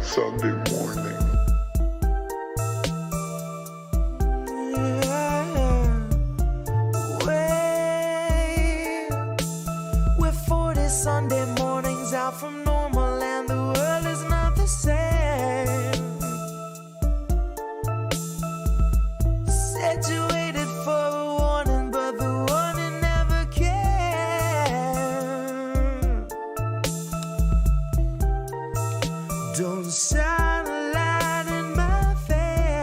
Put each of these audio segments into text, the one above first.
Sunday morning. We're 40 Sunday mornings out from normal and the world is not the same. Said you waited for a warning, but the warning never came. Don't shine a light in my face.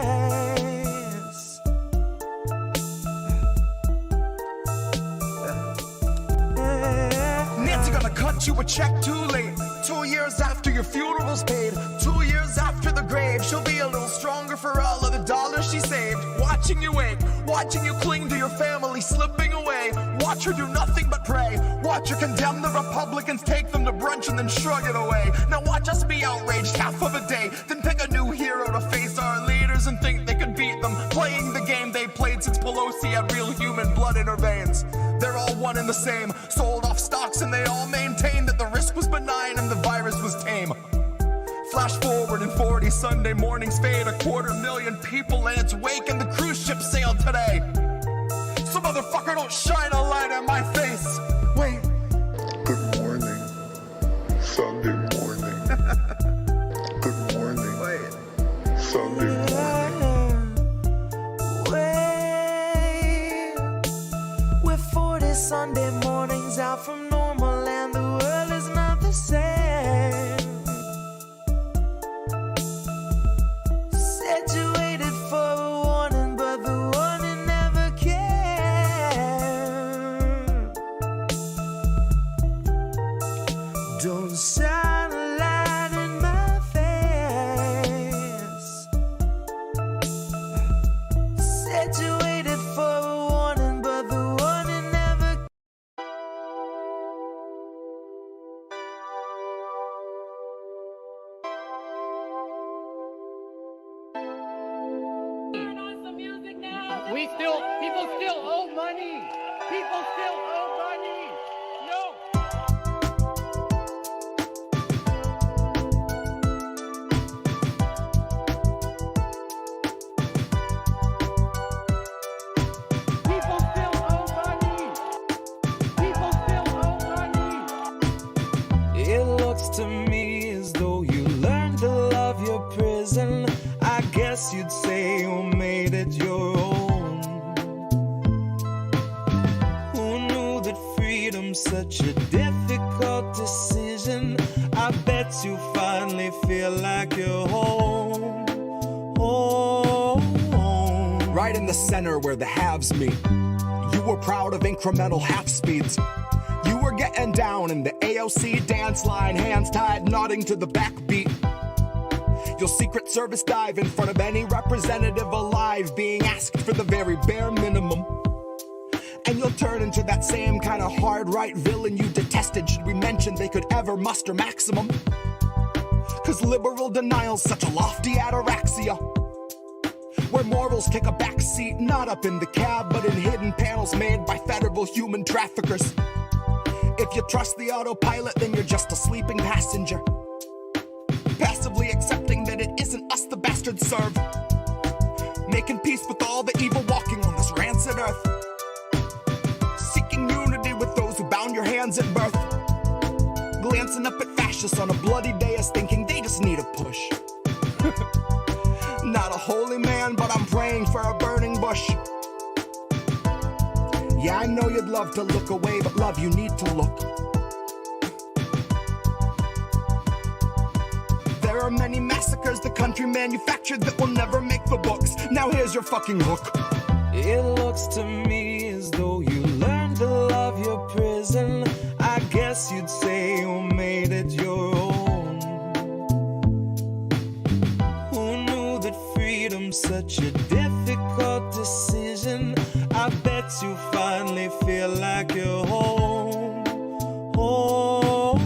Nancy gonna cut you a check too late. 2 years after your funeral's paid, 2 years after the grave, she'll be a little stronger for all of the dollars she saved. Watching you wake, watching you cling to your family slipping away. Watch her do nothing but pray. Watch her condemn the Republicans, take them to brunch and then shrug it away. Now watch us be outraged half of a day, then pick a new hero to face our leaders and think they could beat them, playing the game they played since Pelosi had real human blood in her veins. They're all one and the same, sold off stocks and they all maintain that the risk was benign and the virus was tame. Flash forward and 40 Sunday mornings fade, 250,000 people in its wake and the cruise ship sailed today. So motherfucker, don't shine a light in my face. Wait. Good morning. Sunday morning. Good morning. Wait. Sunday morning. We're 40 Sunday mornings out from normal and the world is not the same. Said you waited for a warning, but the warning never came. Don't shine a light in my face. Said you waited for a warning, but the warning never. Turn on some music now. People still owe money. People still owe money. No. People still owe money. People still owe money. It looks to me as though you learned to love your prison. I guess you'd say you made it your own. Who knew that freedom's such a difficult decision? I bet you finally feel like you're home. Home. Right in the center where the haves meet. You were proud of incremental half speeds. You were getting down in the AOC dance line, hands tied, nodding to the backbeat. You'll Secret Service dive in front of any representative alive, being asked for the very bare minimum. And you'll turn into that same kind of hard right villain you detested should we mention they could ever muster maximum. Cause liberal denial's such a lofty ataraxia, where morals take a back seat, not up in the cab, but in hidden panels made by federal human traffickers. If you trust the autopilot, then you're just a sleeping passenger, passively accepting that it isn't us the bastards serve, making peace with all the evil walking on this rancid earth, seeking unity with those who bound your hands at birth, glancing up at fascists on a bloody dais thinking they just need a push. Not a holy man, but I'm praying for a burning bush. Yeah, I know you'd love to look away, but love, you need to look. There are many massacres the country manufactured that will never make the books. Now here's your fucking hook. It looks to me as though you learned to love your prison. I guess you'd say you made it your own. Who knew that freedom's such a difficult decision? I bet you finally feel like you're home. Home.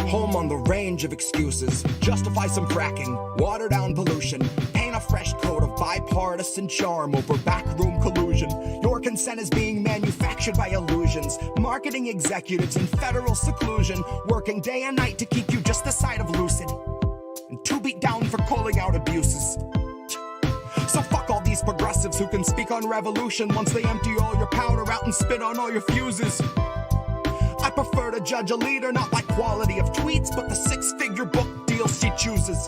Home on the range of excuses. Justify some fracking, water down pollution, paint a fresh coat of bipartisan charm over backroom collusion. Your consent is being manufactured by illusions, marketing executives in federal seclusion, working day and night to keep you just the side of lucid. And too for calling out abuses. So fuck all these progressives who can speak on revolution once they empty all your powder out and spit on all your fuses. I prefer to judge a leader not by quality of tweets, but the six-figure book deals she chooses.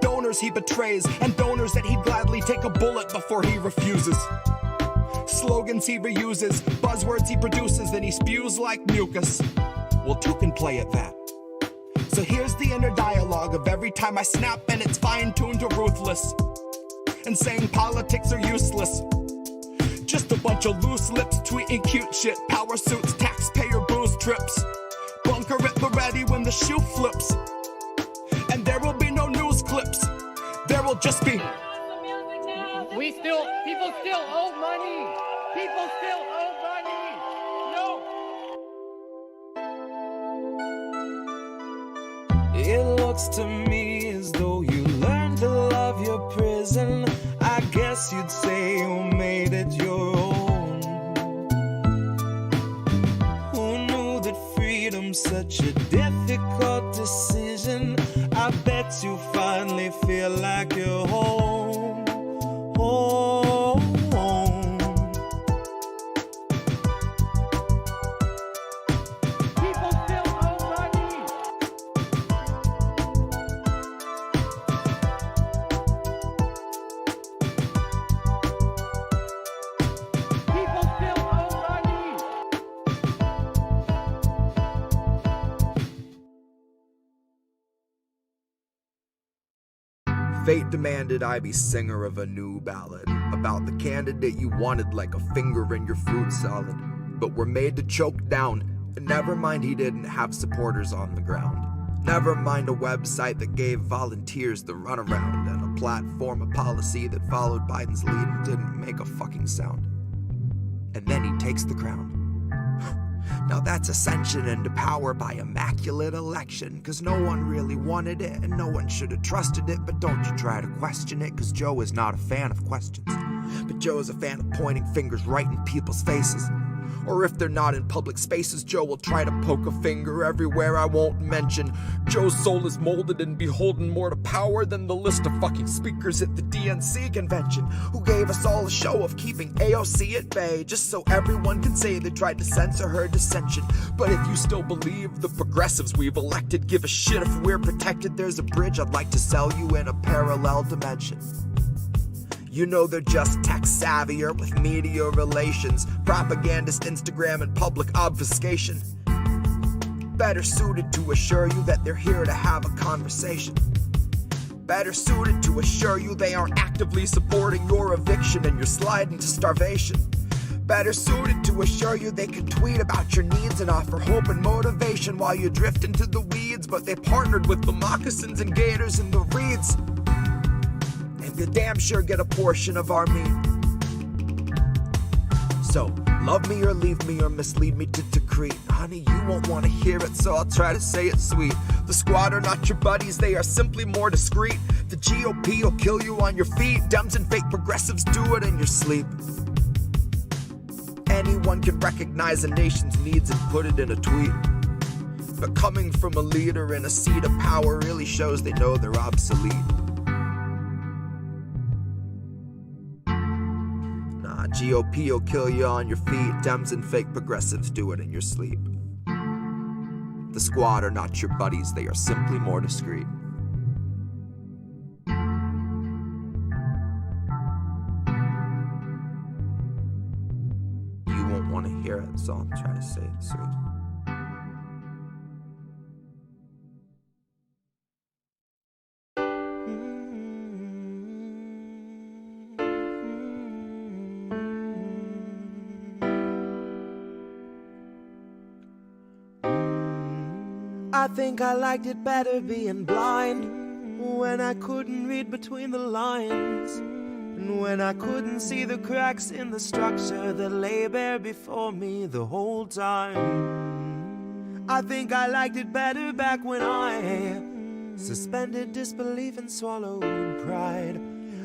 Donors he betrays, and donors that he'd gladly take a bullet before he refuses. Slogans he reuses, buzzwords he produces, then he spews like mucus. Well, two can play at that. So here's the inner dialogue of every time I snap, and it's fine-tuned to ruthless. And saying politics are useless. Just a bunch of loose lips tweeting cute shit, power suits, taxpayer booze trips. Bunker at the ready when the shoe flips. And there will be no news clips. There will just be... People still owe money. People still owe money. No. It looks to me as though you learned to love your prison. I guess you'd say you made it your own. Who knew that freedom's such a difficult decision? I bet you finally feel like you're home. Home. People still owe money. People still owe money. Fate demanded I be singer of a new ballad about the candidate you wanted like a finger in your fruit salad, but were made to choke down. And never mind he didn't have supporters on the ground. Never mind a website that gave volunteers the runaround, and a platform, a policy that followed Biden's lead and didn't make a fucking sound. And then he takes the crown. Now that's ascension into power by immaculate election, cause no one really wanted it and no one should have trusted it. But don't you try to question it, cause Joe is not a fan of questions. But Joe is a fan of pointing fingers right in people's faces. Or if they're not in public spaces, Joe will try to poke a finger everywhere I won't mention. Joe's soul is molded and beholden more to power than the list of fucking speakers at the DNC convention, who gave us all a show of keeping AOC at bay, just so everyone can say they tried to censor her dissension. But if you still believe the progressives we've elected give a shit if we're protected, there's a bridge I'd like to sell you in a parallel dimension. You know they're just tech savvier with media relations, propagandist Instagram and public obfuscation. Better suited to assure you that they're here to have a conversation. Better suited to assure you they aren't actively supporting your eviction and your slide into starvation. Better suited to assure you they can tweet about your needs and offer hope and motivation while you drift into the weeds, but they partnered with the moccasins and gators and the reeds. You damn sure get a portion of our meat. So, love me or leave me or mislead me to decree. Honey, you won't want to hear it, so I'll try to say it sweet. The squad are not your buddies, they are simply more discreet. The GOP will kill you on your feet. Dems and fake progressives do it in your sleep. Anyone can recognize a nation's needs and put it in a tweet. But coming from a leader in a seat of power really shows they know they're obsolete. GOP will kill you on your feet. Dems and fake progressives do it in your sleep. The squad are not your buddies, they are simply more discreet. You won't want to hear it, so I'll try to say it sweet. I think I liked it better being blind, when I couldn't read between the lines, and when I couldn't see the cracks in the structure that lay bare before me the whole time. I think I liked it better back when I suspended disbelief and swallowed pride.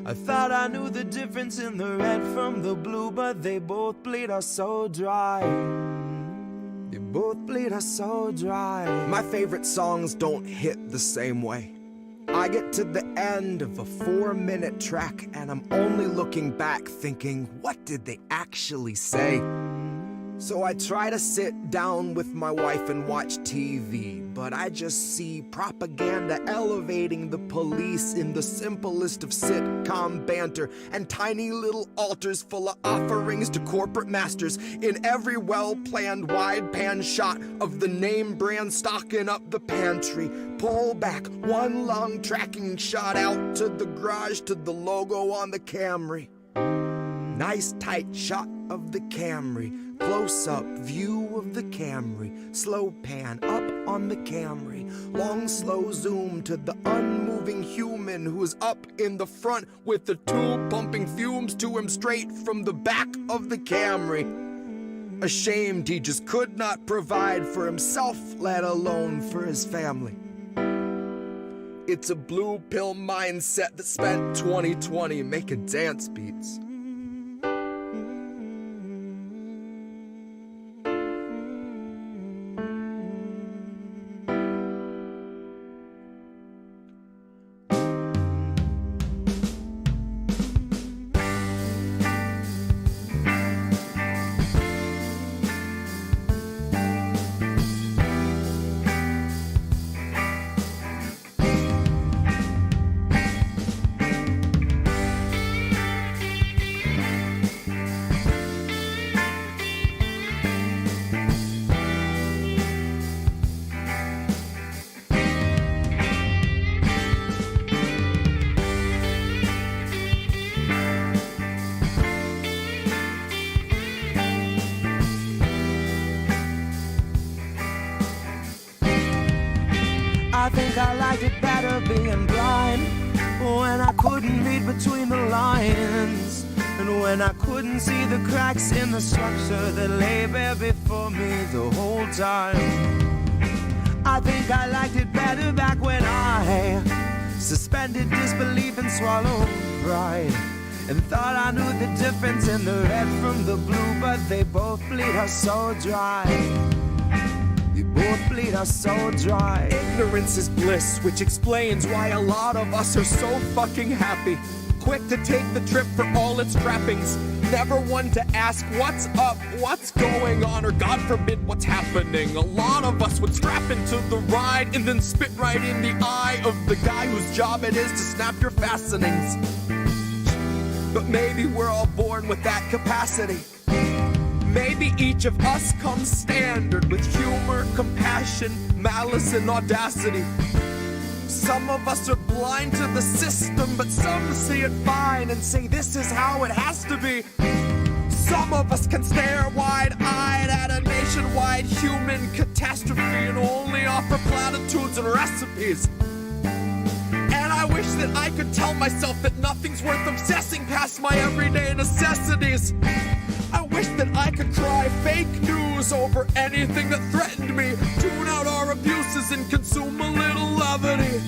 I thought I knew the difference in the red from the blue, but they both bleed us so dry. They both bleed us so dry. My favorite songs don't hit the same way. I get to the end of a 4-minute track and I'm only looking back thinking, what did they actually say? So I try to sit down with my wife and watch TV, but I just see propaganda elevating the police in the simplest of sitcom banter, and tiny little altars full of offerings to corporate masters in every well-planned wide pan shot of the name brand stocking up the pantry. Pull back one long tracking shot out to the garage to the logo on the Camry. Nice tight shot of the Camry. Close-up view of the Camry, slow pan up on the Camry, long slow zoom to the unmoving human who is up in the front with the tube pumping fumes to him straight from the back of the Camry. Ashamed he just could not provide for himself, let alone for his family. It's a blue pill mindset that spent 2020 making dance beats. I think I liked it better being blind, when I couldn't read between the lines, and when I couldn't see the cracks in the structure that lay bare before me the whole time. I think I liked it better back when I suspended disbelief and swallowed pride, and thought I knew the difference in the red from the blue, but they both bleed us so dry. They both bleed us so dry. Ignorance is bliss, which explains why a lot of us are so fucking happy. Quick to take the trip for all its trappings. Never one to ask what's up, what's going on, or God forbid what's happening. A lot of us would strap into the ride and then spit right in the eye of the guy whose job it is to snap your fastenings. But maybe we're all born with that capacity. Maybe each of us comes standard with humor, compassion, malice, and audacity. Some of us are blind to the system, but some see it fine and say this is how it has to be. Some of us can stare wide-eyed at a nationwide human catastrophe and only offer platitudes and recipes. And I wish that I could tell myself that nothing's worth obsessing past my everyday necessities. I wish that I could cry fake news over anything that threatened me, tune out our abuses and consume a little levity.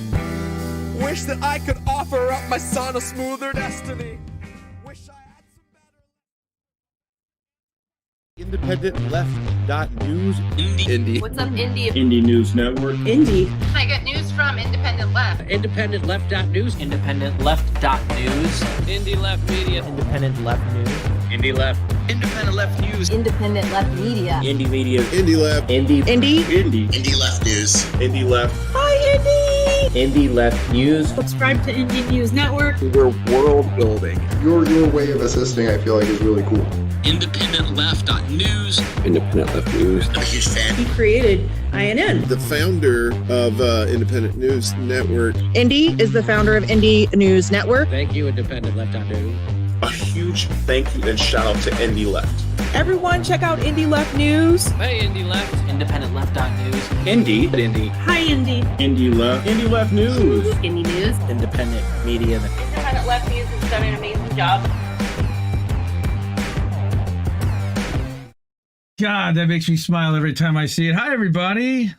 Wish that I could offer up my son a smoother destiny. Wish I had some better... IndependentLeft.news. Indie. What's up, Indie? Indie News Network. Indie. I get news from Independent Left. IndependentLeft.news. IndependentLeft.news. Indie Left Media. Independent Left News. Indie Left. Independent Left News. Independent Left Media. Indie Media. Indie Left. Indie. Indie. Indie Left News. Indie Left. Hi, Indie! Indie Left News. Subscribe to Indie News Network. We're world building. Your way of assisting, I feel like, is really cool. IndependentLeft.news. Independent Left News. I'm a huge fan. He created INN. The founder of Independent News Network. Indie is the founder of Indie News Network. Thank you, IndependentLeft.news. A huge thank you and shout out to Indie Left. Everyone check out Indie Left News. Hey, Indie Left. IndependentLeft.news. Indie. Hi, Indie. Indie Left. Indie Left News. Indie News. Independent Media. Independent Left News has done an amazing job. God, that makes me smile every time I see it. Hi, everybody.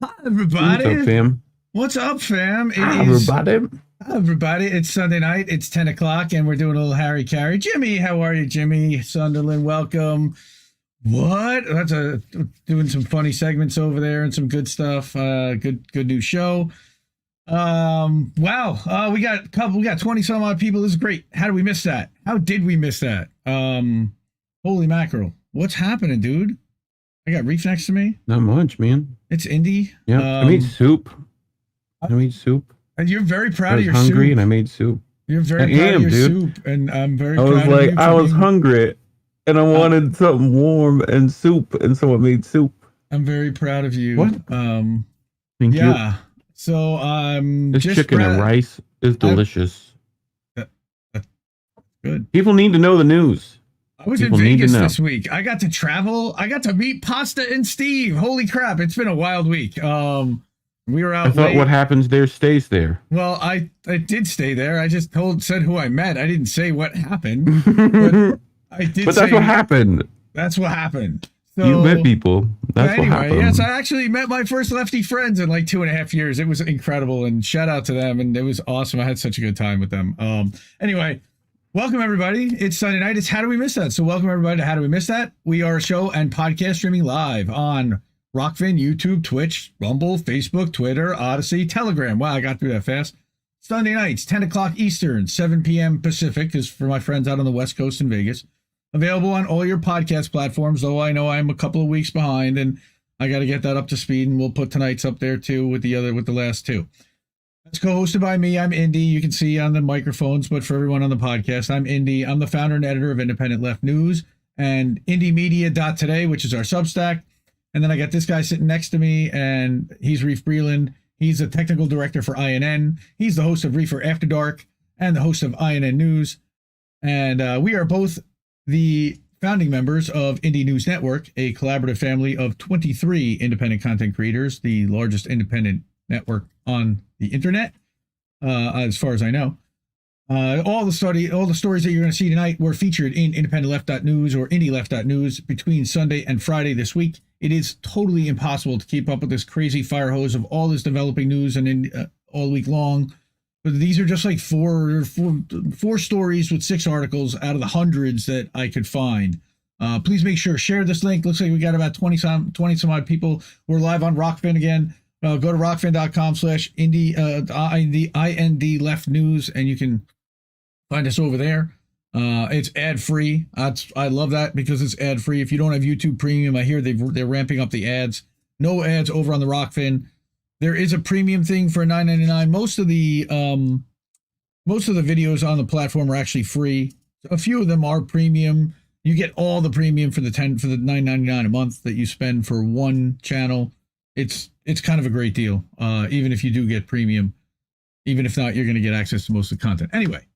Hi, everybody. What's up, fam? What's up, fam? Hi, everybody. Hi, everybody. It's Sunday night. It's 10 o'clock, and we're doing a little Harry Carry. Jimmy, how are you, Jimmy? Sunderland, welcome. What? That's doing some funny segments over there and some good stuff. Good new show. Wow. We got 20 some odd people. This is great. How did we miss that? How did we miss that? Holy mackerel. What's happening, dude? I got Reef next to me. Not much, man. It's Indy. Yeah. I made soup. And you're very proud of your soup. I was hungry and I made soup. You're very proud of your soup. And I'm very proud of you. I was hungry and I wanted something warm and soup. And so I made soup. I'm very proud of you. What? Thank you. So this chicken and rice is delicious. That's good. People need to know the news. I was in Vegas this week. I got to travel. I got to meet Pasta and Steve. Holy crap. It's been a wild week. We were out. I thought what happens there stays there. Well, I did stay there. I just said who I met. I didn't say what happened. But I did But that's what happened. That's what happened. So, you met people. That's anyway, what happened. Yes, I actually met my first lefty friends in like 2.5 years. It was incredible, and shout out to them. And it was awesome. I had such a good time with them. Anyway, welcome everybody. It's Sunday night. It's How Do We Miss That? So welcome everybody to How Do We Miss That? We are a show and podcast streaming live on Rockfin, YouTube, Twitch, Rumble, Facebook, Twitter, Odyssey, Telegram. Wow, I got through that fast. Sunday nights, 10 o'clock Eastern, 7 p.m. Pacific, is for my friends out on the West Coast in Vegas. Available on all your podcast platforms, though I know I'm a couple of weeks behind and I got to get that up to speed, and we'll put tonight's up there too with the last two. It's co-hosted by me. I'm Indy. You can see on the microphones, but for everyone on the podcast, I'm Indy. I'm the founder and editor of Independent Left News and IndieMedia.today, which is our Substack. And then I got this guy sitting next to me, and he's Reef Breland. He's a technical director for INN. He's the host of Reefer After Dark and the host of INN News. And we are both the founding members of Indie News Network, a collaborative family of 23 independent content creators, the largest independent network on the internet, as far as I know. All the stories that you're going to see tonight were featured in IndependentLeft.news or IndieLeft.news between Sunday and Friday this week. It is totally impossible to keep up with this crazy fire hose of all this developing news and all week long. But these are just like four stories with 6 articles out of the hundreds that I could find. Please make sure share this link. Looks like we got about 20 some odd people. We're live on Rockfin again. Go to rockfin.com/IND Left News, and you can find us over there. It's ad free. I love that because it's ad free. If you don't have YouTube Premium, I hear they're ramping up the ads. No ads over on the Rockfin. There is a premium thing for $9.99. Most of the videos on the platform are actually free. A few of them are premium. You get all the premium for the $9.99 a month that you spend for one channel. It's kind of a great deal. Even if you do get premium, even if not, you're going to get access to most of the content. Anyway,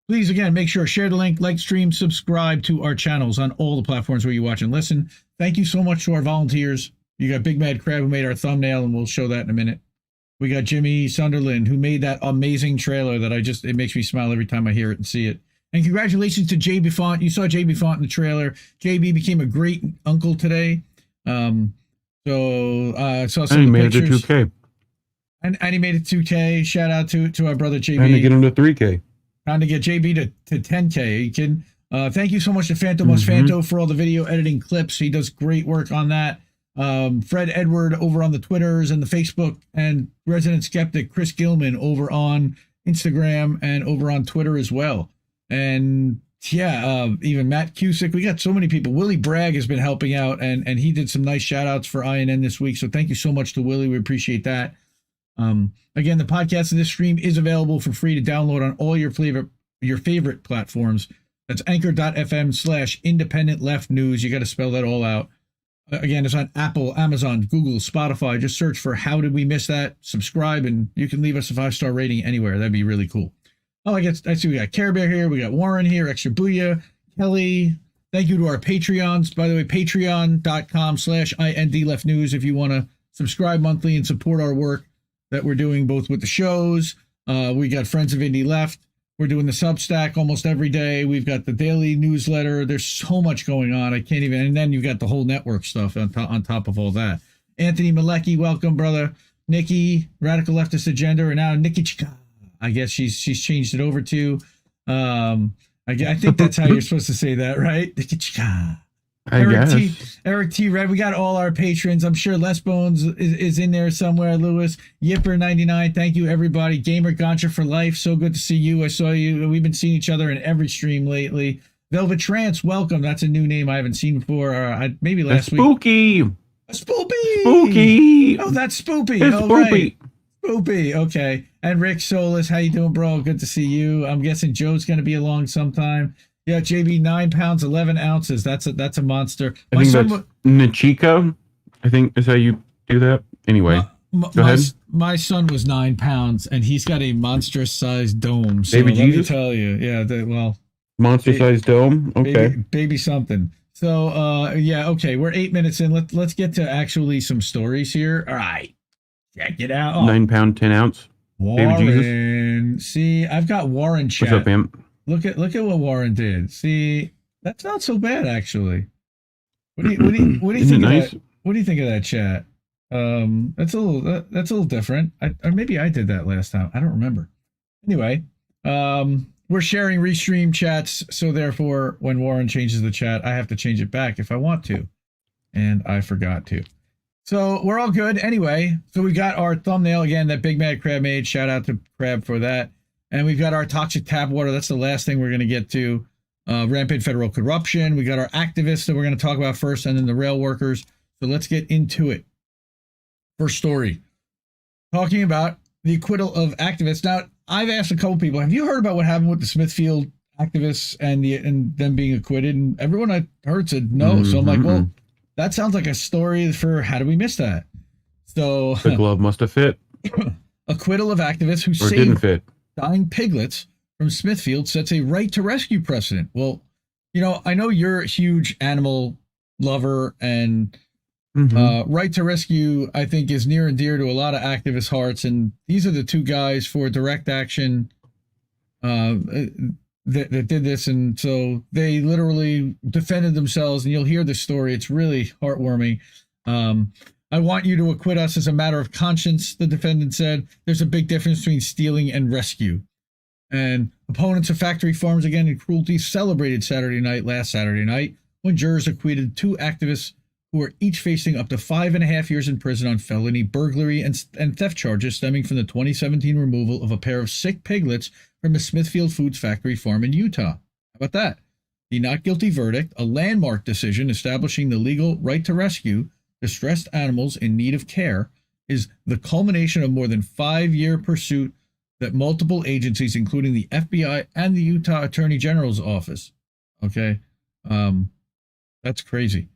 please again make sure share the link, like, stream, subscribe to our channels on all the platforms where you watch and listen. Thank you so much to our volunteers. You got Big Mad Crab who made our thumbnail, and we'll show that in a minute. We got Jimmy Sunderland who made that amazing trailer that it makes me smile every time I hear it and see it. And congratulations to JB Font. You saw JB Font in the trailer. JB became a great uncle today. I saw some of the pictures. 2K. And he made it 2K. Shout out to our brother JB. Trying to get him to 3K. Trying to get JB to 10K. You can. Thank you so much to Phantomos Phanto for all the video editing clips. He does great work on that. Fred Edward over on the Twitters and the Facebook, and Resident Skeptic Chris Gilman over on Instagram and over on Twitter as well. And even Matt Cusick. We got so many people. Willie Bragg has been helping out, and he did some nice shout outs for INN this week. So thank you so much to Willie. We appreciate that. Again, the podcast of this stream is available for free to download on all your favorite platforms. That's anchor.fm/independent left news. You got to spell that all out. Again, it's on Apple, Amazon, Google, Spotify. Just search for How Did We Miss That? Subscribe, and you can leave us a 5-star rating anywhere. That'd be really cool. Oh, I see we got Care Bear here. We got Warren here, Extra Booyah, Kelly. Thank you to our Patreons. By the way, patreon.com/IND Left News if you want to subscribe monthly and support our work that we're doing both with the shows. We got Friends of Indie Left. We're doing the Substack almost every day. We've got the daily newsletter. There's so much going on. I can't even. And then you've got the whole network stuff on top of all that. Anthony Malecki, welcome, brother. Nikki, Radical Leftist Agenda, and now Nikki Chika. I guess she's changed it over to. I think that's how you're supposed to say that, right? Nikki Chika. Eric T. Red. We got all our patrons. I'm sure Les Bones is in there somewhere. Lewis Yipper99. Thank you, everybody. Gamer Gotcha for life. So good to see you. I saw you. We've been seeing each other in every stream lately. Velvet Trance, welcome. That's a new name I haven't seen before. Maybe last week. Spoopy. Oh, that's Spoopy. It's oh, Spoopy. Right. Spoopy. Okay. And Rick Solis, how you doing, bro? Good to see you. I'm guessing Joe's going to be along sometime. Yeah, JB, 9 pounds, 11 ounces. That's a monster. I think that's Nachika. I think is how you do that. Anyway, go ahead. My son was 9 pounds, and he's got a monstrous-sized dome. So Baby let Jesus? me tell you. Yeah, Monster-sized dome? Okay. Baby something. So, yeah, okay. We're 8 minutes in. Let's get to actually some stories here. All right. Check it out. 9 pound, 10 ounce. Warren. See, I've got Warren chat. What's up, man? Look at what Warren did. See, that's not so bad actually. What do you think of nice? that? What do you think of that chat? That's a little different. Or maybe I did that last time. I don't remember. Anyway, we're sharing restream chats, so therefore, when Warren changes the chat, I have to change it back if I want to, and I forgot to. So we're all good. Anyway, so we got our thumbnail again that Big Mad Crab made. Shout out to Crab for that. And we've got our toxic tap water. That's the last thing we're going to get to. Rampant federal corruption. We got our activists that we're going to talk about first, and then the rail workers. So let's get into it. First story. Talking about the acquittal of activists. Now, I've asked a couple people, have you heard about what happened with the Smithfield activists and them being acquitted? And everyone I heard said no. Mm-hmm. So I'm like, well, that sounds like a story for how do we miss that? So the glove must have fit. Acquittal of activists who or didn't fit. Dying piglets from Smithfield sets a right to rescue precedent. Well, you know, I know you're a huge animal lover, and right to rescue, I think, is near and dear to a lot of activist hearts. And these are the two guys for direct action that did this. And so they literally defended themselves, and you'll hear the story. It's really heartwarming. I want you to acquit us as a matter of conscience, the defendant said. There's a big difference between stealing and rescue. And opponents of factory farms again and cruelty celebrated last Saturday night, when jurors acquitted two activists who are each facing up to 5.5 years in prison on felony burglary and theft charges stemming from the 2017 removal of a pair of sick piglets from a Smithfield Foods factory farm in Utah. How about that? The not guilty verdict, a landmark decision establishing the legal right to rescue distressed animals in need of care, is the culmination of more than 5-year pursuit that multiple agencies, including the FBI and the Utah Attorney General's office. Okay. That's crazy.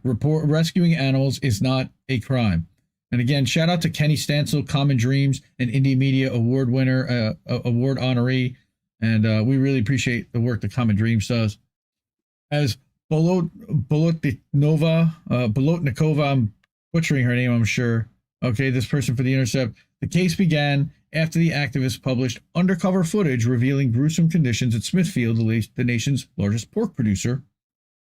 Rescuing animals is not a crime. And again, shout out to Kenny Stancil, Common Dreams, an Indie Media Award winner, award honoree. And we really appreciate the work that Common Dreams does. As Bolotnikova, I'm butchering her name, I'm sure. Okay, this person for The Intercept. The case began after the activists published undercover footage revealing gruesome conditions at Smithfield, the nation's largest pork producer,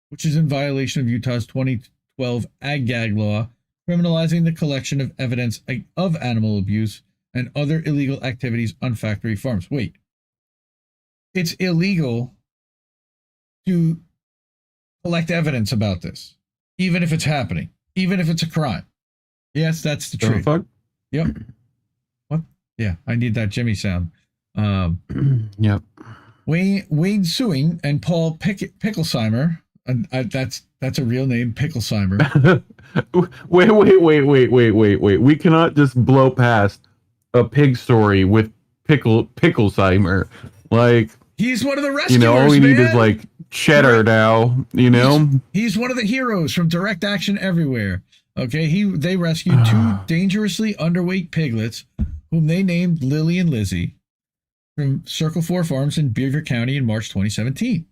which is in violation of Utah's 2012 ag-gag law, criminalizing the collection of evidence of animal abuse and other illegal activities on factory farms. Wait, it's illegal to collect evidence about this, even if it's happening, even if it's a crime. Yes, that's the truth. Fuck? Yep. What? Yeah, I need that Jimmy sound. Yep. Wayne Suing and Paul Picklesheimer. That's a real name, Picklesheimer. Wait. We cannot just blow past a pig story with Picklesheimer. Like, he's one of the rescuers. You know, all we need is like cheddar now. You know, he's one of the heroes from Direct Action Everywhere. Okay, they rescued two dangerously underweight piglets, whom they named Lily and Lizzie, from Circle 4 Farms in Beaver County in March 2017.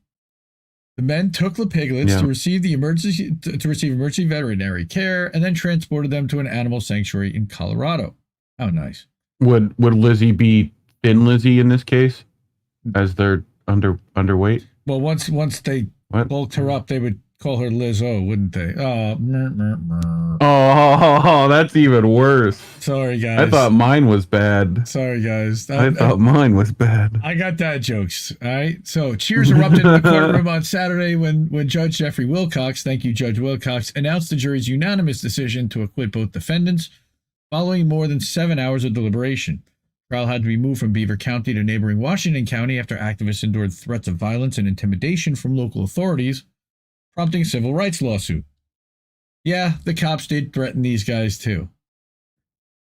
The men took the piglets to receive emergency veterinary care, and then transported them to an animal sanctuary in Colorado. How nice. Would Lizzie be Thin Lizzie in this case, as they're underweight? Well, once they bulked her up, they would call her Liz O, wouldn't they? Oh, that's even worse. Sorry, guys. I thought mine was bad. Sorry, guys. I thought mine was bad. I got dad jokes. All right. So cheers erupted in the courtroom on Saturday when Judge Jeffrey Wilcox, thank you, Judge Wilcox, announced the jury's unanimous decision to acquit both defendants following more than 7 hours of deliberation. Trial had to be moved from Beaver County to neighboring Washington County after activists endured threats of violence and intimidation from local authorities, prompting a civil rights lawsuit. Yeah, the cops did threaten these guys too.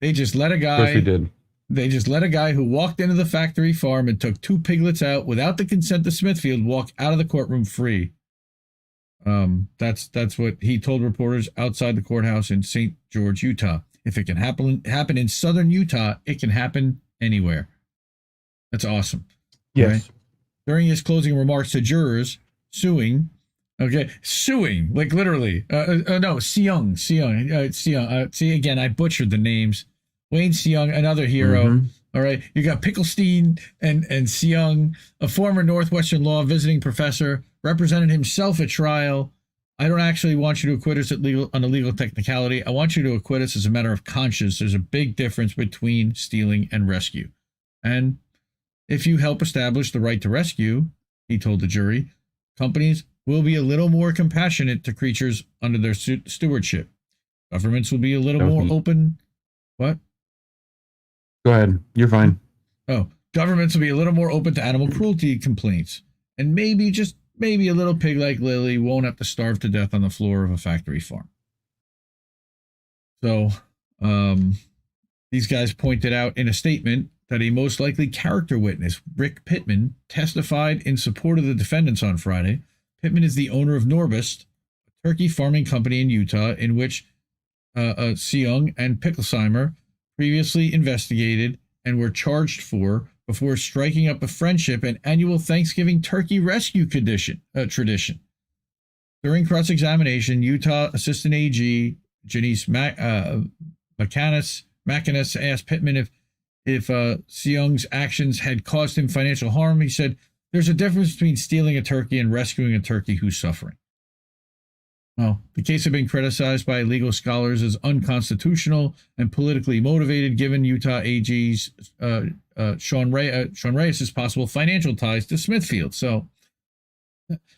They just let a guy. Of course they did. They just let a guy who walked into the factory farm and took 2 piglets out without the consent of Smithfield walk out of the courtroom free. That's what he told reporters outside the courthouse in St. George, Utah. If it can happen in southern Utah, it can happen anywhere. That's awesome. Yes. Right? During his closing remarks to jurors, suing, like literally, Seung. See, again, I butchered the names. Wayne Seung, another hero. Mm-hmm. All right. You got Picklestein and Seung, a former Northwestern law visiting professor, represented himself at trial. I don't actually want you to acquit us on a legal technicality. I want you to acquit us as a matter of conscience. There's a big difference between stealing and rescue. And if you help establish the right to rescue, he told the jury, companies will be a little more compassionate to creatures under their stewardship. Governments will be a little more open. What? Go ahead. You're fine. Oh, governments will be a little more open to animal cruelty complaints. And maybe a little pig like Lily won't have to starve to death on the floor of a factory farm. So, these guys pointed out in a statement that a most likely character witness, Rick Pittman, testified in support of the defendants on Friday. Pittman is the owner of Norbist, a turkey farming company in Utah, in which Seung and Picklesheimer previously investigated and were charged for before striking up a friendship and annual Thanksgiving turkey rescue tradition. During cross-examination, Utah Assistant AG Janice Macinus asked Pittman if Seung's actions had caused him financial harm. He said, "There's a difference between stealing a turkey and rescuing a turkey who's suffering." Well, the case had been criticized by legal scholars as unconstitutional and politically motivated, given Utah AG's Sean Reyes' possible financial ties to Smithfield. So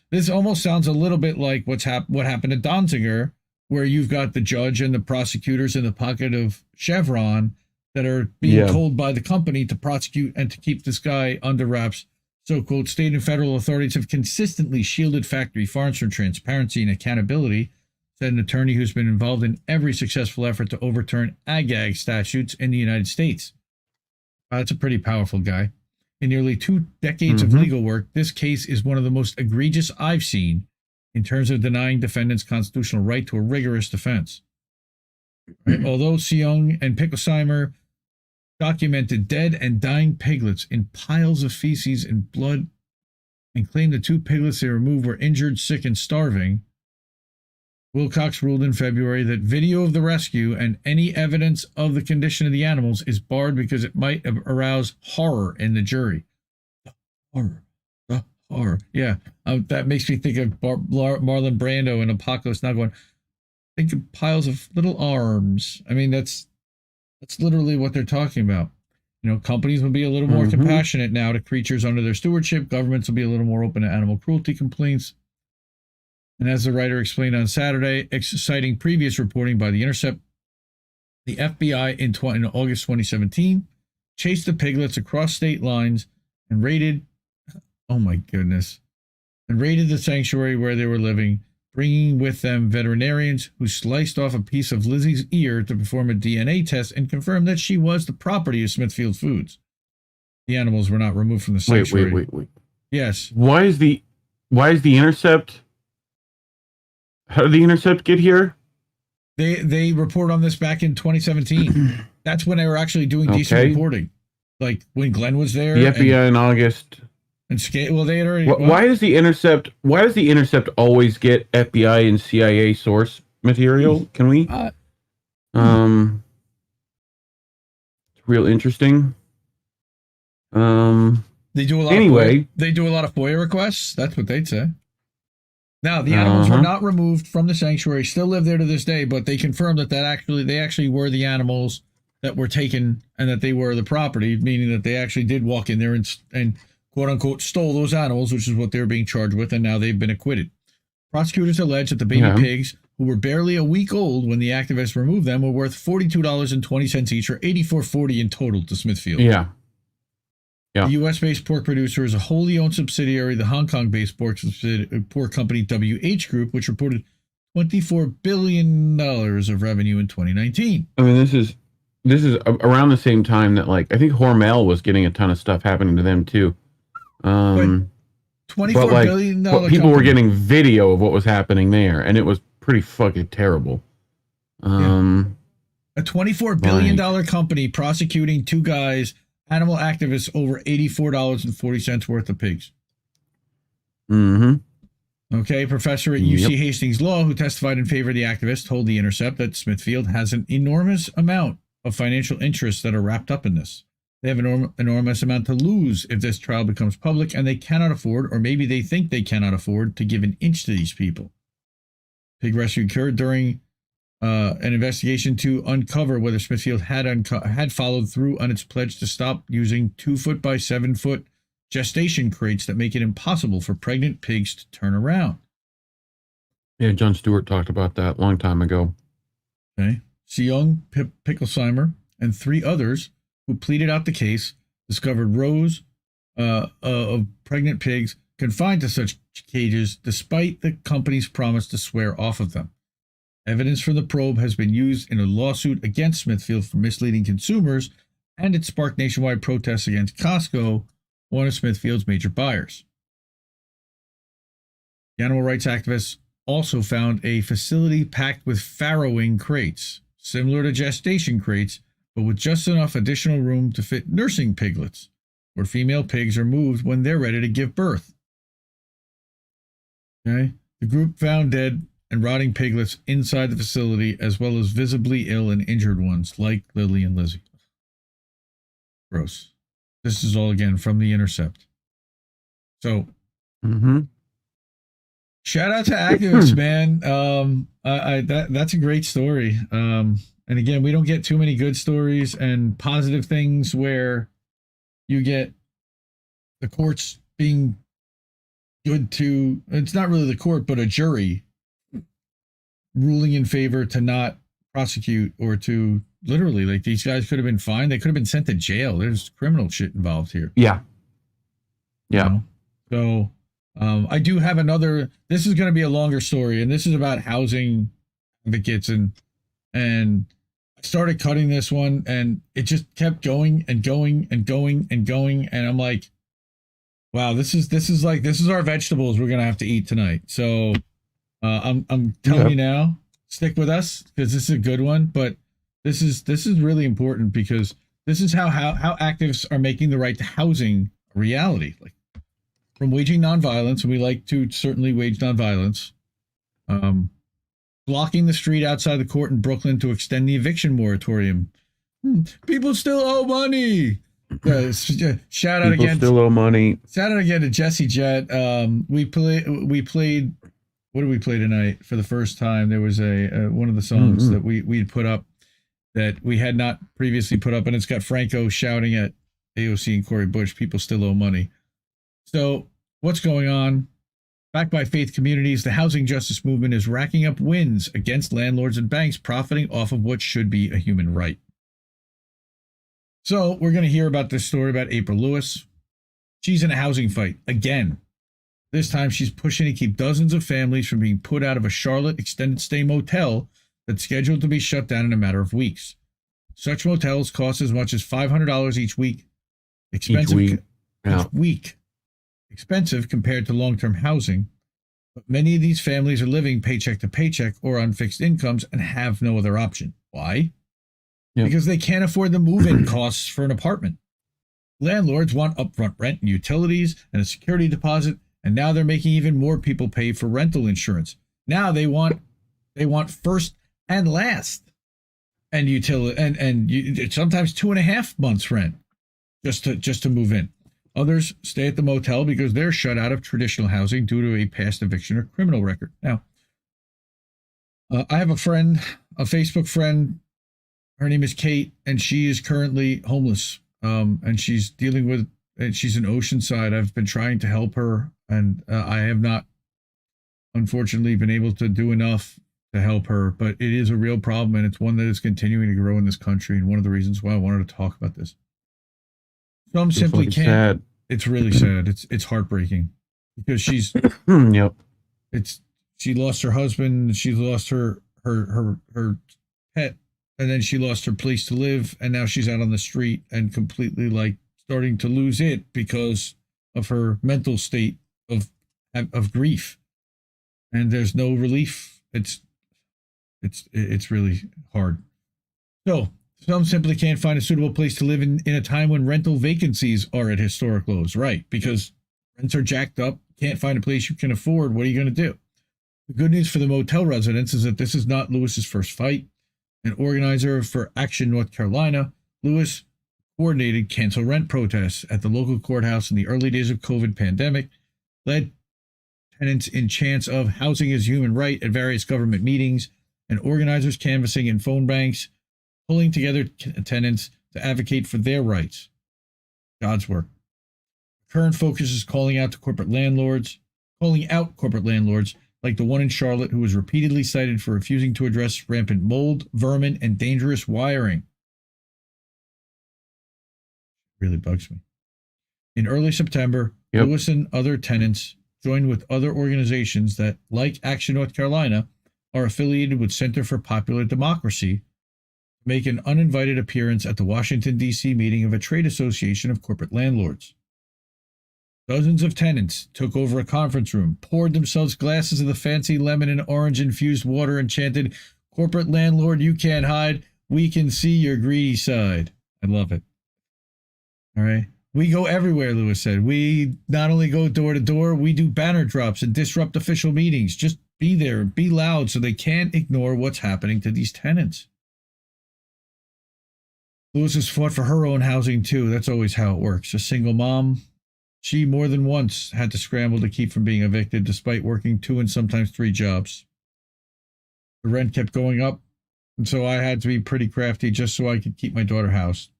this almost sounds a little bit like what happened at Donziger, where you've got the judge and the prosecutors in the pocket of Chevron that are being told by the company to prosecute and to keep this guy under wraps. So, quote, state and federal authorities have consistently shielded factory farms from transparency and accountability, said an attorney who's been involved in every successful effort to overturn ag statutes in the United States. That's a pretty powerful guy. In nearly 2 decades of legal work, this case is one of the most egregious I've seen in terms of denying defendants' constitutional right to a rigorous defense. Right? Although Seung and Picklesheimer documented dead and dying piglets in piles of feces and blood and claimed the 2 piglets they removed were injured, sick, and starving, Wilcox ruled in February that video of the rescue and any evidence of the condition of the animals is barred because it might arouse horror in the jury. The horror. Yeah, that makes me think of Marlon Brando and Apocalypse Now going, think of piles of little arms. I mean, that's literally what they're talking about. You know, companies will be a little more compassionate now to creatures under their stewardship. Governments will be a little more open to animal cruelty complaints. And as the writer explained on Saturday, citing previous reporting by The Intercept, the FBI in August 2017 chased the piglets across state lines and raided the sanctuary where they were living, bringing with them veterinarians who sliced off a piece of Lizzie's ear to perform a DNA test and confirm that she was the property of Smithfield Foods. The animals were not removed from the sanctuary. Wait. Yes. Why is the Intercept? How did the Intercept get here? They report on this back in 2017. That's when they were actually doing decent reporting. Like when Glenn was there. The FBI in August. And well, they had already. Why does the Intercept always get FBI and CIA source material? Can we? It's real interesting. They do a lot. Anyway, they do a lot of FOIA requests. That's what they'd say. Now, the animals were not removed from the sanctuary, still live there to this day, but they confirmed that they actually were the animals that were taken and that they were the property, meaning that they actually did walk in there and quote unquote stole those animals, which is what they were being charged with, and now they've been acquitted. Prosecutors allege that the baby pigs, who were barely a week old when the activists removed them, were worth $42.20 each, or $84.40 in total to Smithfield. Yeah. The U.S.-based pork producer is a wholly owned subsidiary of the Hong Kong-based pork company WH Group, which reported $24 billion of revenue in 2019. I mean, this is around the same time that, like, I think Hormel was getting a ton of stuff happening to them too. $24 billion people were getting video of what was happening there, and it was pretty fucking terrible. A $24 billion company prosecuting two guys, animal activists, over $84.40 worth of pigs. Okay, professor at UC Hastings Law, who testified in favor of the activists, told The Intercept that Smithfield has an enormous amount of financial interests that are wrapped up in this. They have an enormous amount to lose if this trial becomes public, and they cannot afford, or maybe they think they cannot afford, to give an inch to these people. Pig rescue occurred during an investigation to uncover whether Smithfield had followed through on its pledge to stop using 2-foot by 7-foot gestation crates that make it impossible for pregnant pigs to turn around. Yeah, Jon Stewart talked about that a long time ago. Okay. Seung Picklesheimer and 3 others who pleaded out the case discovered rows of pregnant pigs confined to such cages despite the company's promise to swear off of them. Evidence from the probe has been used in a lawsuit against Smithfield for misleading consumers, and it sparked nationwide protests against Costco, one of Smithfield's major buyers. The animal rights activists also found a facility packed with farrowing crates, similar to gestation crates, but with just enough additional room to fit nursing piglets, where female pigs are moved when they're ready to give birth. Okay. The group found dead and rotting piglets inside the facility, as well as visibly ill and injured ones, like Lily and Lizzie. Gross. This is all, again, from The Intercept. So, shout out to activists, man. That's a great story. And again, we don't get too many good stories and positive things where you get the courts being good to, it's not really the court, but a jury ruling in favor to not prosecute, or to literally, like, these guys could have been fined. They could have been sent to jail. There's criminal shit involved here. Yeah. You know? So I do have another, this is going to be a longer story, and this is about housing advocates, and I started cutting this one, and it just kept going and going and going and going, and I'm like, wow, this is our vegetables we're going to have to eat tonight. So I'm telling you now, stick with us, because this is a good one. But this is really important, because this is how activists are making the right to housing a reality. Like, from waging nonviolence, and we like to certainly wage nonviolence, blocking the street outside the court in Brooklyn to extend the eviction moratorium. People still owe money. Shout out again. Still owe money. Shout out again to Jesse Jett. We played. What did we play tonight for the first time? There was a one of the songs that we'd put up that we had not previously put up, and it's got Franco shouting at AOC and Cori Bush, people still owe money. So what's going on? Backed by faith communities, the housing justice movement is racking up wins against landlords and banks profiting off of what should be a human right. So we're going to hear about this story about April Lewis. She's in a housing fight again. This time she's pushing to keep dozens of families from being put out of a Charlotte extended stay motel that's scheduled to be shut down in a matter of weeks. Such motels cost as much as $500 each week. Expensive expensive compared to long-term housing, but many of these families are living paycheck to paycheck or on fixed incomes and have no other option. Why? Because they can't afford the move-in costs for an apartment. Landlords want upfront rent and utilities and a security deposit, and now they're making even more people pay for rental insurance. Now they want first and last, and utility, and sometimes 2.5 months rent just to move in. Others stay at the motel because they're shut out of traditional housing due to a past eviction or criminal record. Now, I have a friend, a Facebook friend. Her name is Kate, and she is currently homeless. And she's dealing with, and she's in Oceanside. I've been trying to help her, and I have not, unfortunately, been able to do enough to help her. But it is a real problem, and it's one that is continuing to grow in this country. And one of the reasons why I wanted to talk about this. Some simply can't. Sad. It's really sad. It's heartbreaking because she's. Yep. She lost her husband. She lost her pet. And then she lost her place to live, and now she's out on the street and completely like starting to lose it because of her mental state of grief. And there's no relief. It's really hard. So some simply can't find a suitable place to live in a time when rental vacancies are at historic lows, right? Because rents are jacked up, can't find a place you can afford. What are you going to do? The good news for the motel residents is that this is not Lewis's first fight. An organizer for Action North Carolina, Lewis coordinated cancel rent protests at the local courthouse in the early days of COVID pandemic, led tenants in chants of housing is human right at various government meetings, and organizers canvassing in phone banks, pulling together tenants to advocate for their rights. God's work. Current focus is calling out corporate landlords like the one in Charlotte who was repeatedly cited for refusing to address rampant mold, vermin, and dangerous wiring. Really bugs me. In early September, Lewis and other tenants joined with other organizations that, like Action North Carolina, are affiliated with Center for Popular Democracy, to make an uninvited appearance at the Washington, D.C. meeting of a trade association of corporate landlords. Dozens of tenants took over a conference room, poured themselves glasses of the fancy lemon and orange-infused water, and chanted, "Corporate landlord, you can't hide. We can see your greedy side." I love it. All right. "We go everywhere," Lewis said. "We not only go door to door, we do banner drops and disrupt official meetings. Just be there and be loud so they can't ignore what's happening to these tenants." Lewis has fought for her own housing, too. That's always how it works. A single mom. She more than once had to scramble to keep from being evicted despite working 2 and sometimes 3 jobs. The rent kept going up, and so I had to be pretty crafty just so I could keep my daughter housed.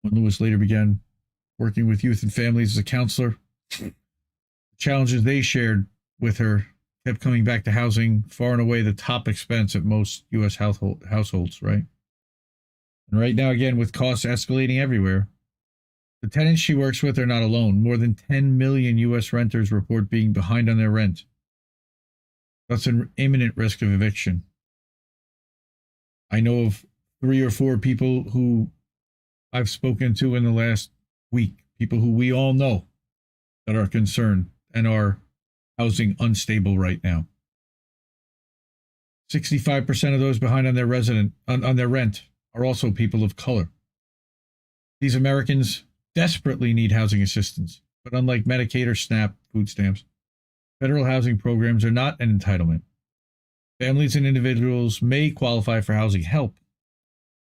When Lewis later began working with youth and families as a counselor, the challenges they shared with her kept coming back to housing, far and away the top expense at most U.S. households, right? And right now, again, with costs escalating everywhere, the tenants she works with are not alone. More than 10 million U.S. renters report being behind on their rent. That's an imminent risk of eviction. I know of 3 or 4 people who I've spoken to in the last week, people who we all know that are concerned and are housing unstable right now. 65% of those behind on their rent are also people of color. These Americans desperately need housing assistance, but unlike Medicaid or SNAP food stamps, federal housing programs are not an entitlement. Families and individuals may qualify for housing help,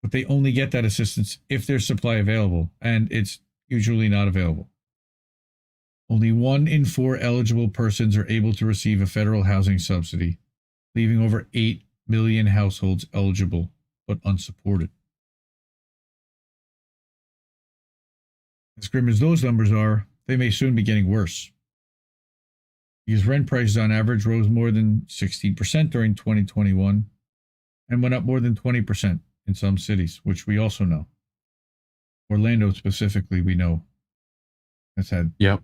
but they only get that assistance if there's supply available, and it's usually not available. Only 1 in 4 eligible persons are able to receive a federal housing subsidy, leaving over 8 million households eligible but unsupported. As grim as those numbers are, they may soon be getting worse. Because rent prices on average rose more than 16% during 2021 and went up more than 20% in some cities, which we also know. Orlando specifically, we know has had. Yep.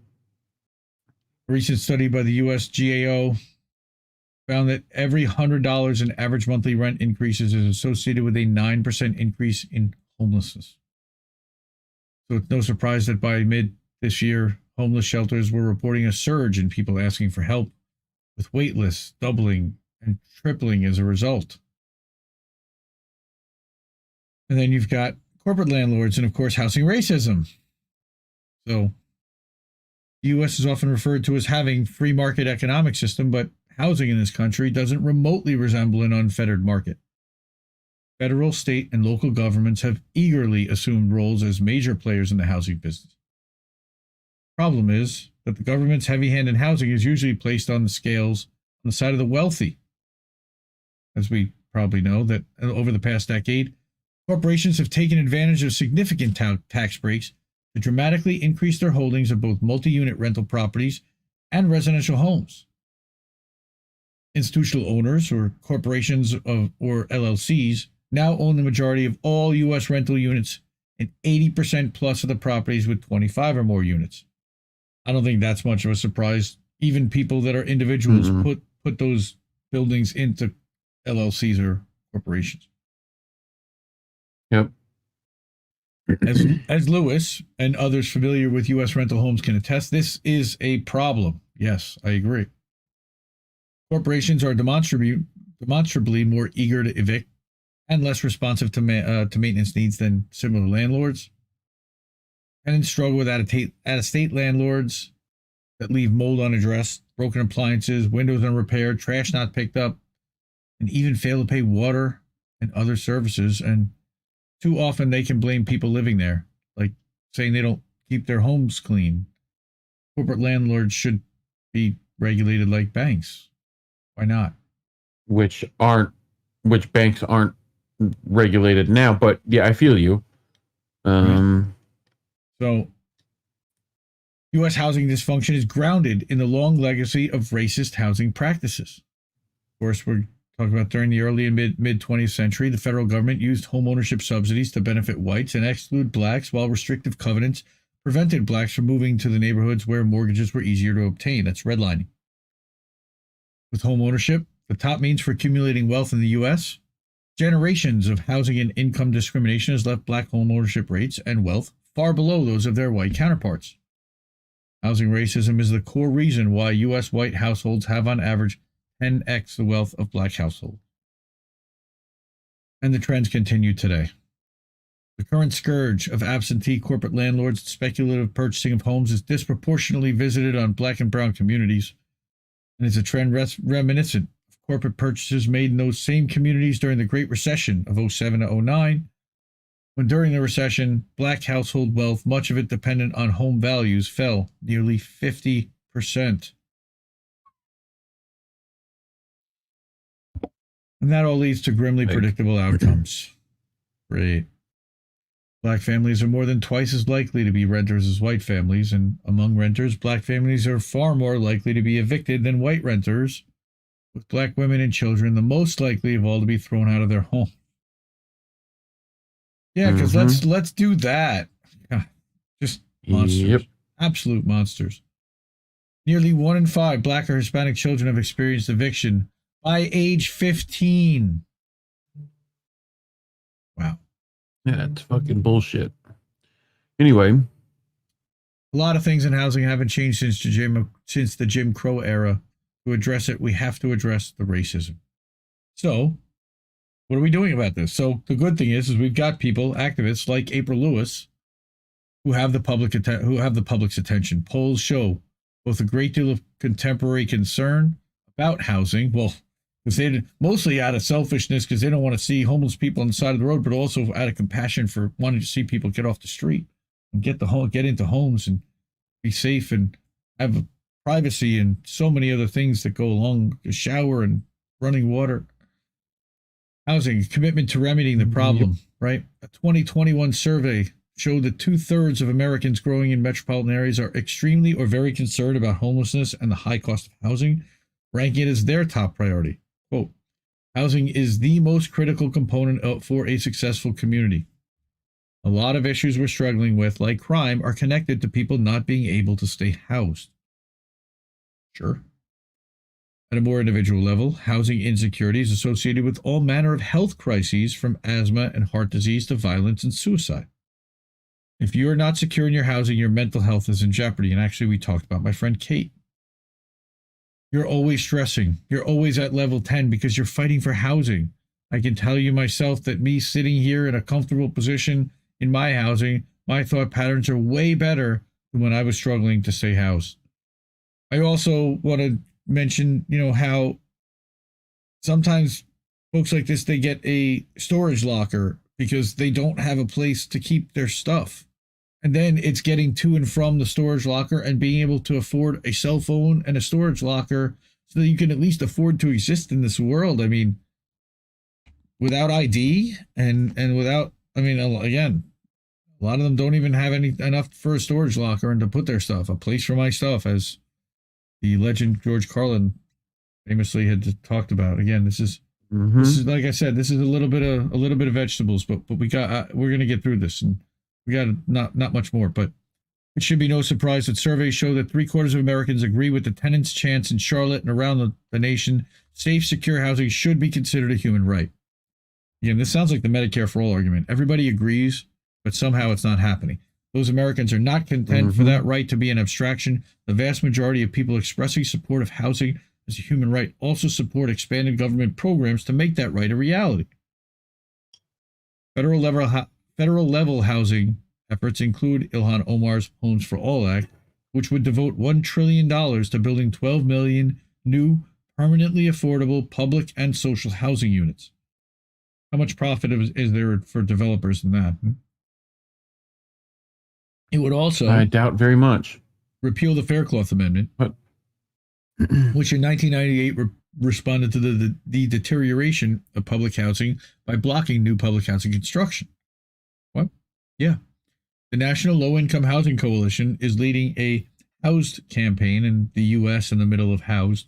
A recent study by the US GAO found that every $100 in average monthly rent increases is associated with a 9% increase in homelessness. So it's no surprise that by mid this year, homeless shelters were reporting a surge in people asking for help, with wait lists doubling and tripling as a result. And then you've got corporate landlords and, of course, housing racism. So the U.S. is often referred to as having free market economic system, but housing in this country doesn't remotely resemble an unfettered market. Federal, state, and local governments have eagerly assumed roles as major players in the housing business. Problem is that the government's heavy hand in housing is usually placed on the scales on the side of the wealthy. As we probably know, that over the past decade, corporations have taken advantage of significant tax breaks to dramatically increase their holdings of both multi-unit rental properties and residential homes. Institutional owners or corporations or LLCs now own the majority of all U.S. rental units and 80% plus of the properties with 25 or more units. I don't think that's much of a surprise. Even people that are individuals put those buildings into LLCs or corporations. Yep. As Lewis and others familiar with U.S. rental homes can attest, this is a problem. Yes, I agree. Corporations are demonstrably more eager to evict and less responsive to maintenance needs than similar landlords. Tenants struggle with out-of-state landlords that leave mold unaddressed, broken appliances, windows unrepaired, trash not picked up, and even fail to pay water and other services. And too often they can blame people living there, like saying they don't keep their homes clean. Corporate landlords should be regulated like banks. Why not? Which banks aren't regulated now, but yeah, I feel you. So, U.S. housing dysfunction is grounded in the long legacy of racist housing practices. Of course, we're talking about during the early and mid 20th century, the federal government used home ownership subsidies to benefit whites and exclude blacks, while restrictive covenants prevented blacks from moving to the neighborhoods where mortgages were easier to obtain. That's redlining. With home ownership, the top means for accumulating wealth in the U.S., generations of housing and income discrimination has left black home ownership rates and wealth far below those of their white counterparts. Housing racism is the core reason why U.S. white households have on average 10x the wealth of black households. And the trends continue today. The current scourge of absentee corporate landlords and speculative purchasing of homes is disproportionately visited on black and brown communities, and it's a trend reminiscent of corporate purchases made in those same communities during the Great Recession of 07 to 09, when during the recession, black household wealth, much of it dependent on home values, fell nearly 50%. And that all leads to grimly predictable outcomes. Great. Black families are more than twice as likely to be renters as white families, and among renters, black families are far more likely to be evicted than white renters, with black women and children the most likely of all to be thrown out of their home. Yeah, because let's do that. Just monsters. Yep. Absolute monsters. Nearly 1 in 5 black or Hispanic children have experienced eviction by age 15. Wow. Yeah, that's fucking bullshit. Anyway. A lot of things in housing haven't changed since the Jim Crow era. To address it, we have to address the racism. So, what are we doing about this? So the good thing is we've got people, activists like April Lewis, who have the public's attention. Polls show both a great deal of contemporary concern about housing. Well, because they mostly out of selfishness, because they don't want to see homeless people on the side of the road, but also out of compassion for wanting to see people get off the street and get into homes and be safe and have privacy and so many other things that go along, a shower and running water. Housing, commitment to remedying the problem, right? A 2021 survey showed that 2/3 of Americans growing in metropolitan areas are extremely or very concerned about homelessness and the high cost of housing, ranking it as their top priority. Quote, housing is the most critical component for a successful community. A lot of issues we're struggling with, like crime, are connected to people not being able to stay housed. Sure. At a more individual level, housing insecurity is associated with all manner of health crises, from asthma and heart disease to violence and suicide. If you are not secure in your housing, your mental health is in jeopardy. And actually, we talked about my friend Kate. You're always stressing. You're always at level 10 because you're fighting for housing. I can tell you myself that me sitting here in a comfortable position in my housing, my thought patterns are way better than when I was struggling to stay housed. I also want to mention, how sometimes folks like this, they get a storage locker because they don't have a place to keep their stuff. And then it's getting to and from the storage locker and being able to afford a cell phone and a storage locker so that you can at least afford to exist in this world. I mean, without ID and without, I mean, again, a lot of them don't even have enough for a storage locker and to put their stuff, a place for my stuff, as the legend George Carlin famously had talked about. Again, this is like I said, this is a little bit of vegetables, but we're gonna get through this, and we got not much more. But it should be no surprise that surveys show that 3/4 of Americans agree with the tenants' chance in Charlotte and around the nation. Safe, secure housing should be considered a human right. Again, this sounds like the Medicare for all argument. Everybody agrees, but somehow it's not happening. Those Americans are not content for that right to be an abstraction. The vast majority of people expressing support of housing as a human right also support expanded government programs to make that right a reality. Federal level housing efforts include Ilhan Omar's Homes for All Act, which would devote $1 trillion to building 12 million new, permanently affordable public and social housing units. How much profit is there for developers in that? It would also, I doubt very much, repeal the Faircloth Amendment, which in 1998 responded to the deterioration of public housing by blocking new public housing construction. What? Yeah. The National Low-Income Housing Coalition is leading a housed campaign in the U.S. in the middle of housed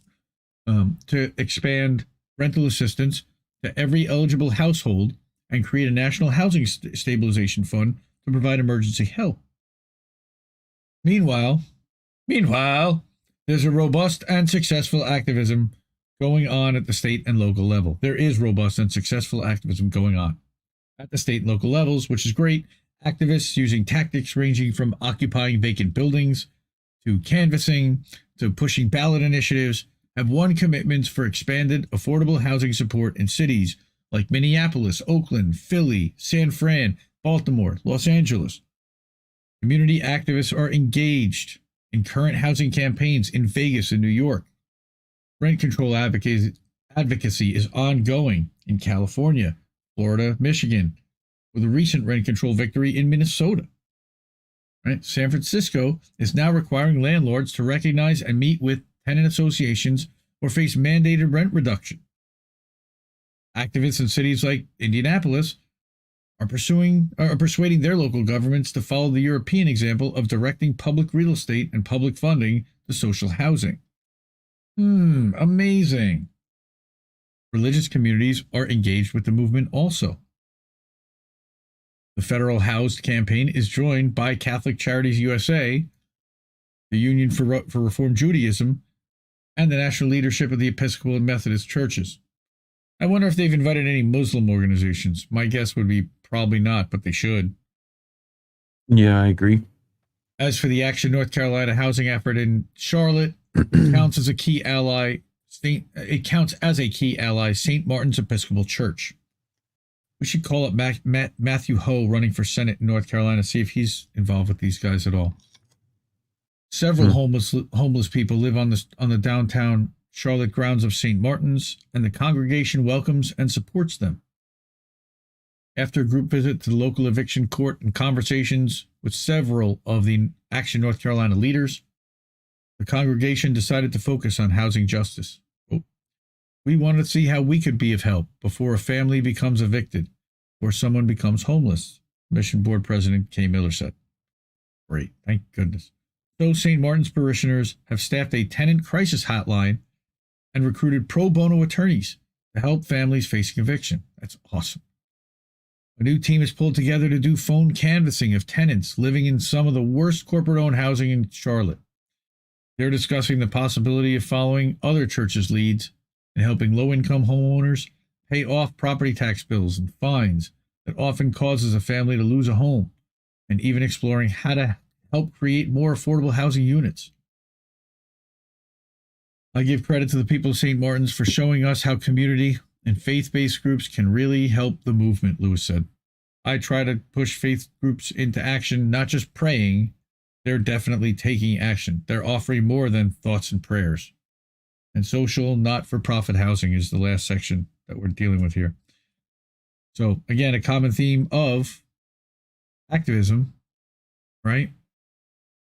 to expand rental assistance to every eligible household and create a national housing stabilization fund to provide emergency help. Meanwhile, there's a robust and successful activism going on at the state and local level. There is robust and successful activism going on at the state and local levels, which is great. Activists using tactics ranging from occupying vacant buildings to canvassing to pushing ballot initiatives have won commitments for expanded affordable housing support in cities like Minneapolis, Oakland, Philly, San Fran, Baltimore, Los Angeles. Community activists are engaged in current housing campaigns in Vegas and New York. Rent control advocacy is ongoing in California, Florida, Michigan, with a recent rent control victory in Minnesota. Right? San Francisco is now requiring landlords to recognize and meet with tenant associations or face mandated rent reduction. Activists in cities like Indianapolis are persuading their local governments to follow the European example of directing public real estate and public funding to social housing. Amazing. Religious communities are engaged with the movement also. The Federal Housed Campaign is joined by Catholic Charities USA, the Union for Reform Judaism, and the national leadership of the Episcopal and Methodist churches. I wonder if they've invited any Muslim organizations. My guess would be probably not, but they should. Yeah, I agree. As for the Action North Carolina housing effort in Charlotte, it counts as a key ally. St. Martin's Episcopal Church. We should call up Matthew Ho running for Senate in North Carolina, see if he's involved with these guys at all. Several homeless people live on the downtown Charlotte grounds of St. Martin's, and the congregation welcomes and supports them. After a group visit to the local eviction court and conversations with several of the Action North Carolina leaders, the congregation decided to focus on housing justice. We wanted to see how we could be of help before a family becomes evicted or someone becomes homeless, Mission Board President Kay Miller said. Great, thank goodness. So St. Martin's parishioners have staffed a tenant crisis hotline and recruited pro bono attorneys to help families facing eviction. That's awesome. A new team is pulled together to do phone canvassing of tenants living in some of the worst corporate-owned housing in Charlotte. They're discussing the possibility of following other churches' leads and helping low-income homeowners pay off property tax bills and fines that often causes a family to lose a home, and even exploring how to help create more affordable housing units. I give credit to the people of St. Martin's for showing us how community and faith-based groups can really help the movement, Lewis said. I try to push faith groups into action, not just praying. They're definitely taking action. They're offering more than thoughts and prayers. And social, not-for-profit housing is the last section that we're dealing with here. So, again, a common theme of activism right,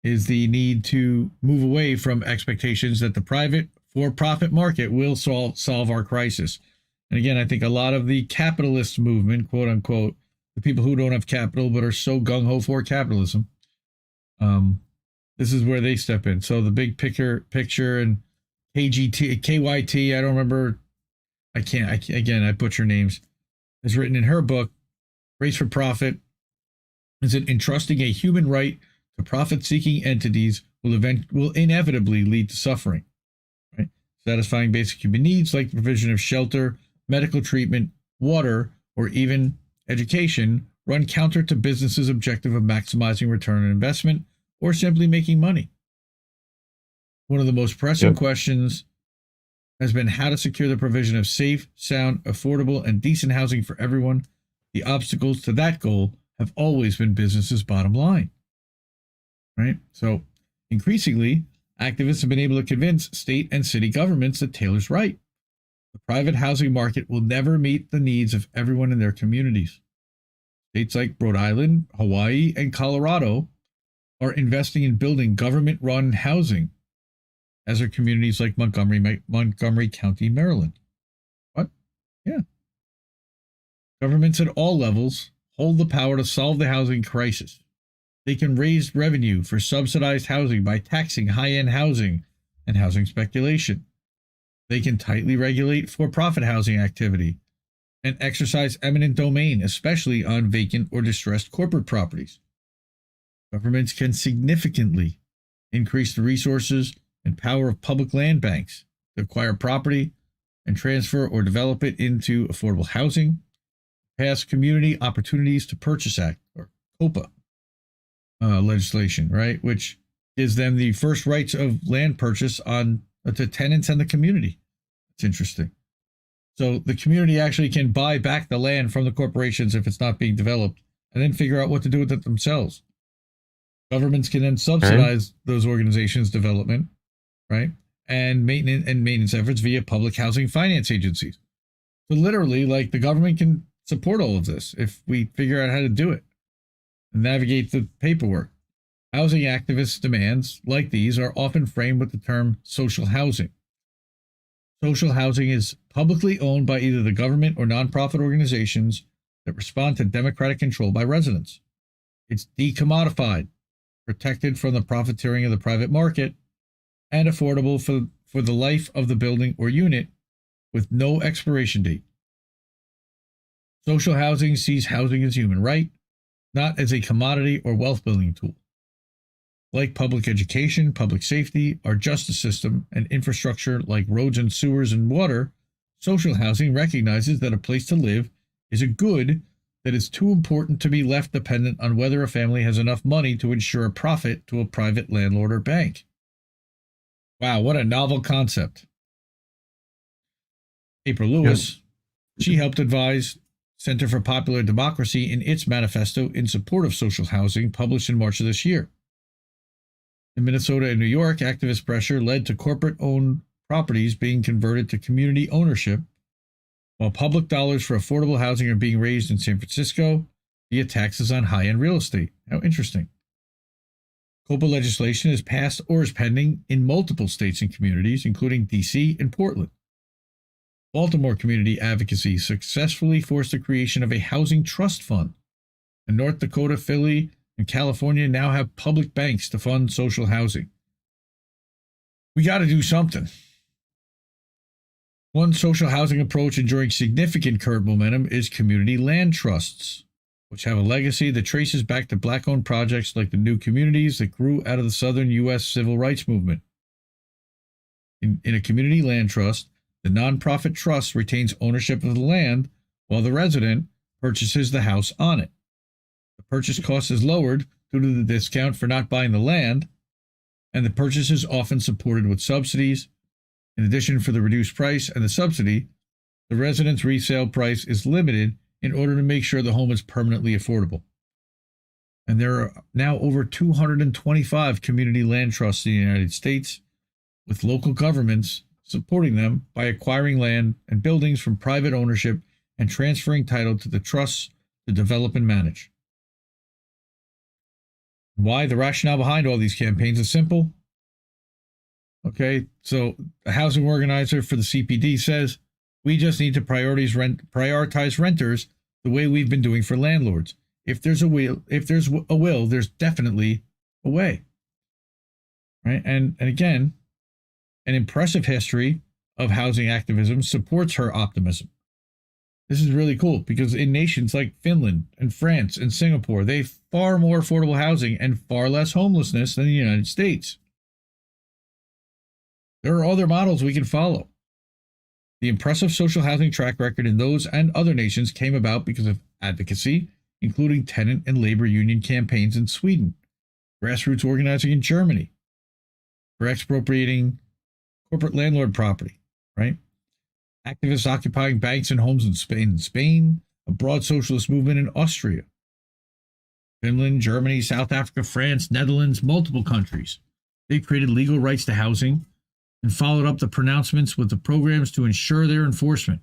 is the need to move away from expectations that the private for-profit market will solve our crisis. And again, I think a lot of the capitalist movement, quote unquote, the people who don't have capital but are so gung-ho for capitalism, this is where they step in. So the big picture and KYT, I don't remember, I butcher names, has written in her book, Race for Profit, is that entrusting a human right to profit-seeking entities will inevitably lead to suffering. Right? Satisfying basic human needs like the provision of shelter, medical treatment, water, or even education run counter to businesses' objective of maximizing return on investment or simply making money. One of the most pressing questions has been how to secure the provision of safe, sound, affordable, and decent housing for everyone. The obstacles to that goal have always been business's bottom line. Right? So, increasingly, activists have been able to convince state and city governments that Taylor's right. The private housing market will never meet the needs of everyone in their communities. States like Rhode Island, Hawaii, and Colorado are investing in building government-run housing, as are communities like Montgomery County, Maryland. What? Yeah. Governments at all levels hold the power to solve the housing crisis. They can raise revenue for subsidized housing by taxing high-end housing and housing speculation. They can tightly regulate for-profit housing activity and exercise eminent domain, especially on vacant or distressed corporate properties. Governments can significantly increase the resources and power of public land banks to acquire property and transfer or develop it into affordable housing, pass Community Opportunities to Purchase Act, or COPA legislation, right, which gives them the first rights of land purchase to tenants and the community. It's interesting. So the community actually can buy back the land from the corporations if it's not being developed, and then figure out what to do with it themselves. Governments can then subsidize those organizations' development, right, and maintenance efforts via public housing finance agencies. So literally, like, the government can support all of this if we figure out how to do it and navigate the paperwork. Housing activists' demands like these are often framed with the term social housing. Social housing is publicly owned by either the government or nonprofit organizations that respond to democratic control by residents. It's decommodified, protected from the profiteering of the private market, and affordable for the life of the building or unit with no expiration date. Social housing sees housing as a human right, not as a commodity or wealth-building tool. Like public education, public safety, our justice system, and infrastructure like roads and sewers and water, social housing recognizes that a place to live is a good that is too important to be left dependent on whether a family has enough money to ensure a profit to a private landlord or bank. Wow, what a novel concept. April Lewis, she helped advise Center for Popular Democracy in its manifesto in support of social housing published in March of this year. In Minnesota and New York, activist pressure led to corporate-owned properties being converted to community ownership, while public dollars for affordable housing are being raised in San Francisco via taxes on high-end real estate. How interesting. COPA legislation is passed or is pending in multiple states and communities, including D.C. and Portland. Baltimore Community Advocacy successfully forced the creation of a housing trust fund, and North Dakota, Philly, and California now have public banks to fund social housing. We got to do something. One social housing approach enjoying significant current momentum is community land trusts, which have a legacy that traces back to Black-owned projects like the new communities that grew out of the Southern U.S. civil rights movement. In a community land trust, the nonprofit trust retains ownership of the land while the resident purchases the house on it. The purchase cost is lowered due to the discount for not buying the land, and the purchase is often supported with subsidies. In addition, for the reduced price and the subsidy, the resident's resale price is limited in order to make sure the home is permanently affordable. And there are now over 225 community land trusts in the United States, with local governments supporting them by acquiring land and buildings from private ownership and transferring title to the trusts to develop and manage. Why? The rationale behind all these campaigns is simple. Okay, so a housing organizer for the CPD says, we just need to prioritize renters the way we've been doing for landlords. If there's a will, there's definitely a way. Right? And again, an impressive history of housing activism supports her optimism. This is really cool because in nations like Finland and France and Singapore, they have far more affordable housing and far less homelessness than the United States. There are other models we can follow. The impressive social housing track record in those and other nations came about because of advocacy, including tenant and labor union campaigns in Sweden, grassroots organizing in Germany, for expropriating corporate landlord property, right? Activists occupying banks and homes in Spain, a broad socialist movement in Austria, Finland, Germany, South Africa, France, Netherlands, multiple countries. They created legal rights to housing and followed up the pronouncements with the programs to ensure their enforcement.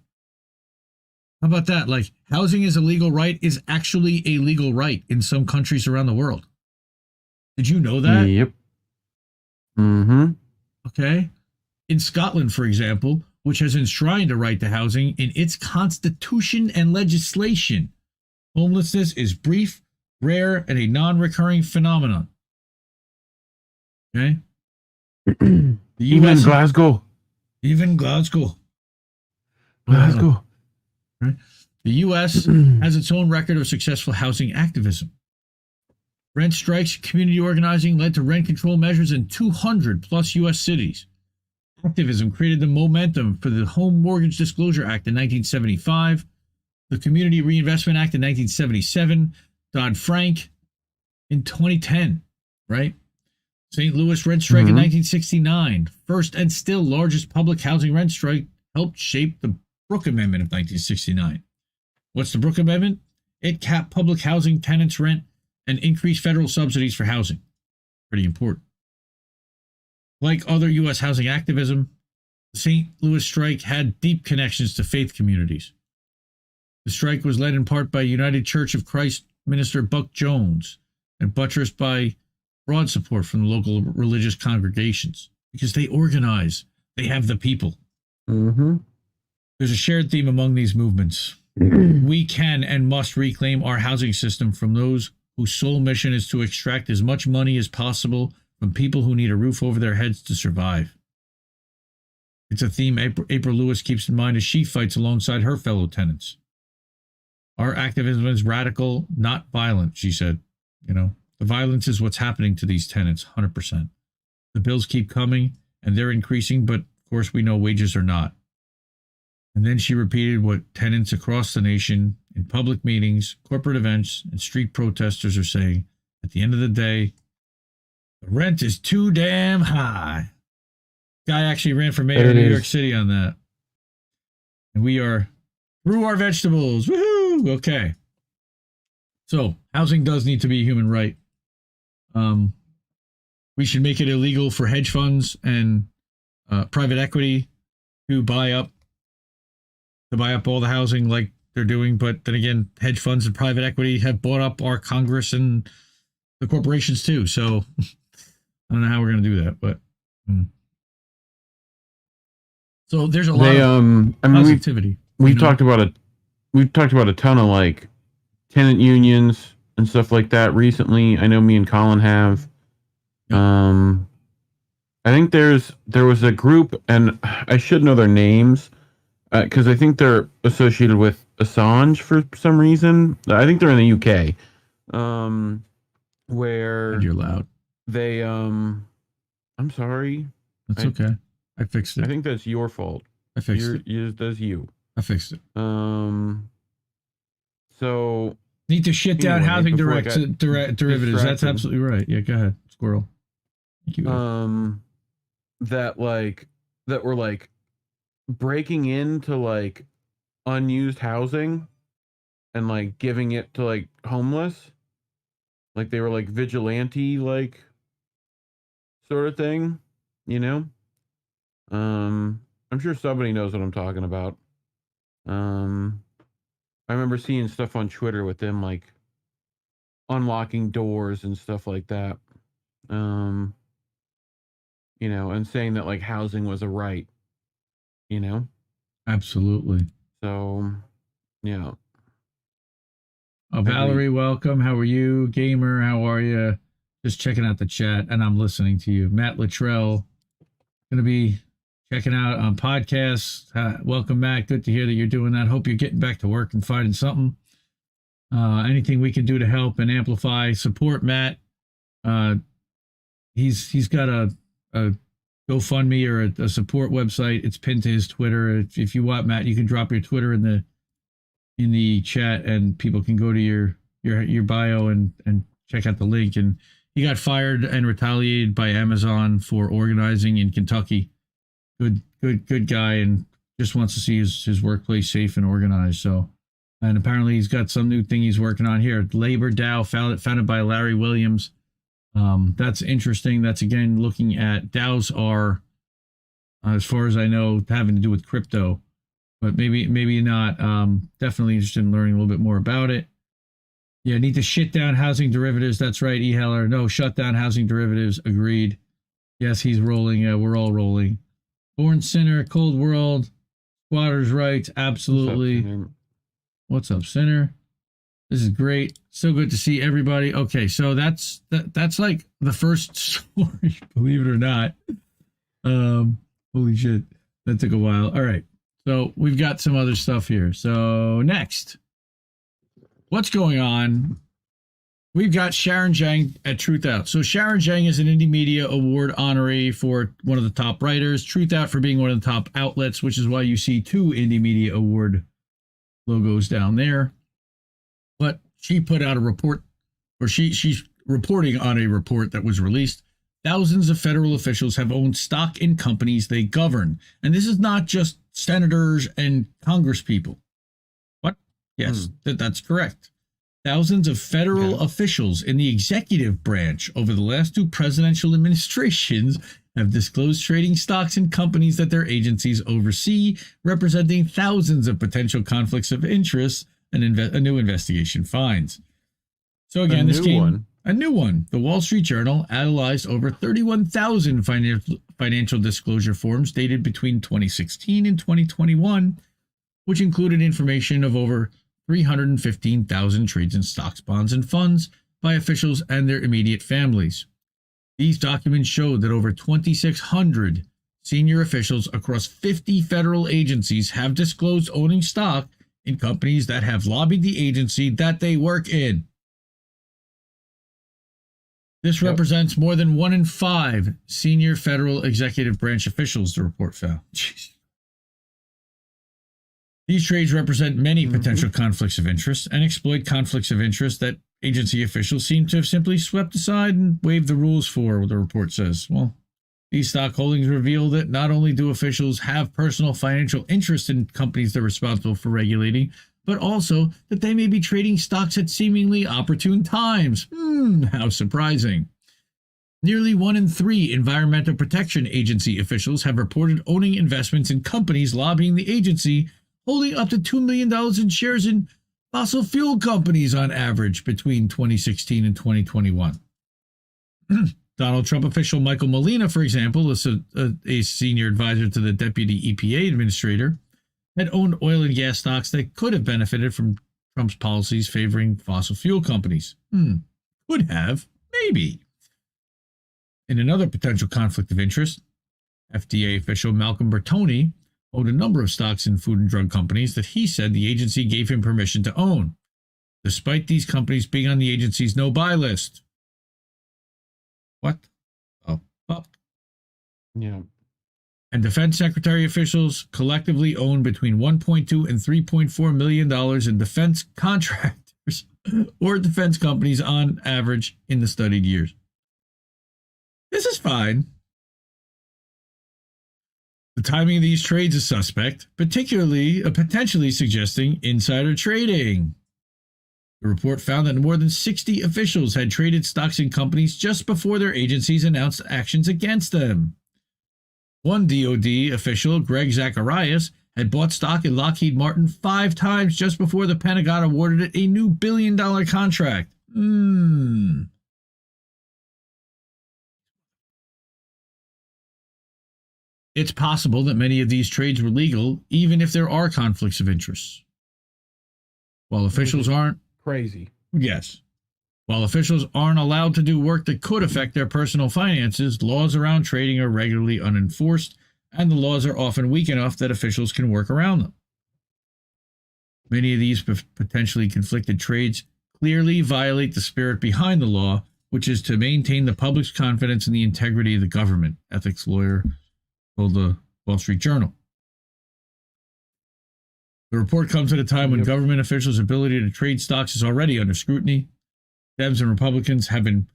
How about that? Like, housing is a legal right is actually a legal right in some countries around the world. Did you know that? Yep. Mm-hmm. Okay. In Scotland, for example, which has enshrined a right to housing in its constitution and legislation, homelessness is brief, rare, and a non-recurring phenomenon. Okay? Even Glasgow. Even Glasgow. Glasgow. Right? The U.S. has its own record of successful housing activism. Rent strikes, community organizing led to rent control measures in 200 plus U.S. cities. Activism created the momentum for the Home Mortgage Disclosure Act in 1975, the Community Reinvestment Act in 1977, Dodd-Frank in 2010, right? St. Louis rent strike in 1969, first and still largest public housing rent strike, helped shape the Brooke Amendment of 1969. What's the Brooke Amendment? It capped public housing tenants' rent and increased federal subsidies for housing. Pretty important. Like other U.S. housing activism, the St. Louis strike had deep connections to faith communities. The strike was led in part by United Church of Christ minister Buck Jones and buttressed by broad support from the local religious congregations because they organize. They have the people. Mm-hmm. There's a shared theme among these movements. We can and must reclaim our housing system from those whose sole mission is to extract as much money as possible from people who need a roof over their heads to survive. It's a theme April Lewis keeps in mind as she fights alongside her fellow tenants. Our activism is radical, not violent, she said. You know, the violence is what's happening to these tenants, 100%. The bills keep coming, and they're increasing, but of course we know wages are not. And then she repeated what tenants across the nation, in public meetings, corporate events, and street protesters are saying. At the end of the day, the rent is too damn high. Guy actually ran for mayor of New York City on that. And we are through our vegetables. Woohoo! Okay. So, housing does need to be a human right. We should make it illegal for hedge funds and private equity to buy up all the housing like they're doing. But then again, hedge funds and private equity have bought up our Congress and the corporations too. So I don't know how we're going to do that, but so there's a lot of positivity. We've talked about a ton of like tenant unions and stuff like that recently. I know me and Colin have. I think there was a group, and I should know their names because I think they're associated with Assange for some reason. I think they're in the UK. Where you're loud. They I'm sorry. That's okay. I fixed it. I think that's your fault. I fixed it. That's you. I fixed it. So need to shit down housing derivatives. That's absolutely right. Yeah, go ahead, squirrel. Thank you. That were like breaking into like unused housing and like giving it to like homeless. Like they were like vigilante, like sort of thing, you know? I'm sure somebody knows what I'm talking about. I remember seeing stuff on Twitter with them like unlocking doors and stuff like that. You know, and saying that like housing was a right, you know? Absolutely. So, yeah. Valerie, welcome. How are you? Gamer, how are you? Just checking out the chat, and I'm listening to you. Matt Luttrell, going to be checking out on podcasts. Welcome, Matt. Good to hear that you're doing that. Hope you're getting back to work and finding something. Anything we can do to help and amplify, support Matt. He's got a GoFundMe or a support website. It's pinned to his Twitter. If you want, Matt, you can drop your Twitter in the chat, and people can go to your bio and check out the link. And he got fired and retaliated by Amazon for organizing in Kentucky. Good guy, and just wants to see his workplace safe and organized. So, and apparently he's got some new thing he's working on here. Labor DAO, founded by Larry Williams. That's interesting. That's again looking at DAOs are, as far as I know, having to do with crypto, but maybe not. Definitely interested in learning a little bit more about it. Yeah, need to shit down housing derivatives. That's right, E. Heller. No, shut down housing derivatives. Agreed. Yes, he's rolling. We're all rolling. Born Sinner, Cold World, Squatters' Rights. Absolutely. What's up, Sinner? This is great. So good to see everybody. Okay, so that's like the first story, believe it or not. Holy shit. That took a while. All right. So we've got some other stuff here. So next, what's going on? We've got Sharon Zhang at Truthout. So Sharon Zhang is an Indie Media Award honoree for one of the top writers. Truthout for being one of the top outlets, which is why you see 2 Indie Media Award logos down there. But she put out a report, or she's reporting on a report that was released. Thousands of federal officials have owned stock in companies they govern. And this is not just senators and congresspeople. What? Yes, that's correct. Thousands of federal officials in the executive branch over the last 2 presidential administrations have disclosed trading stocks in companies that their agencies oversee, representing thousands of potential conflicts of interest, and a new investigation finds. So again, a new one. The Wall Street Journal analyzed over 31,000 financial disclosure forms dated between 2016 and 2021, which included information of over 315,000 trades in stocks, bonds, and funds by officials and their immediate families. These documents showed that over 2,600 senior officials across 50 federal agencies have disclosed owning stock in companies that have lobbied the agency that they work in. This represents more than 1 in 5 senior federal executive branch officials, the report found. Jeez. These trades represent many potential conflicts of interest and exploit conflicts of interest that agency officials seem to have simply swept aside and waived the rules for, the report says. Well, these stock holdings reveal that not only do officials have personal financial interest in companies they're responsible for regulating, but also that they may be trading stocks at seemingly opportune times. How surprising. Nearly 1 in 3 Environmental Protection Agency officials have reported owning investments in companies lobbying the agency, holding up to $2 million in shares in fossil fuel companies on average between 2016 and 2021. Donald Trump official Michael Molina, for example, is a senior advisor to the deputy EPA administrator, had owned oil and gas stocks that could have benefited from Trump's policies favoring fossil fuel companies. Could have, maybe. In another potential conflict of interest, FDA official Malcolm Bertoni owned a number of stocks in food and drug companies that he said the agency gave him permission to own, despite these companies being on the agency's no-buy list. What? Oh, fuck. Yeah. And defense secretary officials collectively own between $1.2 and $3.4 million in defense contractors or defense companies on average in the studied years. This is fine. The timing of these trades is suspect, potentially suggesting insider trading. The report found that more than 60 officials had traded stocks in companies just before their agencies announced actions against them. One DoD official, Greg Zacharias, had bought stock in Lockheed Martin 5 times just before the Pentagon awarded it a new $1 billion contract. It's possible that many of these trades were legal, even if there are conflicts of interest. While officials aren't... Crazy. Yes. While officials aren't allowed to do work that could affect their personal finances, laws around trading are regularly unenforced, and the laws are often weak enough that officials can work around them. Many of these potentially conflicted trades clearly violate the spirit behind the law, which is to maintain the public's confidence in the integrity of the government, ethics lawyer told the Wall Street Journal. The report comes at a time when government officials' ability to trade stocks is already under scrutiny. Dems and Republicans have been,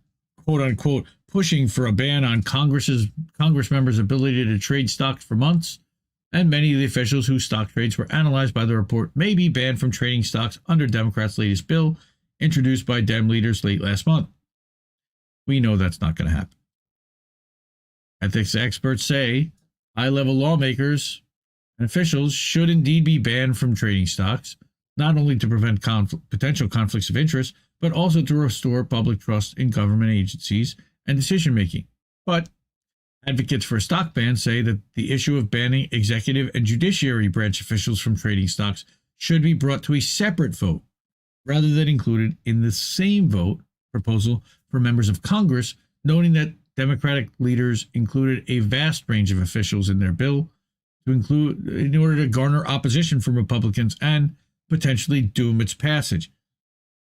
quote-unquote, pushing for a ban on Congress members' ability to trade stocks for months, and many of the officials whose stock trades were analyzed by the report may be banned from trading stocks under Democrats' latest bill, introduced by Dem leaders late last month. We know that's not going to happen. Ethics experts say high-level lawmakers and officials should indeed be banned from trading stocks, not only to prevent potential conflicts of interest, but also to restore public trust in government agencies and decision-making. But advocates for a stock ban say that the issue of banning executive and judiciary branch officials from trading stocks should be brought to a separate vote, rather than included in the same vote proposal for members of Congress, noting that Democratic leaders included a vast range of officials in their bill to include in order to garner opposition from Republicans and potentially doom its passage.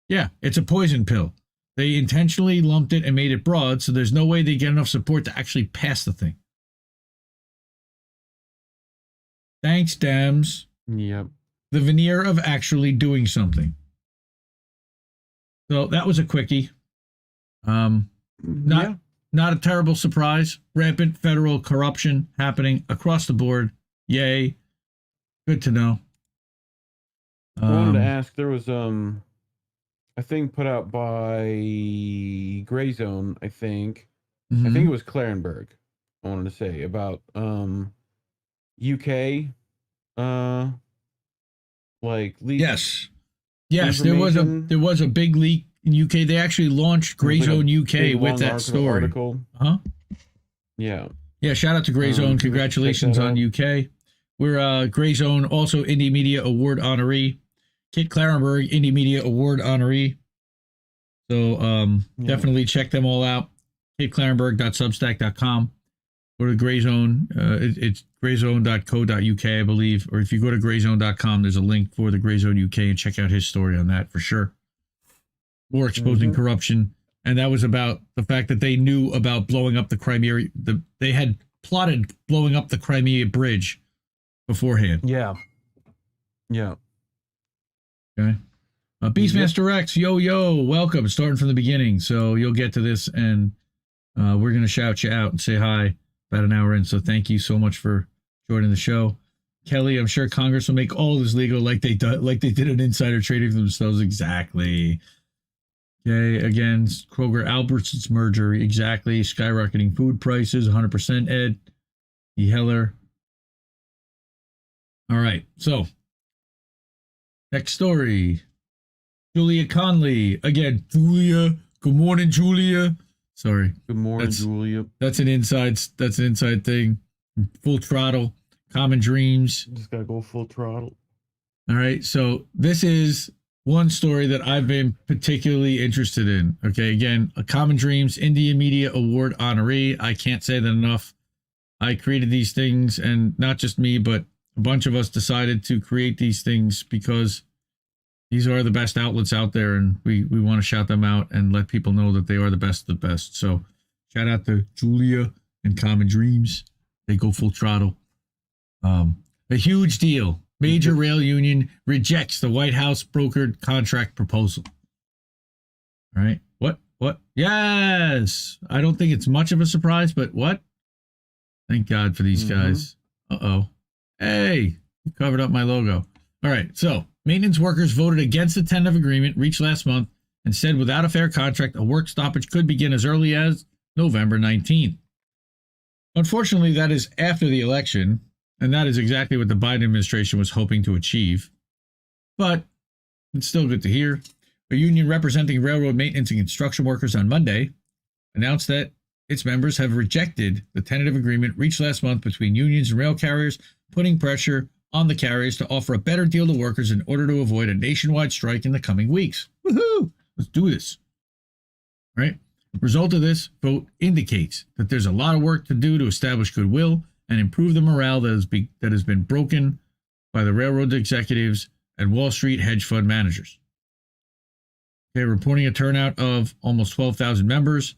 Yeah, it's a poison pill. They intentionally lumped it and made it broad, so there's no way they get enough support to actually pass the thing. Thanks, Dems. Yep. The veneer of actually doing something. So that was a quickie. Not a terrible surprise. Rampant federal corruption happening across the board. Yay. Good to know. I wanted to ask, there was a thing put out by Gray Zone, I think. I think it was Clarenberg, I wanted to say, about UK like leak. Yes, there was a big leak in UK. They actually launched Gray Zone UK with that story. Yeah, shout out to Gray Zone. Congratulations on UK. We're Gray Zone, also Indie Media Award honoree. Kit Clarenberg, Indie Media Award honoree. So definitely check them all out. KitClarenberg.substack.com. Go to Gray Zone. It's grayzone.co.uk, I believe. Or if you go to grayzone.com, there's a link for the Gray Zone UK and check out his story on that for sure. More exposing corruption. And that was about the fact that they knew about blowing up the Crimea. They had plotted blowing up the Crimea bridge beforehand. Yeah. Okay. Beastmaster X, yo, welcome. Starting from the beginning. So you'll get to this and we're going to shout you out and say hi about an hour in. So thank you so much for joining the show. Kelly, I'm sure Congress will make all of this legal like they did an insider trading for themselves. Exactly. Okay. Again, Kroger Albertsons merger. Exactly. Skyrocketing food prices. 100% Ed. E. Heller. All right. So next story. Julia Conley. Again, Julia. Good morning, Julia. Sorry. Good morning, Julia. That's an inside thing. Full throttle. Common Dreams. Just gotta go full throttle. All right. So this is one story that I've been particularly interested in. Okay. Again, a Common Dreams India Media Award honoree. I can't say that enough. I created these things, and not just me, but a bunch of us decided to create these things because these are the best outlets out there, and we want to shout them out and let people know that they are the best of the best. So shout out to Julia and Common Dreams. They go full throttle. A huge deal. Major rail union rejects the White House brokered contract proposal. All right. What? Yes. I don't think it's much of a surprise, but what? Thank God for these guys. Uh-oh. Hey, you covered up my logo. All right. So maintenance workers voted against the tentative agreement reached last month and said without a fair contract, a work stoppage could begin as early as November 19th. Unfortunately, that is after the election, and that is exactly what the Biden administration was hoping to achieve. But it's still good to hear. a union representing railroad maintenance and construction workers on Monday, announced that its members have rejected the tentative agreement reached last month between unions and rail carriers, putting pressure on the carriers to offer a better deal to workers in order to avoid a nationwide strike in the coming weeks. Woohoo! Let's do this. Right? The result of this vote indicates that there's a lot of work to do to establish goodwill and improve the morale that has been broken by the railroad executives and Wall Street hedge fund managers. They're reporting a turnout of almost 12,000 members.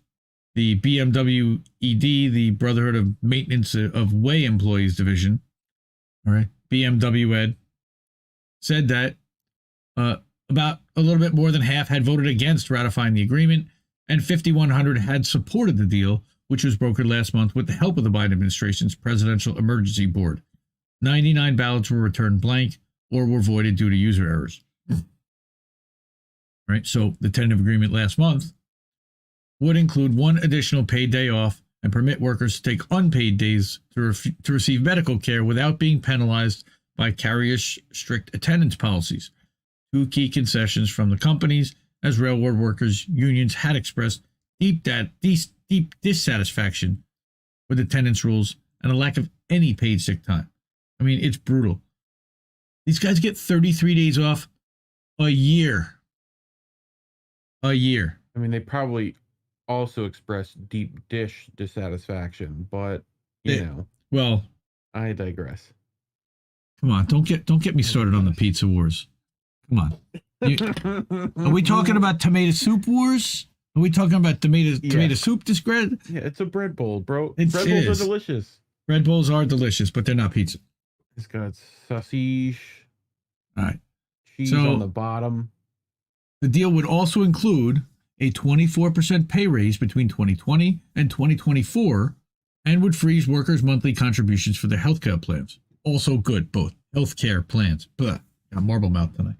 The BMWED, the Brotherhood of Maintenance of Way Employees Division, all right, BMWED, said that about a little bit more than half had voted against ratifying the agreement, and 5,100 had supported the deal, which was brokered last month with the help of the Biden administration's Presidential Emergency Board. 99 ballots were returned blank or were voided due to user errors. Right, so the tentative agreement last month would include one additional paid day off and permit workers to take unpaid days to receive medical care without being penalized by carriers' strict attendance policies. Two key concessions from the companies, as railroad workers' unions had expressed deep dissatisfaction with attendance rules and a lack of any paid sick time. I mean, it's brutal. These guys get 33 days off a year. A year. I mean, they probably also expressed deep dish dissatisfaction, but you know. Well, I digress. Come on, don't get me started on the pizza wars. Come on. Are we talking about tomato soup wars? Are we talking about tomato soup discredit? Yeah, it's a bread bowl, bro. Bread bowls are delicious. Bread bowls are delicious, but they're not pizza. It's got sausage. All right. Cheese on the bottom. The deal would also include a 24% pay raise between 2020 and 2024 and would freeze workers' monthly contributions for their healthcare plans. Also good, both healthcare plans. Blah, got marble mouth tonight.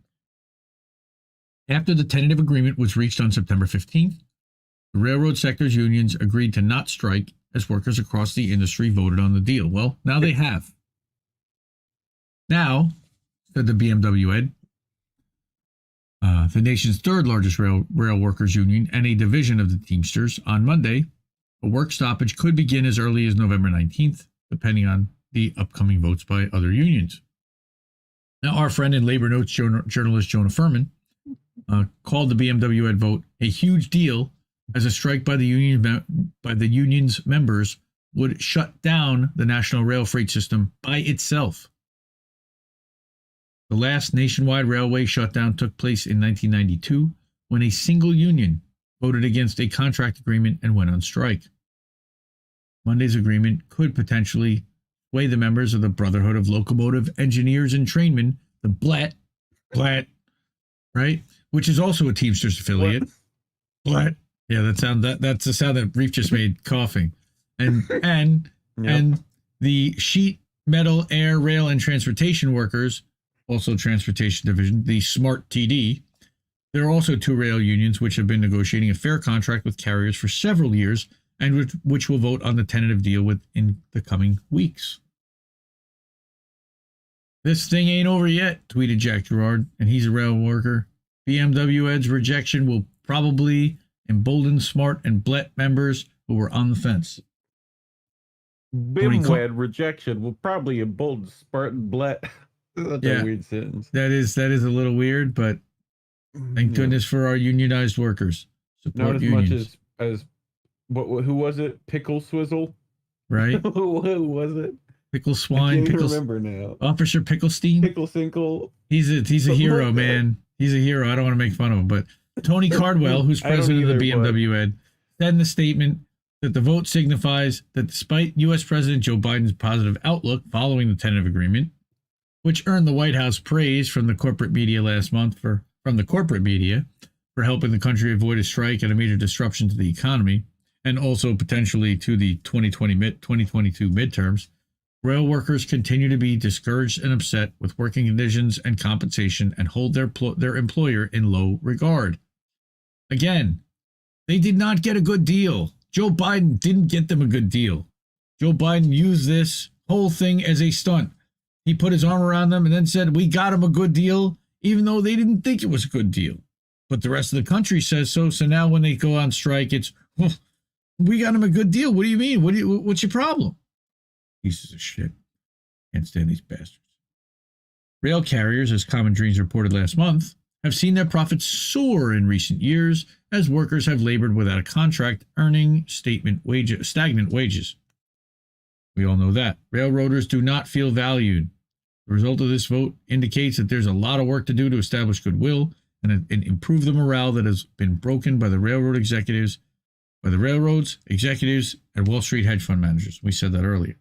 After the tentative agreement was reached on September 15th, the railroad sector's unions agreed to not strike as workers across the industry voted on the deal. Well, now they have. Now, said the BMWED, the nation's third largest rail workers union and a division of the Teamsters, on Monday, a work stoppage could begin as early as November 19th, depending on the upcoming votes by other unions. Now, our friend and Labor Notes journalist Jonah Furman called the BMWED vote a huge deal, as a strike by the union's members would shut down the national rail freight system by itself. The last nationwide railway shutdown took place in 1992 when a single union voted against a contract agreement and went on strike. Monday's agreement could potentially sway the members of the Brotherhood of Locomotive Engineers and Trainmen, the BLET, right? Which is also a Teamsters affiliate. BLET. Yeah, that's the sound that Reef just made, coughing. And the sheet, metal, air, rail, and transportation workers, also transportation division, the SMART TD. There are also two rail unions which have been negotiating a fair contract with carriers for several years and which will vote on the tentative deal within the coming weeks. This thing ain't over yet, tweeted Jack Gerard, and he's a rail worker. BMWED's rejection will probably embolden SMART and BLET members who were on the fence. BMWED rejection will probably embolden SMART and BLET. That's a weird sentence. That is a little weird, but thank goodness for our unionized workers. Support Not as unions. much as who was it? Pickle Swizzle? Right? Who was it? Pickle Swine. I can't remember now. Officer Picklestein. Pickle Sinkle. He's a hero, man. He's a hero. I don't want to make fun of him, but Tony Cardwell, who's president of the BMWED, said in the statement that the vote signifies that despite U.S. President Joe Biden's positive outlook following the tentative agreement, which earned the White House praise from the corporate media last month for helping the country avoid a strike and a major disruption to the economy, and also potentially to the 2022 midterms, rail workers continue to be discouraged and upset with working conditions and compensation and hold their employer in low regard. Again, they did not get a good deal. Joe Biden didn't get them a good deal. Joe Biden used this whole thing as a stunt. He put his arm around them and then said, we got him a good deal, even though they didn't think it was a good deal. but the rest of the country says so. So now when they go on strike, it's, well, we got them a good deal. What do you mean? What's your problem? Pieces of shit. Can't stand these bastards. Rail carriers, as Common Dreams reported last month, have seen their profits soar in recent years as workers have labored without a contract, earning stagnant wages. We all know that. Railroaders do not feel valued. The result of this vote indicates that there's a lot of work to do to establish goodwill and improve the morale that has been broken by the railroads, executives, and Wall Street hedge fund managers. We said that earlier.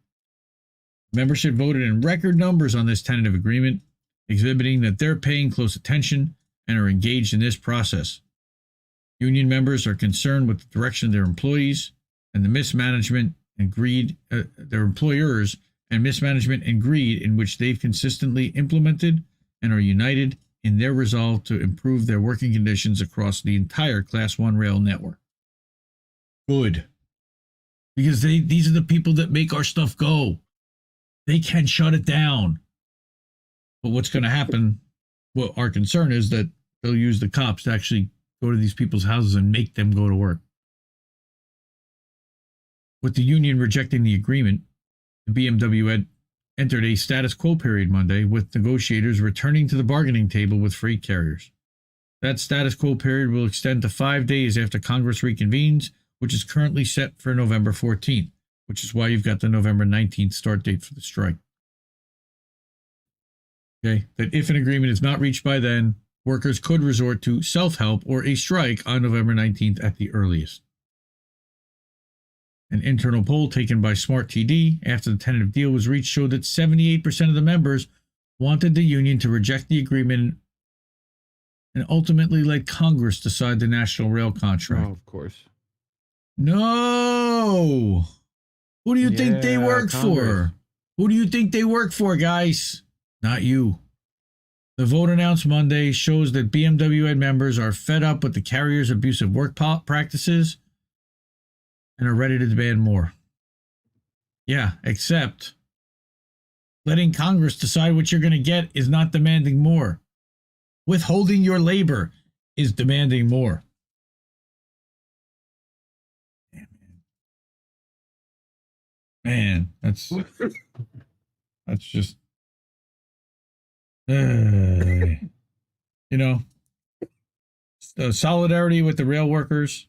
Membership voted in record numbers on this tentative agreement, exhibiting that they're paying close attention and are engaged in this process. Union members are concerned with the direction of their employees and the mismanagement and greed, their employers and mismanagement and greed in which they've consistently implemented, and are united in their resolve to improve their working conditions across the entire Class 1 rail network. Good. Because these are the people that make our stuff go. They can shut it down. But what's going to happen, well, our concern is that they'll use the cops to actually go to these people's houses and make them go to work. With the union rejecting the agreement, the BMW had entered a status quo period Monday, with negotiators returning to the bargaining table with freight carriers. That status quo period will extend to 5 days after Congress reconvenes, which is currently set for November 14th, which is why you've got the November 19th start date for the strike. Okay, that if an agreement is not reached by then, workers could resort to self-help or a strike on November 19th at the earliest. An internal poll taken by Smart TD after the tentative deal was reached showed that 78% of the members wanted the union to reject the agreement and ultimately let Congress decide the national rail contract. Oh, of course. No! Who do you think they work for? Who do you think they work for, guys? Not you. The vote announced Monday shows that BMW members are fed up with the carrier's abusive work practices and are ready to demand more. Yeah, except letting Congress decide what you're going to get is not demanding more. Withholding your labor is demanding more. Man, that's just, solidarity with the rail workers.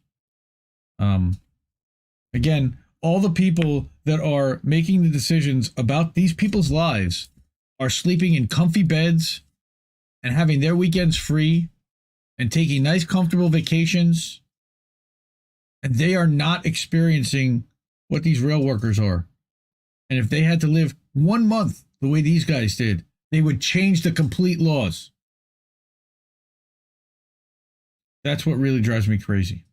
Again, all the people that are making the decisions about these people's lives are sleeping in comfy beds and having their weekends free and taking nice, comfortable vacations. And they are not experiencing what these rail workers are. And if they had to live 1 month the way these guys did, they would change the complete laws. That's what really drives me crazy.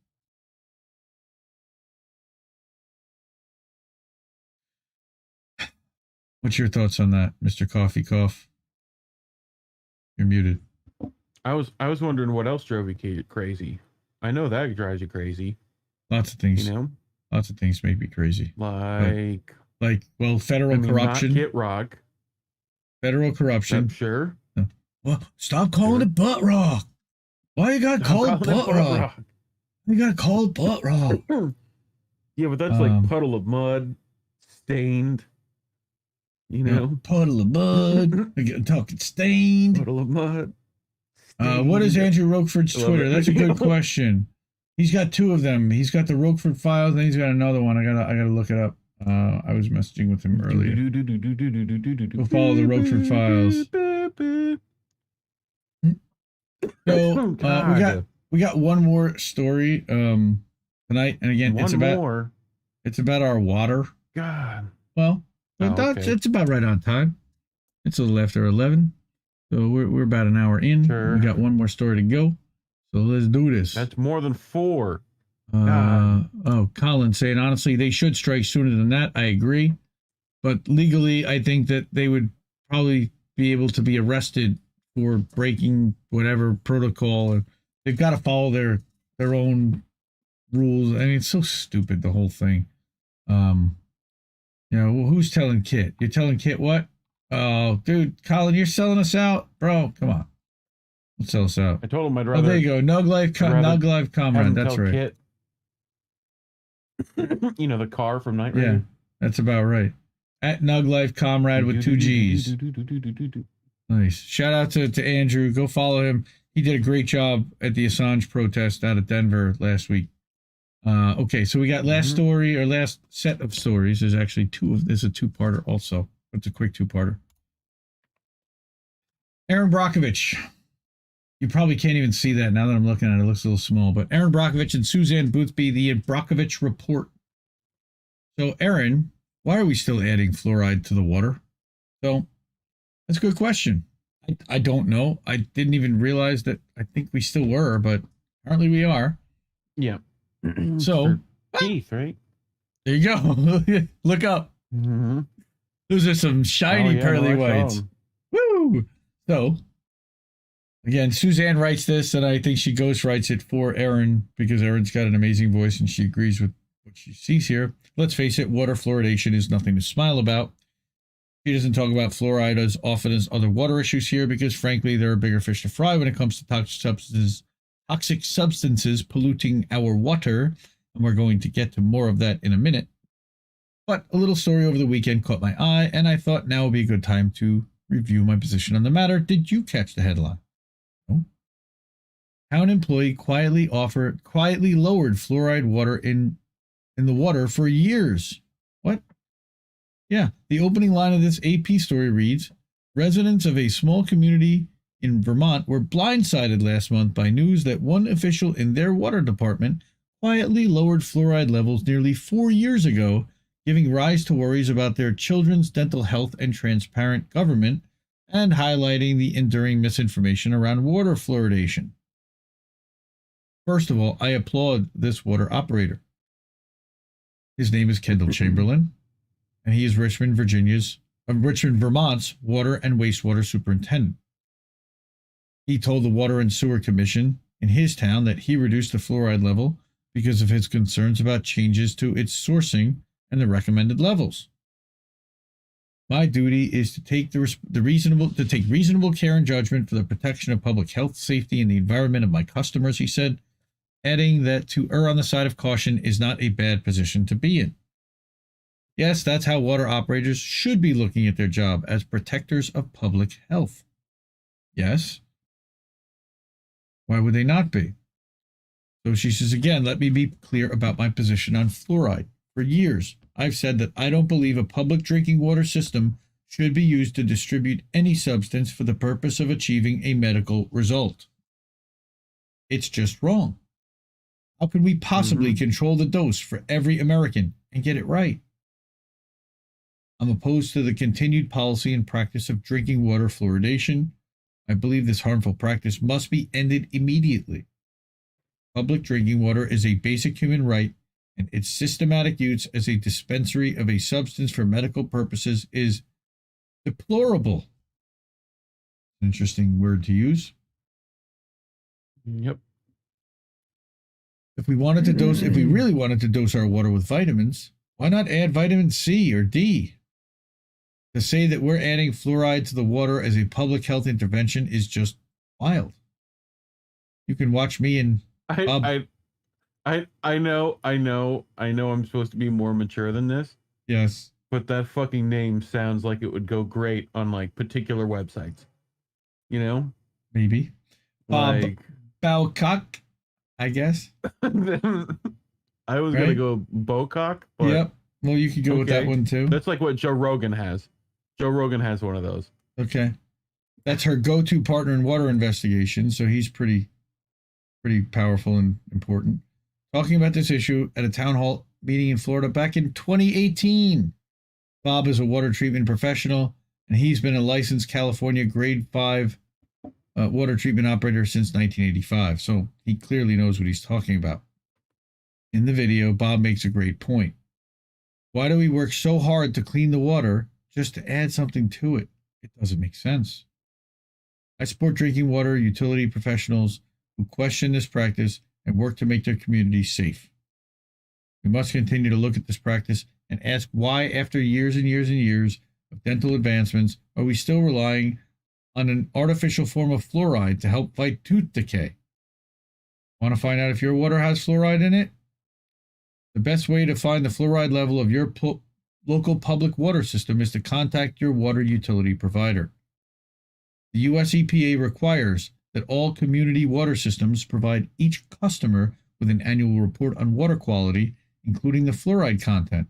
What's your thoughts on that, Mr. Coffee Cough? You're muted. I was wondering what else drove you crazy. I know that drives you crazy. Lots of things. Lots of things make me crazy. Like federal corruption. Not Kit Rock. Federal corruption. I'm sure. Well, stop calling it butt rock. Why you gotta call it butt rock? You gotta call it butt rock. Yeah, but that's like puddle of mud, stained. Puddle of mud. I'm talking stained. Puddle of mud. What is Andrew Roqueford's Twitter? That's a good question. He's got two of them. He's got the Roqueford Files, and he's got another one. I gotta look it up. I was messaging with him earlier. We'll follow the Roqueford Files. So we got one more story tonight, and again, it's about our water. God. Well, it's about right on time. It's a little after 11, so we're about an hour in. Sure. We got one more story to go, so let's do this. That's more than 4. Colin saying, honestly, they should strike sooner than that. I agree. But legally, I think that they would probably be able to be arrested for breaking whatever protocol. They've got to follow their own rules. I mean, it's so stupid, the whole thing. Who's telling Kit? You're telling Kit what? Oh, dude, Colin, you're selling us out? Bro, come on. Let's sell us out. I told him I'd rather. Oh, there you go. Nug Life Comrade. That's right. Kit. You know, the car from Night Rider. Yeah, that's about right. At Nug Life Comrade with 2 G's. Nice. Shout out to Andrew. Go follow him. He did a great job at the Assange protest out of Denver last week. Okay, so we got last story, or last set of stories. There's actually there's a two-parter also. It's a quick two-parter. Erin Brockovich. You probably can't even see that now that I'm looking at it. It looks a little small, but Erin Brockovich and Suzanne Boothby, the Brockovich Report. So, Erin, why are we still adding fluoride to the water? So, that's a good question. I don't know. I didn't even realize that. I think we still were, but apparently we are. Yeah. So, teeth, right? There you go. Look up. Mm-hmm. Those are some shiny pearly whites. Woo! So, again, Suzanne writes this, and I think she ghostwrites it for Erin because Erin's got an amazing voice and she agrees with what she sees here. Let's face it, water fluoridation is nothing to smile about. She doesn't talk about fluoride as often as other water issues here because, frankly, there are bigger fish to fry when it comes to toxic substances polluting our water, and we're going to get to more of that in a minute. But a little story over the weekend caught my eye, and I thought now would be a good time to review my position on the matter. Did you catch the headline? No. How an employee quietly lowered fluoride water in the water for years. What? Yeah, the opening line of this AP story reads, residents of a small community in Vermont were blindsided last month by news that one official in their water department quietly lowered fluoride levels nearly 4 years ago, giving rise to worries about their children's dental health and transparent government, and highlighting the enduring misinformation around water fluoridation. First of all, I applaud this water operator. His name is Kendall Chamberlain, and he is Richmond, Vermont's water and wastewater superintendent. He told the Water and Sewer Commission in his town that he reduced the fluoride level because of his concerns about changes to its sourcing and the recommended levels. My duty is to take reasonable care and judgment for the protection of public health, safety, and the environment of my customers, he said, adding that to err on the side of caution is not a bad position to be in. Yes, that's how water operators should be looking at their job, as protectors of public health. Yes. Why would they not be? So she says, again, let me be clear about my position on fluoride. For years, I've said that I don't believe a public drinking water system should be used to distribute any substance for the purpose of achieving a medical result. It's just wrong. How could we possibly control the dose for every American and get it right? I'm opposed to the continued policy and practice of drinking water fluoridation. I believe this harmful practice must be ended immediately. Public drinking water is a basic human right, and its systematic use as a dispensary of a substance for medical purposes is deplorable. Interesting word to use. Yep. If we really wanted to dose our water with vitamins, why not add vitamin C or D? To say that we're adding fluoride to the water as a public health intervention is just wild. You can watch me and Bob. I know I'm supposed to be more mature than this. Yes. But that fucking name sounds like it would go great on like particular websites. You know? Maybe. Bob Like Balcock, I guess. I was gonna go Bocock, but yep. Well, you could go with that one too. That's like what Joe Rogan has. Joe Rogan has one of those. Okay. That's her go-to partner in water investigation, so he's pretty powerful and important. Talking about this issue at a town hall meeting in Florida back in 2018. Bob is a water treatment professional, and he's been a licensed California grade 5 water treatment operator since 1985, so he clearly knows what he's talking about. In the video, Bob makes a great point. Why do we work so hard to clean the water just to add something to it? It doesn't make sense. I support drinking water utility professionals who question this practice and work to make their communities safe. We must continue to look at this practice and ask why, after years and years and years of dental advancements, are we still relying on an artificial form of fluoride to help fight tooth decay. Want to find out if your water has fluoride in it? The best way to find the fluoride level of your local public water system is to contact your water utility provider. The US EPA requires that all community water systems provide each customer with an annual report on water quality, including the fluoride content.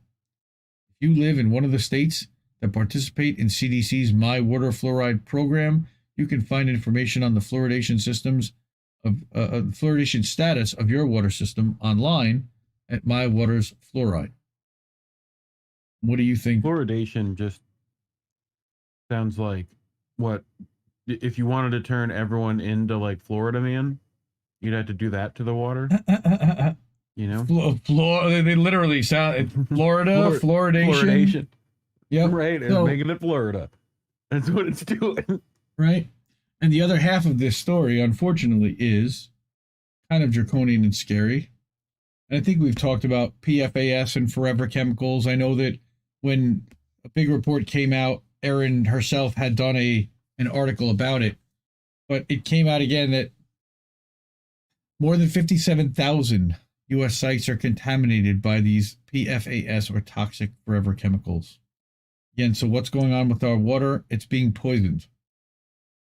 If you live in one of the states that participate in CDC's My Water Fluoride program, you can find information on the fluoridation fluoridation status of your water system online at My Water's Fluoride. What do you think? Fluoridation just sounds like what if you wanted to turn everyone into like Florida Man, you'd have to do that to the water. You know, they literally sound Florida fluoridation. Yep. Right, and making it Florida. That's what it's doing. Right. And the other half of this story, unfortunately, is kind of draconian and scary. And I think we've talked about PFAS and forever chemicals. I know that when a big report came out, Erin herself had done an article about it. But it came out again that more than 57,000 U.S. sites are contaminated by these PFAS or toxic forever chemicals. Again, so what's going on with our water? It's being poisoned.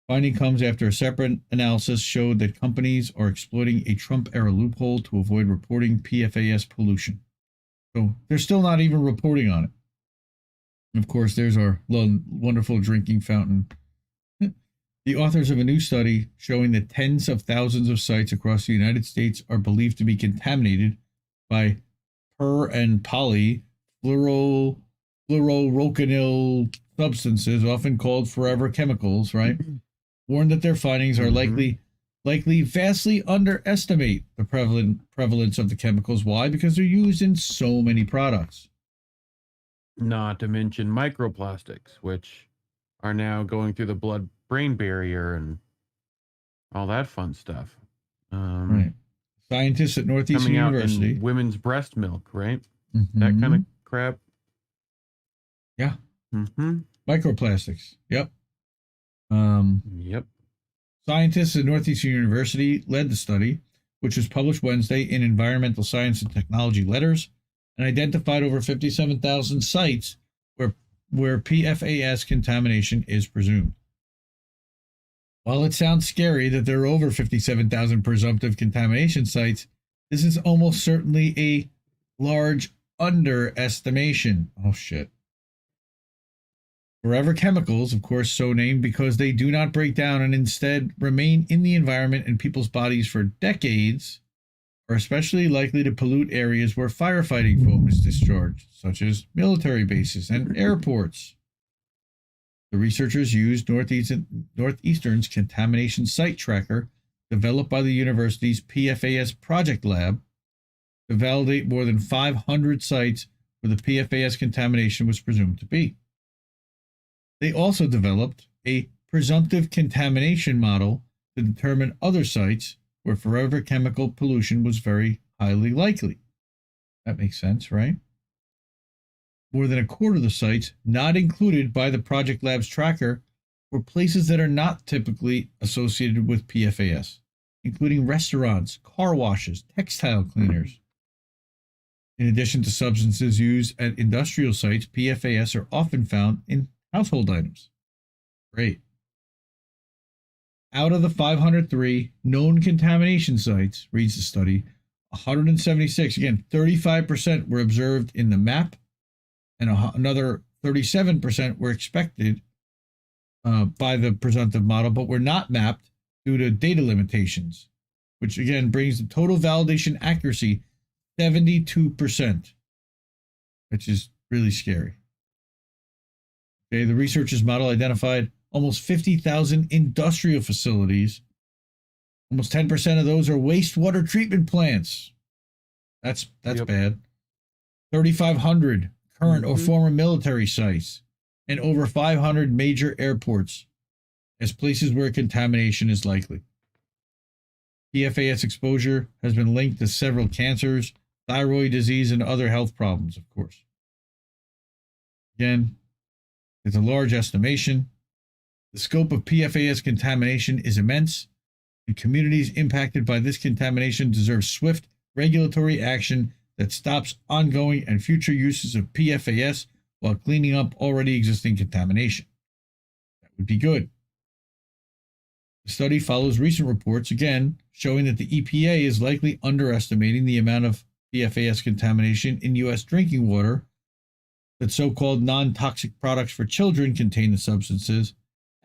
Finding comes after a separate analysis showed that companies are exploiting a Trump-era loophole to avoid reporting PFAS pollution. So they're still not even reporting on it. And of course, there's our wonderful drinking fountain. The authors of a new study showing that tens of thousands of sites across the United States are believed to be contaminated by per and poly fluorocanyl substances, often called forever chemicals, right? Warned that their findings are likely vastly underestimate the prevalence of the chemicals. Why? Because they're used in so many products. Not to mention microplastics, which are now going through the blood-brain barrier and all that fun stuff. Right. Scientists at Northeastern University. In women's breast milk, right? That kind of crap. Yeah. Microplastics. Yep. Yep. Scientists at Northeastern University led the study, which was published Wednesday in Environmental Science and Technology Letters, and identified over 57,000 sites where PFAS contamination is presumed. While it sounds scary that there are over 57,000 presumptive contamination sites, this is almost certainly a large underestimation. Oh, shit. Forever chemicals, of course, so named because they do not break down and instead remain in the environment and people's bodies for decades, are especially likely to pollute areas where firefighting foam is discharged, such as military bases and airports. The researchers used Northeastern's Contamination Site Tracker, developed by the university's PFAS Project Lab, to validate more than 500 sites where the PFAS contamination was presumed to be. They also developed a presumptive contamination model to determine other sites where forever chemical pollution was very highly likely. That makes sense, right? More than a quarter of the sites not included by the Project Lab's tracker were places that are not typically associated with PFAS, including restaurants, car washes, textile cleaners. In addition to substances used at industrial sites, PFAS are often found in household items. Great. Out of the 503 known contamination sites, reads the study, 176, again, 35% were observed in the map, and another 37% were expected by the presumptive model, but were not mapped due to data limitations, which again brings the total validation accuracy 72%, which is really scary. Okay, the researchers' model identified almost 50,000 industrial facilities. Almost 10% of those are wastewater treatment plants. That's bad. 3,500 current or former military sites, and over 500 major airports as places where contamination is likely. PFAS exposure has been linked to several cancers, thyroid disease, and other health problems, of course. Again, it's a large estimation. The scope of PFAS contamination is immense, and communities impacted by this contamination deserve swift regulatory action that stops ongoing and future uses of PFAS while cleaning up already existing contamination. That would be good. The study follows recent reports, again, showing that the EPA is likely underestimating the amount of PFAS contamination in U.S. drinking water, that so-called non-toxic products for children contain the substances,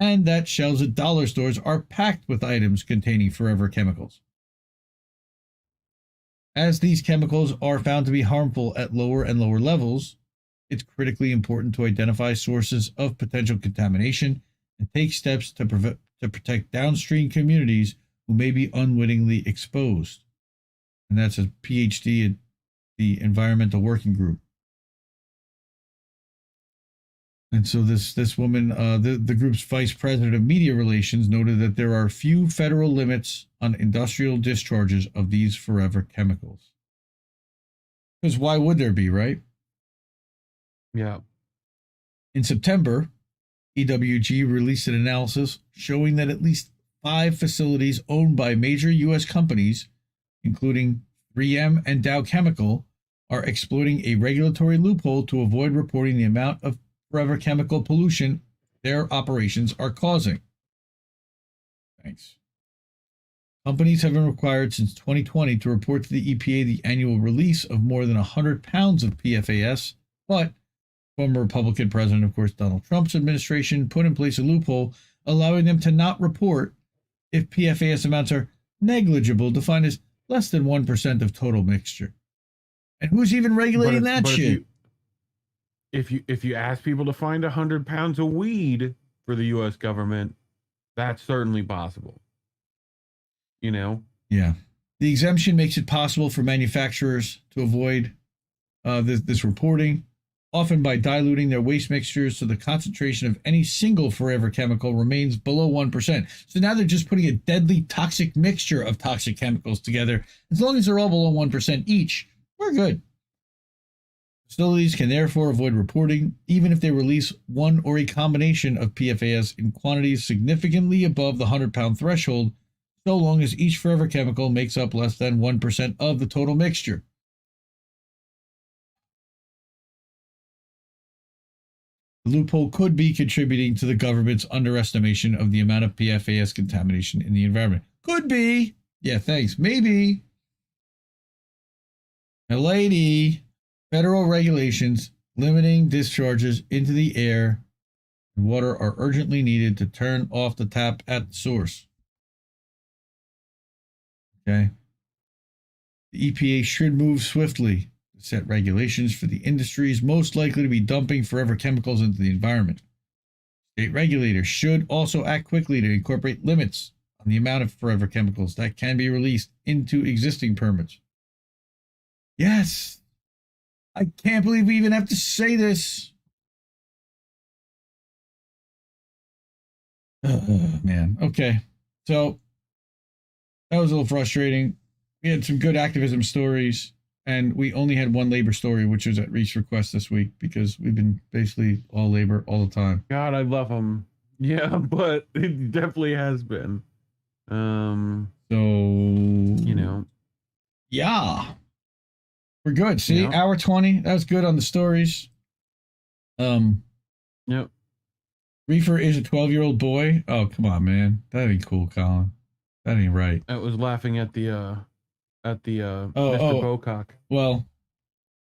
and that shelves at dollar stores are packed with items containing forever chemicals. As these chemicals are found to be harmful at lower and lower levels, it's critically important to identify sources of potential contamination and take steps to protect downstream communities who may be unwittingly exposed. And that's a PhD at the Environmental Working Group. And so this woman, the group's vice president of media relations, noted that there are few federal limits on industrial discharges of these forever chemicals. Because why would there be, right? Yeah. In September, EWG released an analysis showing that at least 5 facilities owned by major U.S. companies, including 3M and Dow Chemical, are exploiting a regulatory loophole to avoid reporting the amount of forever chemical pollution their operations are causing. Thanks. Companies have been required since 2020 to report to the EPA the annual release of more than 100 pounds of PFAS, but former Republican President, of course, Donald Trump's administration put in place a loophole allowing them to not report if PFAS amounts are negligible, defined as less than 1% of total mixture. And who's even regulating that shit? If you ask people to find 100 pounds of weed for the U.S. government, that's certainly possible. You know? Yeah. The exemption makes it possible for manufacturers to avoid this reporting, often by diluting their waste mixtures so the concentration of any single forever chemical remains below 1%. So now they're just putting a deadly toxic mixture of toxic chemicals together. As long as they're all below 1% each, we're good. Facilities can therefore avoid reporting, even if they release one or a combination of PFAS in quantities significantly above the 100-pound threshold, so long as each forever chemical makes up less than 1% of the total mixture. The loophole could be contributing to the government's underestimation of the amount of PFAS contamination in the environment. Could be. Yeah, thanks. Maybe. A lady. Federal regulations limiting discharges into the air and water are urgently needed to turn off the tap at the source. Okay. The EPA should move swiftly to set regulations for the industries most likely to be dumping forever chemicals into the environment. State regulators should also act quickly to incorporate limits on the amount of forever chemicals that can be released into existing permits. Yes. I can't believe we even have to say this. Oh, man. Okay. So that was a little frustrating. We had some good activism stories, and we only had one labor story, which was at Reese request this week because we've been basically all labor all the time. God, I love them. Yeah, but it definitely has been. So, you know. Yeah. We're good. See, yeah. Hour 20. That was good on the stories. Yep. Reefer is a 12-year-old boy. Oh, come on, man. That ain't cool, Colin. That ain't right. I was laughing at the Mr. Bocock. Well,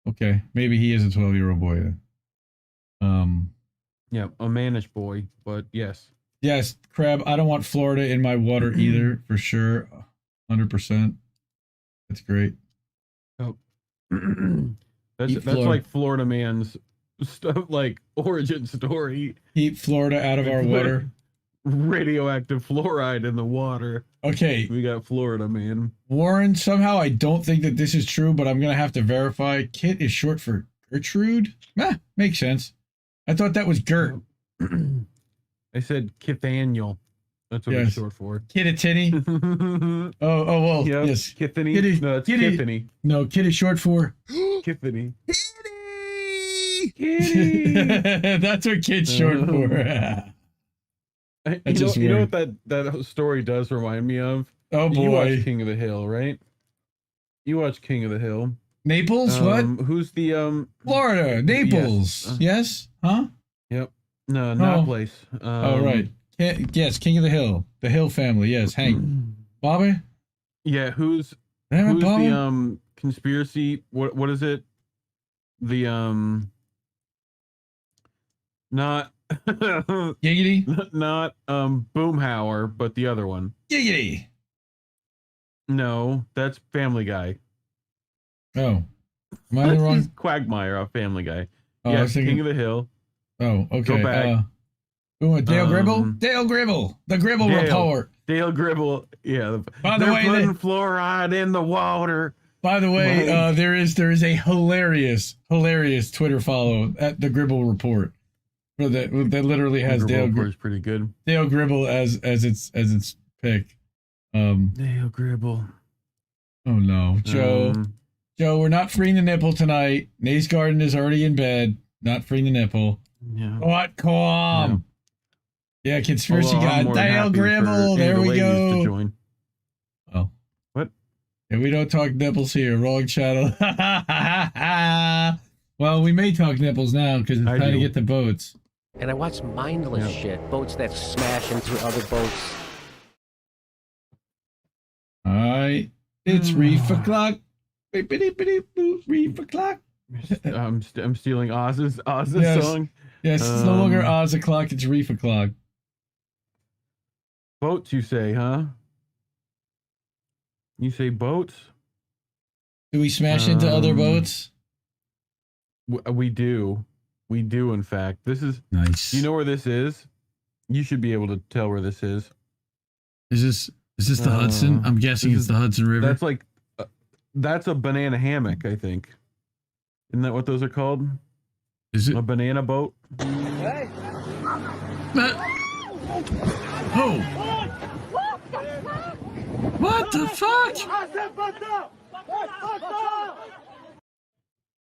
okay. Maybe he is a 12-year-old boy then. Yeah, a mannish boy, but yes. Yes, Crab, I don't want Florida in my water either, for sure. 100%. That's great. Oh. that's like Florida man's stuff, like origin story. Keep Florida out of our water. Radioactive fluoride in the water. Okay. We got Florida man. Warren, somehow I don't think that this is true, but I'm going to have to verify. Kit is short for Gertrude? Makes sense. I thought that was Gert. I said Kithaniel. That's what it's short for. Kitty. oh, well, yep. Yes. Kithany. No, it's Kithany. No, Kit is short for Kithany. Kitty. That's what Kit's short for. You know what that story does remind me of? Oh boy. You watch King of the Hill, right? You watch King of the Hill. Naples? What? Who's the Florida, Naples. Yes? Huh? Yep. No, not place. Oh right. Yes, King of the Hill. The Hill family, yes. Hank. Bobby? Yeah, who's Bobby? the conspiracy, what is it? The not Giggity? Not Boomhauer, but the other one. Giggity. No, that's Family Guy. Oh. Am I the wrong? Quagmire off Family Guy. Oh, yes, King of the Hill. Oh, okay. Go back. Dale Gribble? Dale Gribble. The Gribble Report. Dale Gribble. Yeah. By the They're way, putting fluoride in the water. By the way, there is a hilarious Twitter follow at the Gribble Report. That literally has Dale Gribble. Pretty good. Dale Gribble as its pick. Dale Gribble. Oh no, Joe. Joe, we're not freeing the nipple tonight. Nace Garden is already in bed. Not freeing the nipple. Yeah. What? Calm. Yeah, conspiracy guy. Dale Gribble. There we go. To join. Oh. What? Yeah, we don't talk nipples here. Wrong channel. Well, we may talk nipples now because it's time to get the boats. And I watch mindless shit. Boats that smash into other boats. All right. It's reef o'clock. Reef o'clock. I'm stealing Oz's song. Yes, it's no longer Oz o'clock. It's reef o'clock. Boats, you say, huh? You say boats? Do we smash into other boats? We do. We do, in fact. This is nice. Do you know where this is? You should be able to tell where this is. Is this the Hudson? I'm guessing it's the Hudson River. That's like that's a banana hammock, I think. Isn't that what those are called? Is it a banana boat? Hey. Oh! What the fuck?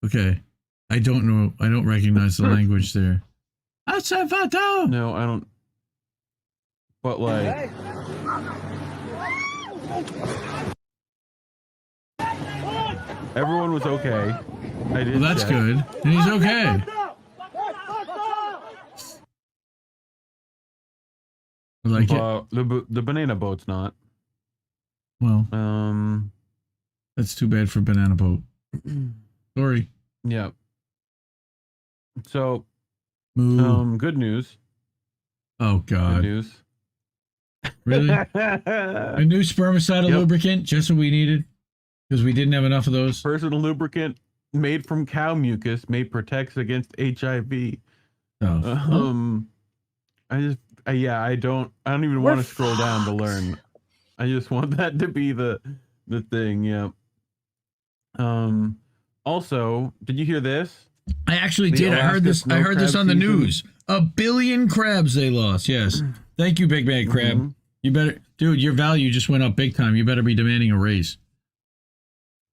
Okay. I don't know. I don't recognize the language there. No, I don't. But like. Everyone was okay. I did. Well, that's good. And he's okay. I like it. The banana boat's not. Well, that's too bad for Banana Boat. Sorry. Yeah. So, Moo. Good news. Oh God. Good news. Really? A new spermicidal lubricant, just what we needed, because we didn't have enough of those. Personal lubricant made from cow mucus, protects against HIV. Oh. I don't even want to scroll down to learn. I just want that to be the thing. Yeah. Also, did you hear this? I actually did. I heard this on the news. 1 billion crabs they lost. Yes. Thank you, Big Bad Crab. Mm-hmm. You better, dude, your value just went up big time. You better be demanding a raise.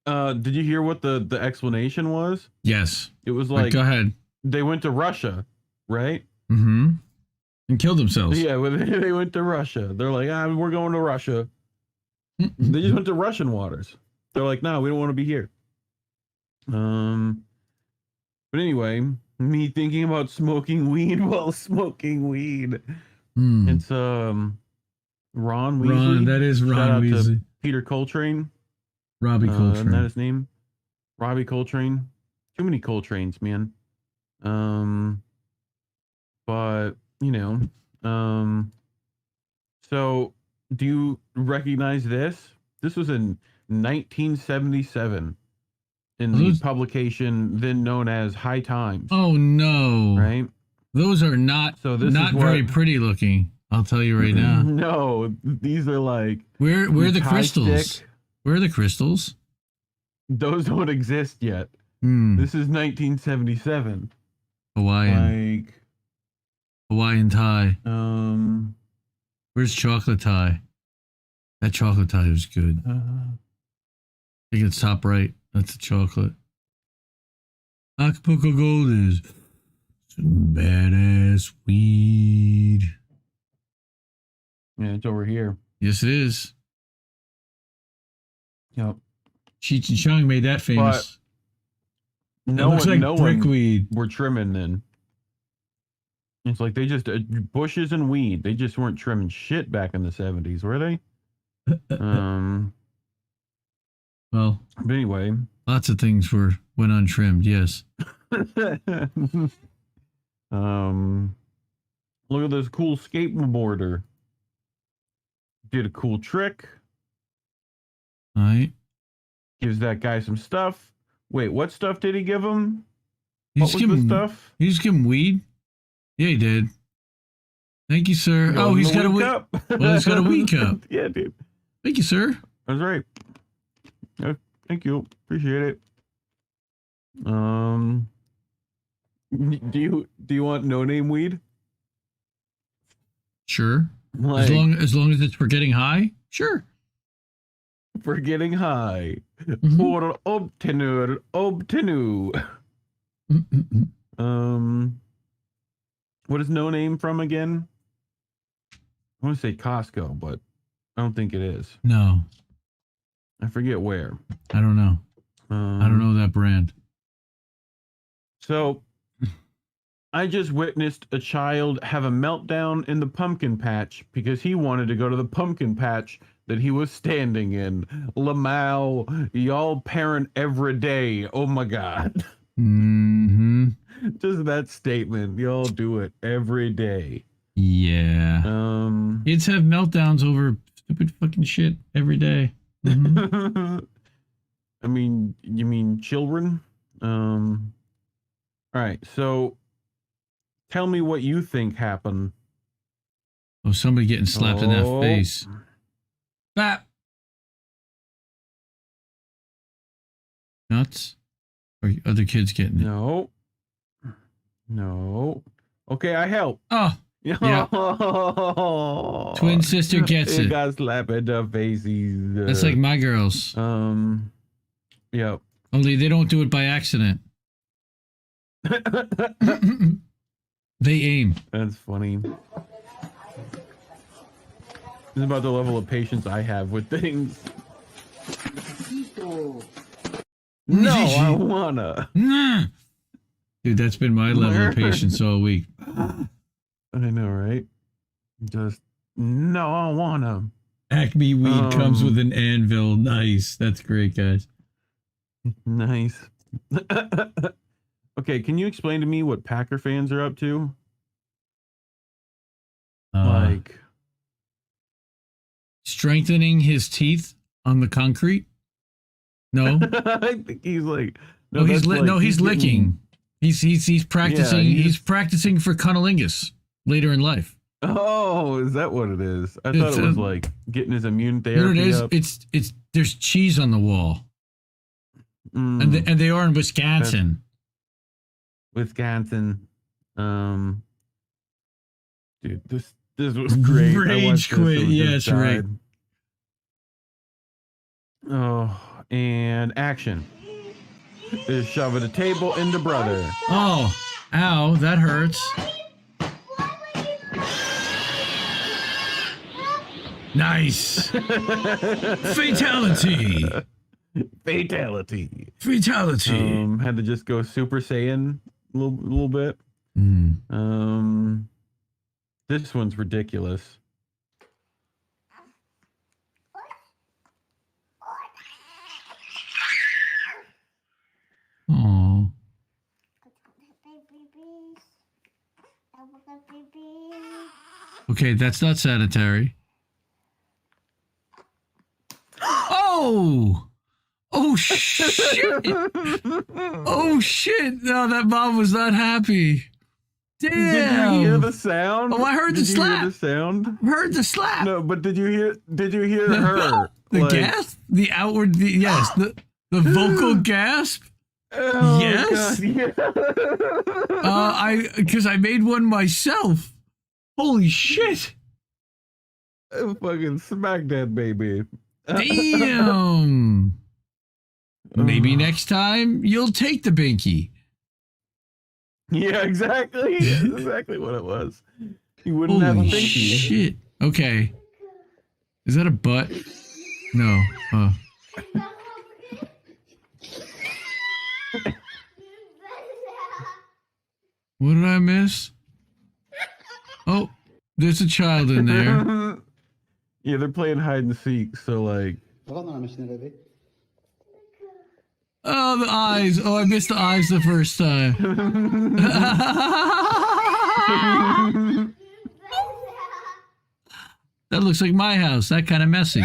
Did you hear what the explanation was? Yes. It was like, go ahead. They went to Russia, right? Mm-hmm. And killed themselves. Yeah, they went to Russia. They're like, we're going to Russia. They just went to Russian waters. They're like, no, we don't want to be here. But anyway, me thinking about smoking weed while smoking weed. It's Ron Weasley. That is Ron Weasley. Peter Coltrane. Robbie Coltrane. Isn't that his name? Robbie Coltrane. Too many Coltranes, man. But so do you recognize this? This was in 1977 in the publication then known as High Times. Oh no! Right? Those are not very pretty looking. I'll tell you right now. No, these are like where are the crystals? Stick. Where are the crystals? Those don't exist yet. This is 1977. Hawaiian tie. Where's chocolate tie? That chocolate tie was good. I think it's top right. That's the chocolate. Acapulco Gold is some badass weed. Yeah, it's over here. Yes, it is. Yep. Cheech and Chong made that famous. But it looks like brickweed. We're trimming then. It's like they just bushes and weed. They just weren't trimming shit back in the 70s, were they? Well, but anyway, lots of things went untrimmed. Yes. Look at this cool skateboarder. Did a cool trick. All right. Gives that guy some stuff. Wait, what stuff did he give him? He what was the stuff? He just give him weed? Yeah, he did. Thank you, sir. Oh, he's got a weed cup. Well, he's got a weed cup. Yeah, dude. Thank you, sir. That's right. Thank you. Appreciate it. Do you want no name weed? Sure. Like, as long as it's for getting high? Sure. For getting high. For obtenu. What is no name from again? I want to say Costco, but I don't think it is. No. I forget where. I don't know. I don't know that brand. So, I just witnessed a child have a meltdown in the pumpkin patch because he wanted to go to the pumpkin patch that he was standing in. Lamau, y'all parent every day. Oh my God. Mm-hmm. Just that statement. Y'all do it every day. Yeah. Kids have meltdowns over stupid fucking shit every day. Mm-hmm. I mean, you mean children? All right, so tell me what you think happened. Oh, somebody getting slapped in that face. Bap. Nuts? Or other kids getting it? No. Okay, I help. Oh. Yeah. Twin sister gets it. Got slapped in the faces. That's like my girls. Yep. Only they don't do it by accident. They aim. That's funny. This is about the level of patience I have with things. No, I wanna. Dude, that's been my level of patience all week. I know, right? Just, no, I wanna. Acme weed comes with an anvil. Nice. That's great, guys. Nice. Okay, can you explain to me what Packer fans are up to? Like strengthening his teeth on the concrete? No. I think he's like he's licking. He's practicing. Yeah, he's practicing for cunnilingus later in life. Oh, is that what it is? I thought it was like getting his immune therapy. You know what it is? Up. It's there's cheese on the wall, and they are in Wisconsin. Wisconsin, dude, this was great. Rage quit. Yes, right. Oh, and action. Is shoving a table into brother. Oh, ow, that hurts. Nice. Fatality. Fatality. Had to just go Super Saiyan a little bit. This one's ridiculous. Oh. Okay, that's not sanitary. Oh! Oh shit! Oh shit! No, that mom was not happy. Damn! Did you hear the sound? Oh, I heard the slap. Did you hear the sound? I heard the slap. No, but did you hear her? The gasp? The outward? Yes. The vocal gasp. Oh, yes. God, yeah. Because I made one myself. Holy shit! I fucking smack that baby. Damn. Maybe next time you'll take the binky. Yeah, exactly. That's exactly what it was. You wouldn't have a binky. Shit. Okay. Is that a butt? No. What did I miss? Oh, there's a child in there. Yeah, they're playing hide and seek, so like... Oh, the eyes. Oh, I missed the eyes the first time. That looks like my house. That kind of messy.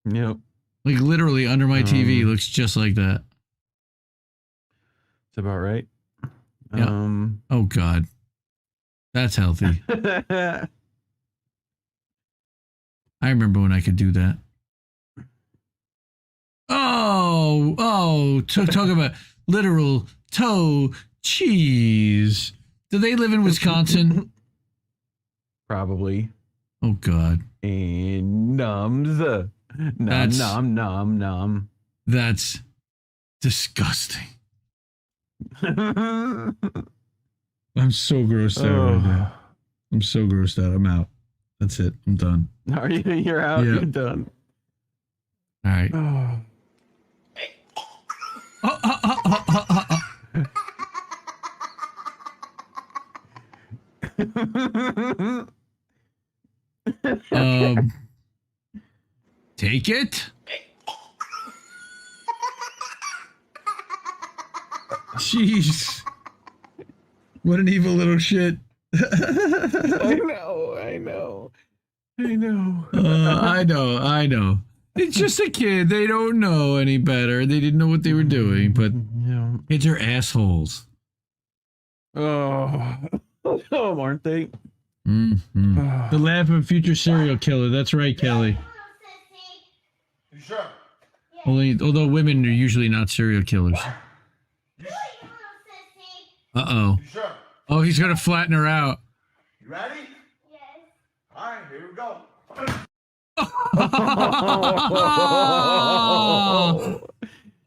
Yep. Like literally under my TV looks just like that. That's about right. Yeah. Oh, God. That's healthy. I remember when I could do that. Talk about literal toe cheese. Do they live in Wisconsin? Probably. Oh, God. And nums. Nom. That's disgusting. I'm so grossed out right now. I'm so grossed out. I'm out. That's it. I'm done. Are you? You're out? Yeah. You're done. All right. Take it. Jeez. What an evil little shit. I know. It's just a kid. They don't know any better. They didn't know what they were doing, but kids are assholes. Oh, aren't they? Mm-hmm. The laugh of a future serial killer. That's right, Kelly. You sure? Although women are usually not serial killers. Uh-oh. You sure? Oh, he's gonna flatten her out. You ready? Yes. All right, here we go.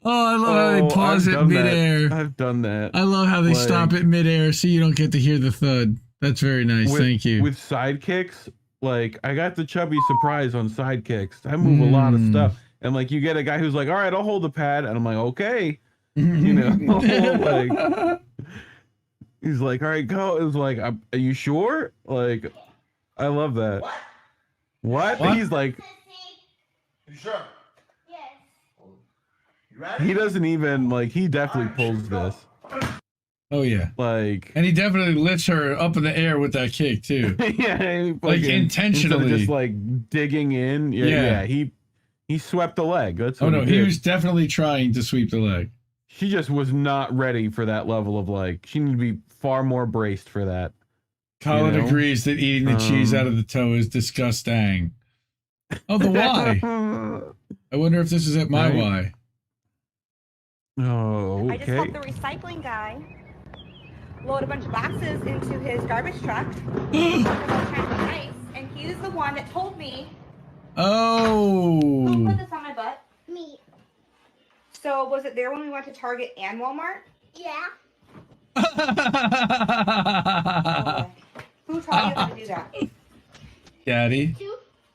I love how they pause it midair. I've done that. I love how they stop it midair so you don't get to hear the thud. That's very nice. Thank you. With sidekicks, like I got the chubby surprise on sidekicks. I move a lot of stuff. And like you get a guy who's like, all right, I'll hold the pad. And I'm like, okay. You know, like he's like, all right, go. It was like, are you sure? Like, I love that. What? He's like, you sure? Yes. You ready? He doesn't even like. He definitely pulls this. Oh yeah, like, and he definitely lifts her up in the air with that kick too. Yeah, like intentionally, instead of just like digging in. Yeah, he swept the leg. That's what he was definitely trying to sweep the leg. She just was not ready for that level of like. She needed to be far more braced for that. Colin agrees that eating the cheese out of the toe is disgusting. Oh, the Y. I wonder if this is at my Y. Oh, okay. I just helped the recycling guy load a bunch of boxes into his garbage truck. And he's the one that told me. Oh. Who put this on my butt? Me. So was it there when we went to Target and Walmart? Yeah. Okay. Who taught you how to do that? Daddy.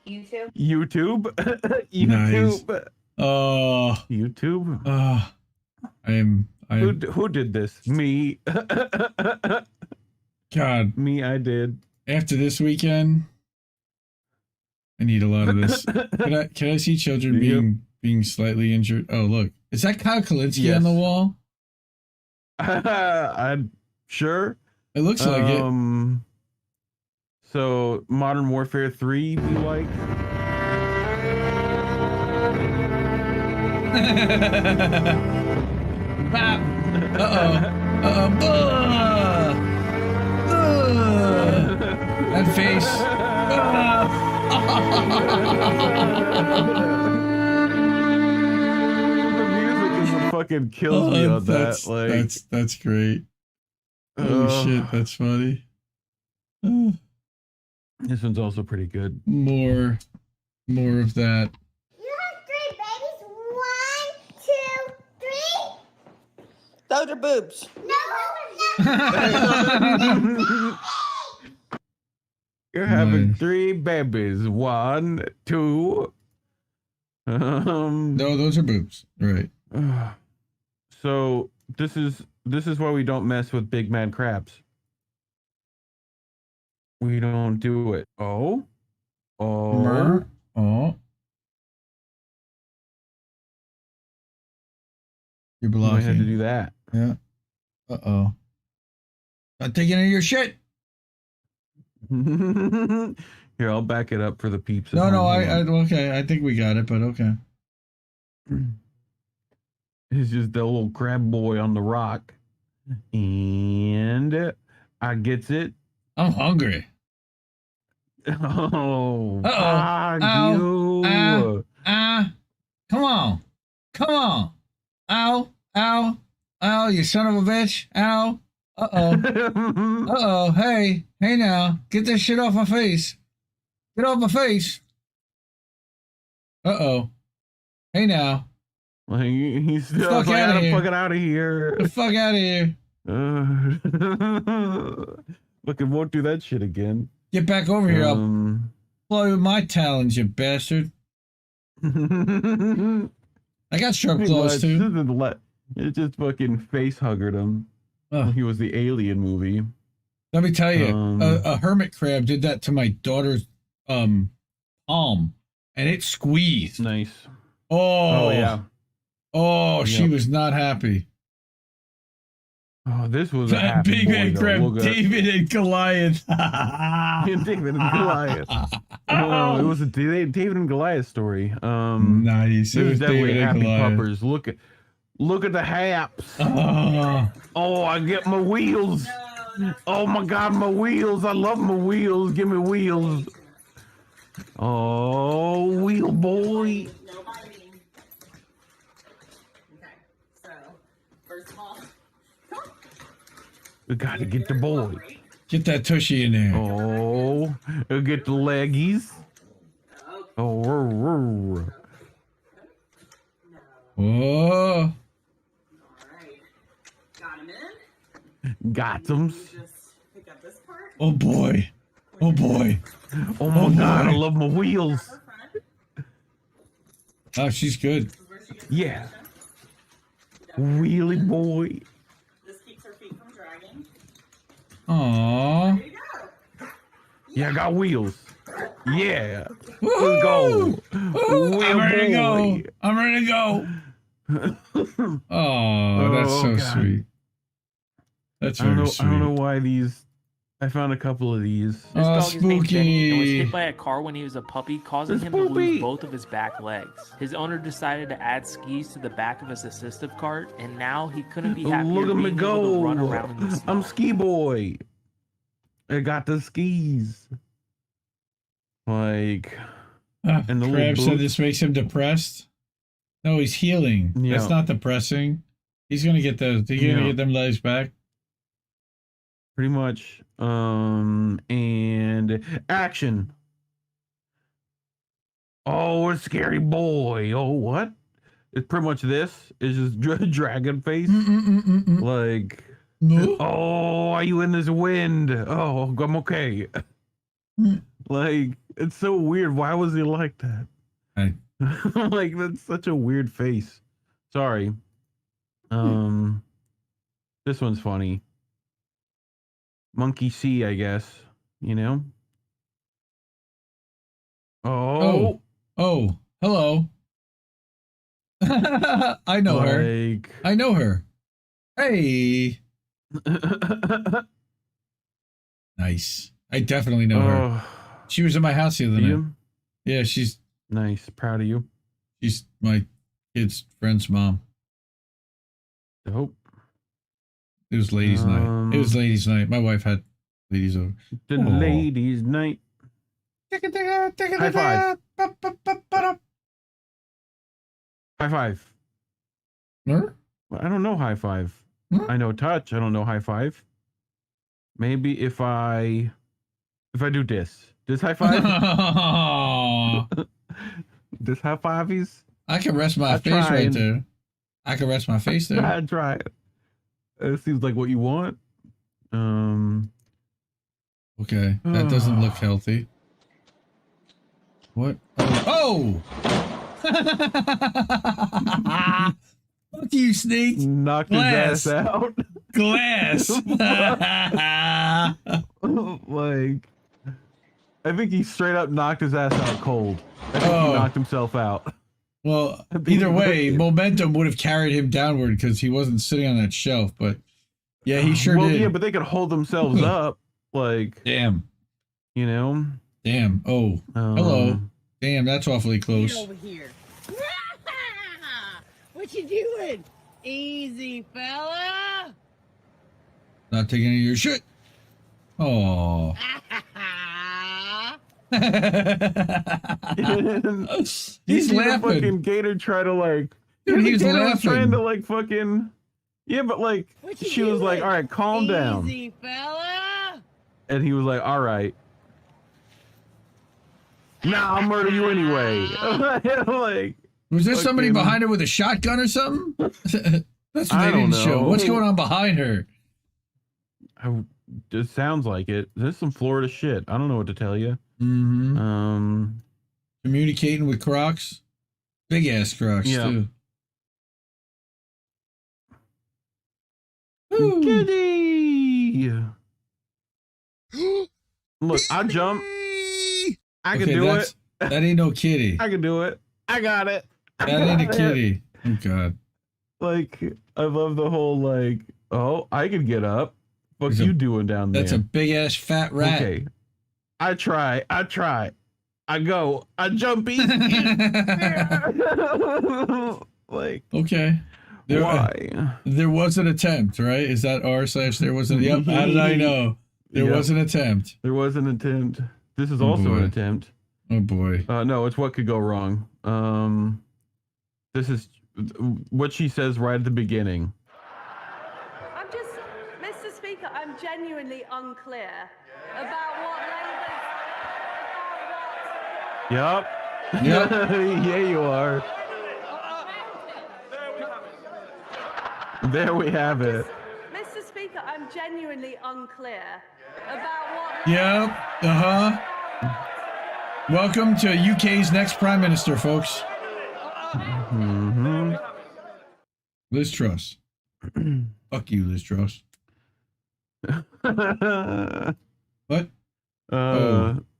YouTube. YouTube. Nice. Oh. YouTube. Oh. Who did this? Me. God. Me, I did. After this weekend, I need a lot of this. Can I see children being slightly injured? Oh, look. Is that Kyle Kalinske on the wall? I'm sure. It looks like it. So, Modern Warfare 3, we like? That face. The music is what fucking kills me on that. Like, that's great. Holy shit, that's funny. This one's also pretty good. More of that. You have 3 babies. 1, 2, 3. Those are boobs. No. You're having having 3 babies. 1, 2. No, those are boobs. Right. So this is why we don't mess with big mad crabs. We don't do it. Oh. Oh. You're blocking. I had to do that. Yeah. Uh-oh. Not taking any of your shit. Here, I'll back it up for the peeps. No, okay. I think we got it, but okay. It's just the little crab boy on the rock. And I gets it. I'm hungry. Oh. Come on. Ow, you son of a bitch. Ow. Uh-oh. Hey now. Get this shit off my face. Get off my face. Uh-oh. Hey now. Like, he's still like, I gotta fuck it out of here. Get the fuck out of here. Fucking won't do that shit again. Get back over here. I'll blow you with my talons, you bastard. I got sharp claws too. It just fucking face huggered him. He was the Alien movie. Let me tell you, a hermit crab did that to my daughter's palm, and it squeezed. Nice. Oh yeah. Oh, she was not happy. Oh, this was a big man crab, David and Goliath. David and Goliath. Oh, it was a David and Goliath story. Nice. It was definitely happy puppers. Look at the haps. Oh, I get my wheels. Oh my God, my wheels. I love my wheels. Give me wheels. Oh, wheel boy. We gotta get the boy. Get that tushy in there. Oh, get the leggies. Oh. Oh. Got them. Oh boy. Oh boy. Oh my God, I love my wheels. Oh, she's good. Yeah. Wheelie boy. Aww. Yeah, I got wheels. Yeah. Let's go. I'm ready to go. Oh, that's so sweet. That's very sweet. I don't know why these. I found a couple of these. This dog spooky. is named Benny and was hit by a car when he was a puppy, causing him to lose both of his back legs. His owner decided to add skis to the back of his assistive cart, and now he couldn't be happier Look at me being go. able to run around in the snow. I'm ski boy. I got the skis. Like, and the Crab said this makes him depressed. No, he's healing. Yeah. That's not depressing. He's gonna get those. He's gonna get them legs back. Pretty much. And action. Oh, a scary boy. Oh, what? It's pretty much this. It's just dragon face. Like, oh, are you in this wind? Oh, I'm okay. Like, it's so weird. Why was he like that? Like, that's such a weird face. Sorry. This one's funny. Monkey see, I guess. You know? Oh, hello. I know her. I know her. Hey. Nice. I definitely know her. She was in my house the other night. Yeah, she's nice. Proud of you. She's my kid's friend's mom. Dope. It was ladies' night. It was ladies' night. My wife had ladies over. The ladies' night. High five. High five. Huh? I don't know high five. I know touch. I don't know high five. Maybe if I do this high five. This high fives. I can rest my face right there. I can rest my face there. I try it. It seems like what you want. Okay, that doesn't look healthy. What? Oh! Fuck you, Snake. Knocked his ass out. Glass. Like, I think he straight up knocked his ass out cold. I think he knocked himself out. Well, either way, momentum would have carried him downward because he wasn't sitting on that shelf. But yeah, he sure did. Well, yeah, but they could hold themselves up. Like, damn. You know? Damn. Oh, hello. Damn, that's awfully close. Get over here. What you doing? Easy, fella. Not taking any of your shit. Oh. He's laughing. The fucking gator try to like. Dude, he's laughing. Trying to like fucking. Yeah, but like she was like, "All right, calm down." Easy, fella. And he was like, "All right." Nah, I'll murder you anyway. Like, was there somebody behind her with a shotgun or something? That's what they didn't show. What's going on behind her? It sounds like it. There's some Florida shit. I don't know what to tell you. Mm-hmm. Communicating with Crocs, big ass Crocs too. Kitty. Look, I jump. I can do it. That ain't no kitty. I can do it. I got it. That ain't a kitty. Oh God. Like, I love the whole like, oh, I can get up. What's you doing down there? That's a big ass fat rat. Okay. I try. I go. I jump. Like, okay. Why? There was an attempt, right? Is that r/there was an? Yep. How did I know? There was an attempt. There was an attempt. This is also an attempt. Oh boy. No, it's what could go wrong. This is what she says right at the beginning. Mr. Speaker, I'm genuinely unclear about what Labour's... Yep. Yeah, you are. There we have it. Mr. Speaker, I'm genuinely unclear about what... Yep. Uh-huh. Welcome to UK's next Prime Minister, folks. Mm-hmm. Liz Truss. Fuck you, Liz Truss. What?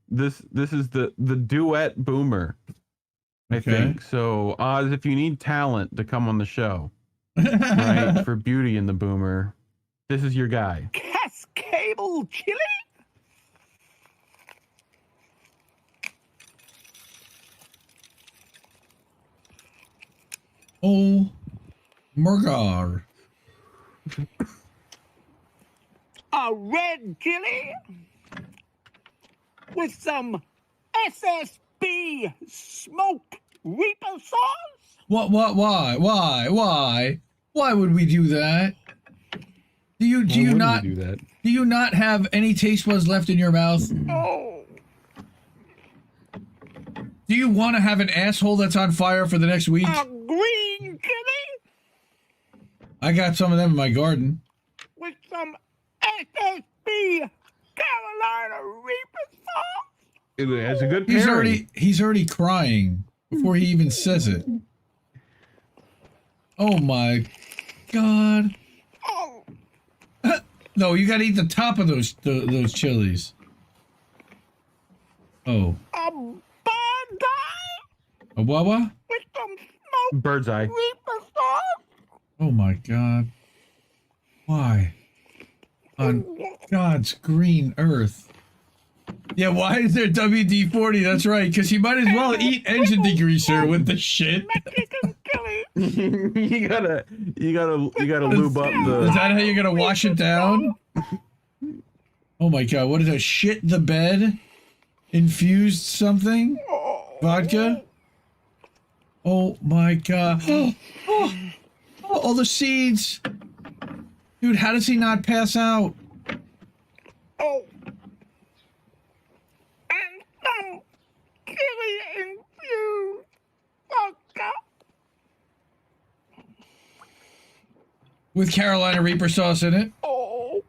This is the duet boomer. I think. So Oz, if you need talent to come on the show, right, for Beauty and the Boomer, this is your guy. Cascable chili? Oh, Murgar. A red chili with some SSB smoked reaper sauce? What, why? Why would we do that? Do you not do that? Do you not have any taste buds left in your mouth? Oh. Do you want to have an asshole that's on fire for the next week? A green chili I got some of them in my garden. with some SSB Carolina reaper sauce? It has a good pairing. He's already crying before he even says it. Oh my God. Oh. No, you gotta eat the top of those chilies. Oh. A bird eye A what? with some smoked Bird's eye. reaper sauce? Oh my God. Why? On God's green earth. Yeah, why is there WD-40? That's right, because he might as well eat engine degreaser with the shit. you gotta lube up the... Is that how you're gonna wash it down? Oh my God, what is that? Shit the bed? Infused something? Vodka? Oh my God. Oh, all the seeds. Dude, how does he not pass out? Oh. And some chili infused vodka. With Carolina Reaper sauce in it? Oh.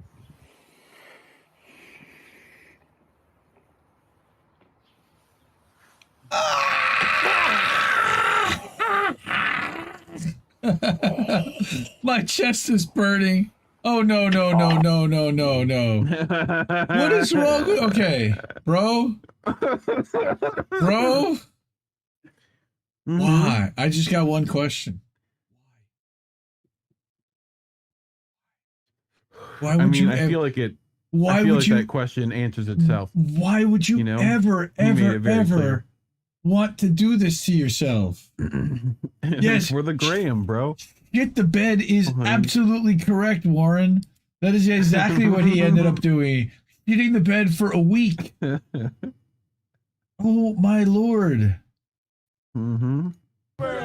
My chest is burning. Oh, no. What is wrong with... Okay, bro. Bro? Why? I just got one question. Why would you... I feel like it... Why I feel would like you... that question answers itself. Why would you, ever want to do this to yourself? Yes. For the Graham, bro. Shit the bed is absolutely correct, Warren. That is exactly what he ended up doing. Shitting the bed for a week. Oh, my Lord.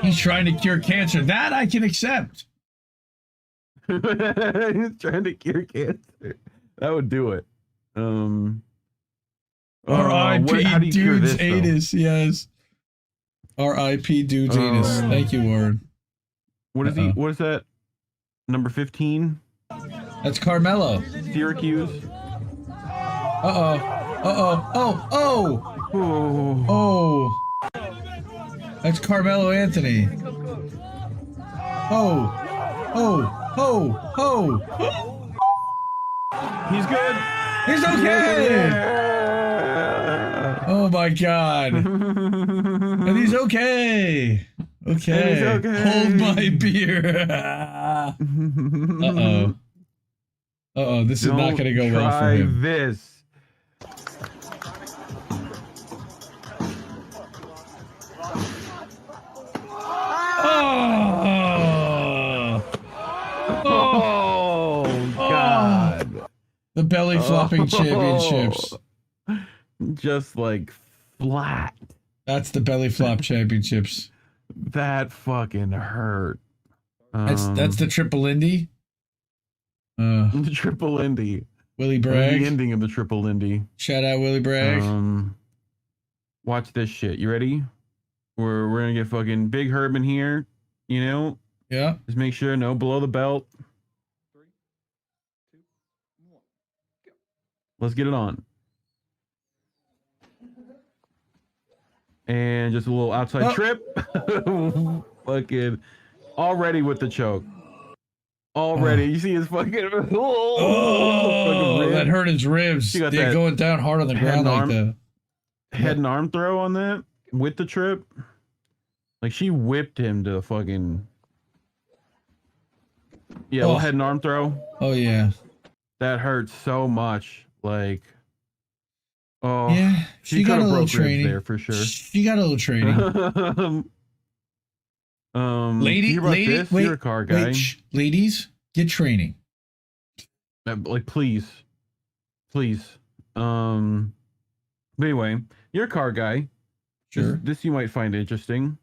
He's trying to cure cancer. That I can accept. He's trying to cure cancer. That would do it. R.I.P. Dude's anus. Yes. R.I.P. Dude's anus. Thank you, Warren. What is he? What is that? Number 15? That's Carmelo. Syracuse. Oh. That's Carmelo Anthony. He's good. He's okay. Yeah. Oh my God. And he's okay. Okay. He's okay. Hold my beer. This is not going to go well for him. This. Oh God. The belly flopping championships. Just like flat. That's the belly flop championships. That fucking hurt. That's the triple Indy. The triple Indy. Willie Bragg. The ending of the triple Indy. Shout out Willie Bragg. Watch this shit. You ready? We're gonna get fucking Big Herb in here. You know? Yeah. Just make sure no below the belt. 3, 2, 1, go. Let's get it on. And just a little outside trip. Fucking already with the choke. Already. You see his fucking... that hurt his ribs. They're going down hard on the ground like that. Head and arm throw on that with the trip. Like she whipped him to fucking... Yeah, little head and arm throw. Oh, yeah. That hurts so much. Like... Oh, yeah, she got a little training there for sure. She got a little training. Lady, wait, you're a car guy. Wait, ladies, get training. Like, please. But anyway, you're a car guy. Sure. This you might find interesting.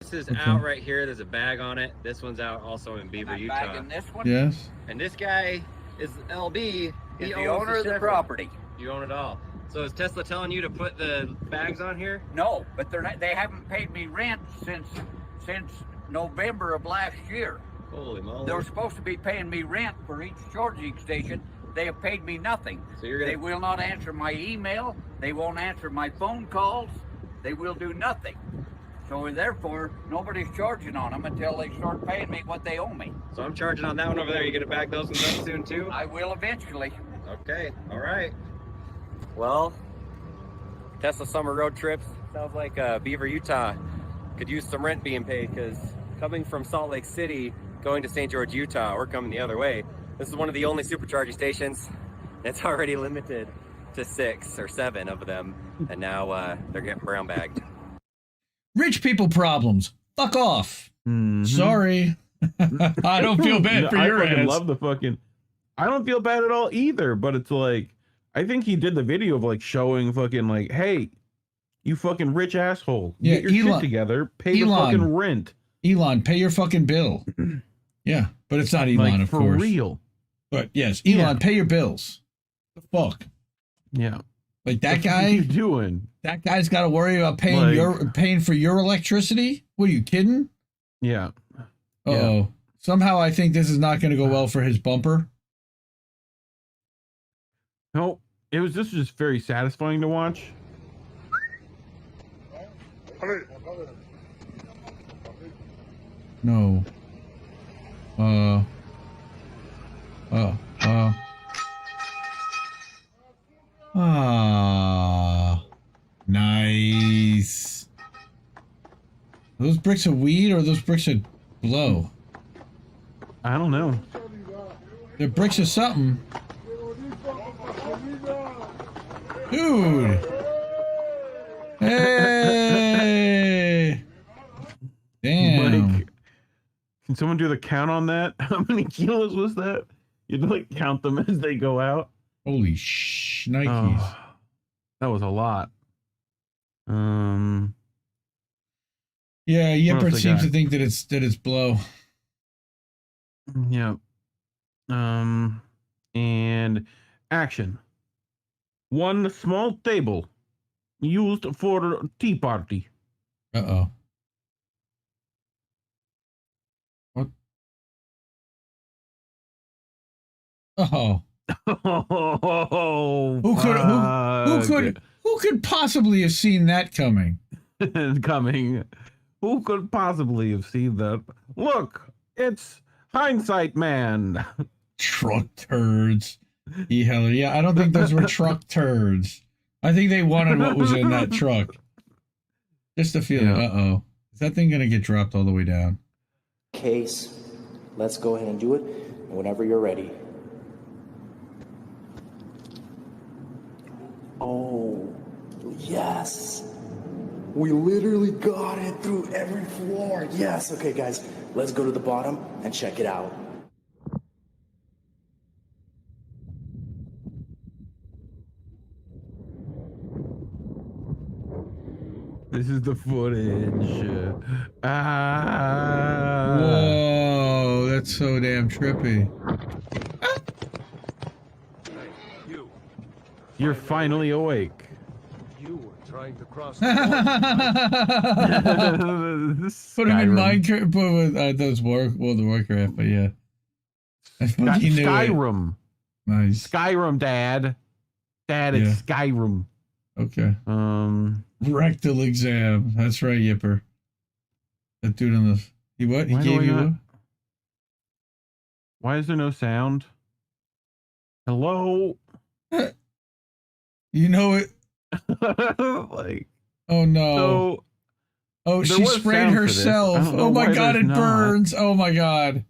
This is out right here. There's a bag on it. This one's out also in Beaver, Utah. Bag in this one? Yes. And this guy is LB. He's the owner of the property. You own it all. So is Tesla telling you to put the bags on here? No, but they're not. They haven't paid me rent since November of last year. Holy moly! They were supposed to be paying me rent for each charging station. They have paid me nothing. So you're gonna... They will not answer my email. They won't answer my phone calls. They will do nothing. So therefore, nobody's charging on them until they start paying me what they owe me. So I'm charging on that one over there. You gonna bag those ones up soon too? I will eventually. Okay. All right. Well, Tesla summer road trips. Sounds like Beaver, Utah could use some rent being paid, because coming from Salt Lake City, going to St. George, Utah, we're coming the other way. This is one of the only supercharging stations. It's already limited to 6 or 7 of them, and now they're getting brown bagged. Rich people problems. Fuck off. Sorry. I don't feel bad for your ass. I love the fucking... I don't feel bad at all either, but it's like... I think he did the video of like showing fucking like, hey, you fucking rich asshole. Yeah, get your shit together. Pay the fucking rent. Elon, pay your fucking bill. Yeah, but it's not Elon, like, of for course. For real. But yes, Elon, pay your bills. The fuck. Yeah. Like that guy. What are you doing? That guy's got to worry about paying for your electricity. What are you kidding? Yeah. Yeah. Somehow I think this is not going to go well for his bumper. No, this was just very satisfying to watch. No. Nice. Are those bricks of weed or are those bricks of blow? I don't know. They're bricks of something. Dude. Hey. Damn. Like, can someone do the count on that? How many kilos was that? You'd like count them as they go out. Holy shnikes. Oh, that was a lot. Yeah, Yipper seems to think that it's blow. Yeah. And action. One small table used for tea party. Uh-oh. What? Oh. Oh. Who could possibly have seen that coming? Who could possibly have seen that? Look, it's Hindsight Man. Truck turds. Yeah, I don't think those were truck turds. I think they wanted what was in that truck. Just a feeling. Yeah. Uh-oh. Is that thing going to get dropped all the way down? Case. Let's go ahead and do it whenever you're ready. Oh, yes. We literally got it through every floor. Yes. Okay, guys, let's go to the bottom and check it out. This is the footage. Whoa, that's so damn trippy. You're finally awake. You were trying to cross the Put him in Minecraft, but those the Warcraft, but yeah. Skyrim. Nice. Skyrim, Dad. It's Skyrim. Okay. Rectal exam. That's right, Yipper. That dude on the he gave you Why is there no sound? Hello? You know it. Like, oh no. She sprayed herself. Oh my god, it burns. Oh my god.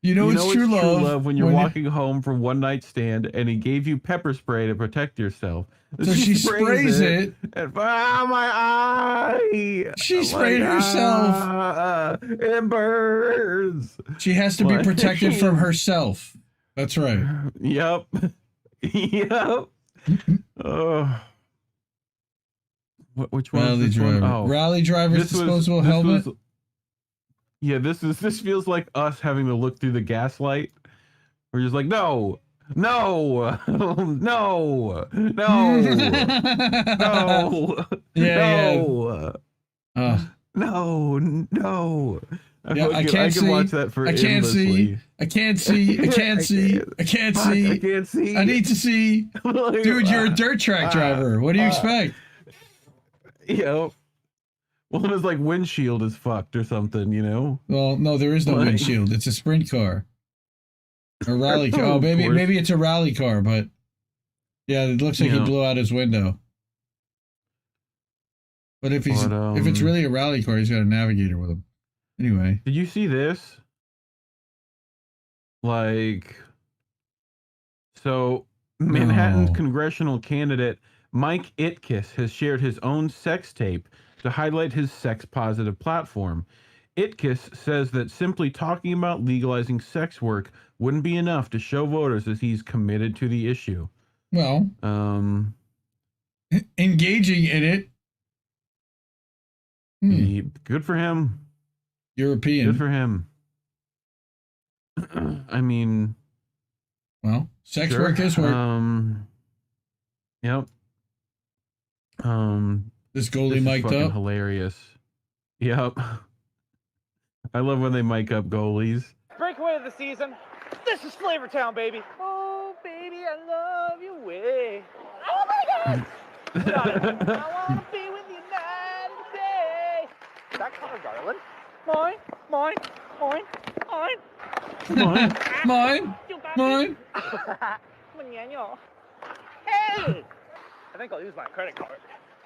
You know it's true love when you're walking home from one night stand and he gave you pepper spray to protect yourself. So she sprays it. And my eye. She sprayed herself. It burns. She has to be protected from herself. That's right. Yep. Yep. Which one? Rally driver. Oh, Rally driver's disposable helmet. This feels like us having to look through the gaslight. We're just like, no, no, no, no, no, no, no. I can't see. Watch that for I can't see. I can't see. I can't see. I can't see. I can't see. I need to see. Dude, you're a dirt track driver. What do you expect? You know, well, his like windshield is fucked or something, you know? Well, no, there is no windshield. It's a sprint car. A rally car. Oh, maybe it's a rally car, but yeah, it looks like he blew out his window. But if it's really a rally car, he's got a navigator with him. Anyway. Did you see this? Like, so Manhattan's congressional candidate Mike Itkis has shared his own sex tape to highlight his sex-positive platform. Itkis says that simply talking about legalizing sex work wouldn't be enough to show voters that he's committed to the issue. Well, engaging in it. Good for him. European. Good for him. I mean, well, sex work is work. Yep. This goalie mic'd up. Hilarious. Yep. I love when they mic up goalies. Breakaway of the season. This is Flavortown, baby. Oh, baby, I love you way. Oh my God! I want to be with you night and day. Is that Connor Garland? Mine. Mine. Mine. Mine. Hey! I think I'll use my credit card.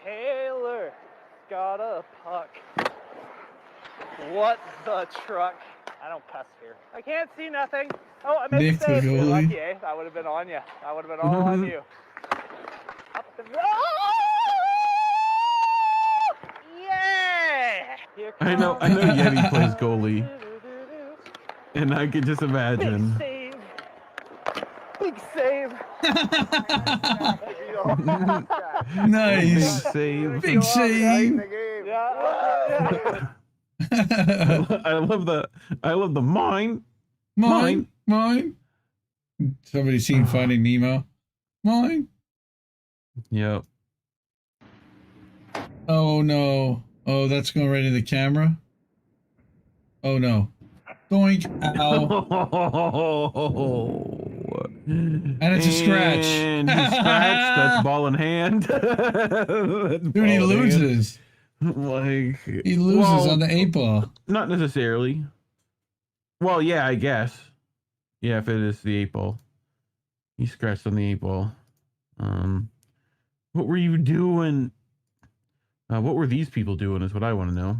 Taylor got a puck. What the truck? I don't cuss here. I can't see nothing. Oh, I made the save. You're lucky, eh? I would have been on you. I would have been all on you. Up the yeah! I know Yeti plays goalie. And I could just imagine. Big save. Nice. Big save. Big save. I love the mine. Somebody seen Finding Nemo? Mine. Yep. Oh no. Oh, that's going right into the camera. Oh no. Doink. Ow. And it's a scratch. And he scratched. That's ball in hand. Dude, he loses. Like he loses on the 8-ball. Not necessarily. Well, yeah, I guess. Yeah, if it is the 8-ball. He scratched on the 8-ball. What were you doing? What were these people doing is what I want to know.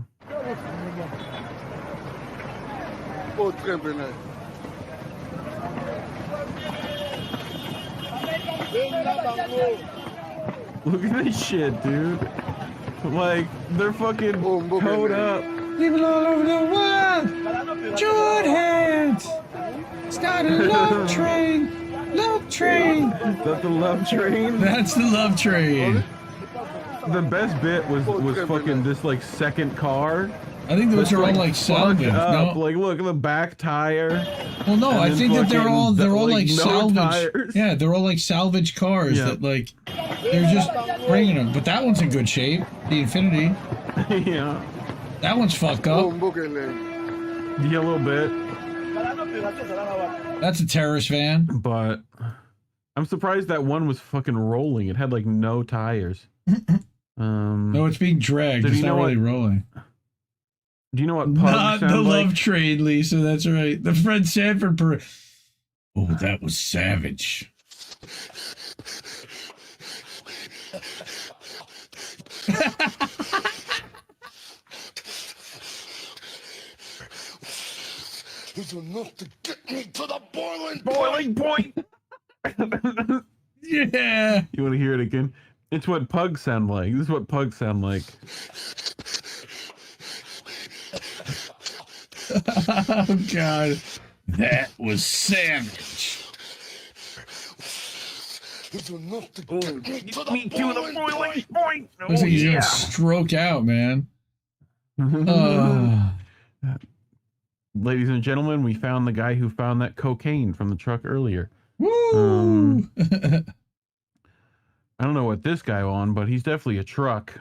Look at this shit, dude. Like, they're fucking towed up. People all over the world. Join hands. Start a love train. Love train. Is that the love train? That's the love train. The best bit was fucking this like second car. I think those are all like salvage. No, like look at the back tire. Well, no, I think that they're all like no salvage. Tires. Yeah, they're all like salvage cars that like they're just bringing them. But that one's in good shape. The Infinity. Yeah. That one's fucked up. Yeah, a little bit. That's a terrorist van. But I'm surprised that one was fucking rolling. It had like no tires. No, it's being dragged. It's not really rolling. Do you know what pug Not the sound like? love train, Lisa. That's right. The Fred Sanford parade. Oh, that was savage. It's enough to get me to the boiling point. Yeah. You want to hear it again? It's what pugs sound like. This is what pugs sound like. Oh God, that was savage. It's enough to get me to the boiling point. Looks like he's gonna stroke out, man. Ladies and gentlemen, we found the guy who found that cocaine from the truck earlier. Woo! I don't know what this guy on, but he's definitely a truck.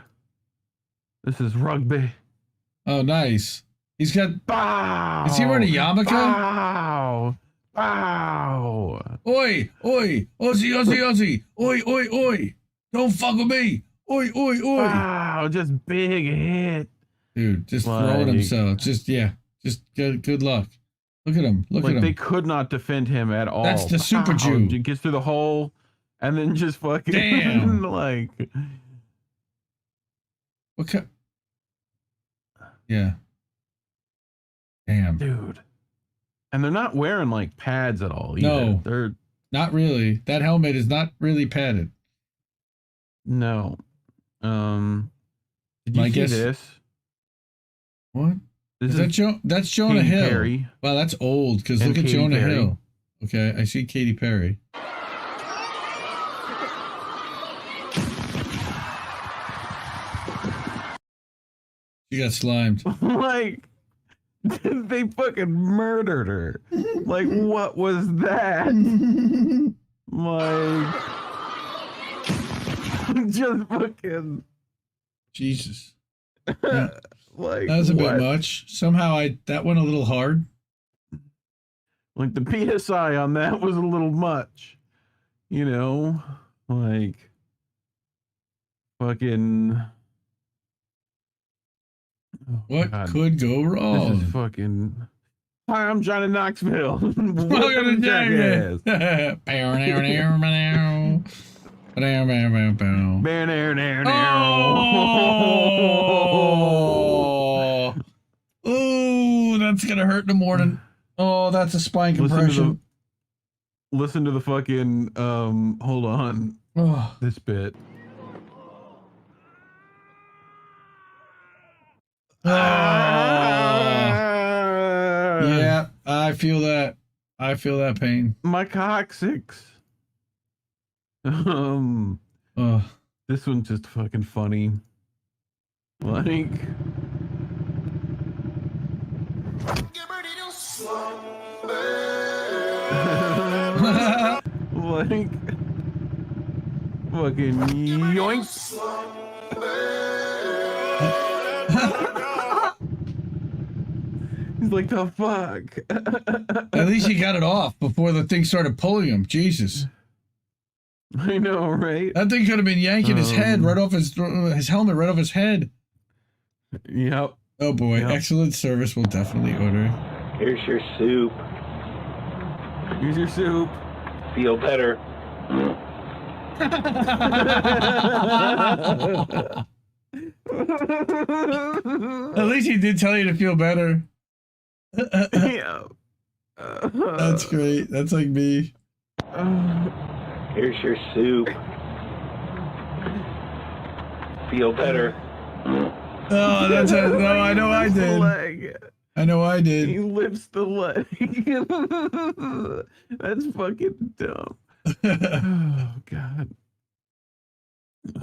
This is rugby. Oh, nice. He's got. Bow! Is he wearing a yarmulke? Bow! Bow! Oi! Oi! Aussie! Aussie! Aussie! Oi! Oi! Oi! Don't fuck with me! Oi! Oi! Oi! Wow! Just big hit. Dude, just throwing himself. Just good luck. Look at him. Look at him. They could not defend him at all. That's the super Jew. He gets through the hole and then just fucking damn. Like. Okay. Yeah. Damn. Dude. And they're not wearing like pads at all either. No. They're not really. That helmet is not really padded. No. Did you see this? What? This is that's Jonah Katy Hill. Perry. Wow, that's old because And look at Katy Jonah Perry. Hill. Okay, I see Katy Perry. She got slimed. Like, they fucking murdered her. Like, what was that? Like, just fucking Jesus. Yeah. Like, That was a what? bit much. Somehow that went a little hard. Like, the PSI on that was a little much. You know? Like, fucking... Oh, What God. could go wrong? This is fucking Hi, I'm Johnny Knoxville. Welcome to Jackass. Oh, ooh, that's gonna hurt in the morning. Oh, that's a spine compression. Listen to the fucking hold on. Oh. This bit. Yeah, I feel that. I feel that pain. My coccyx. This one's just fucking funny. Like, like, fucking yoinks. He's like, the fuck. At least he got it off before the thing started pulling him. Jesus. I know, right? That thing could have been yanking his head right off his helmet right off his head. Yep. Oh boy, yep. Excellent service. We'll definitely order. Here's your soup. Here's your soup. Feel better. At least he did tell you to feel better. Yeah. That's great. That's like me. Here's your soup. Feel better. Oh, that's a no. I know I did. I know I did. He lifts the leg. That's fucking dumb. Oh god.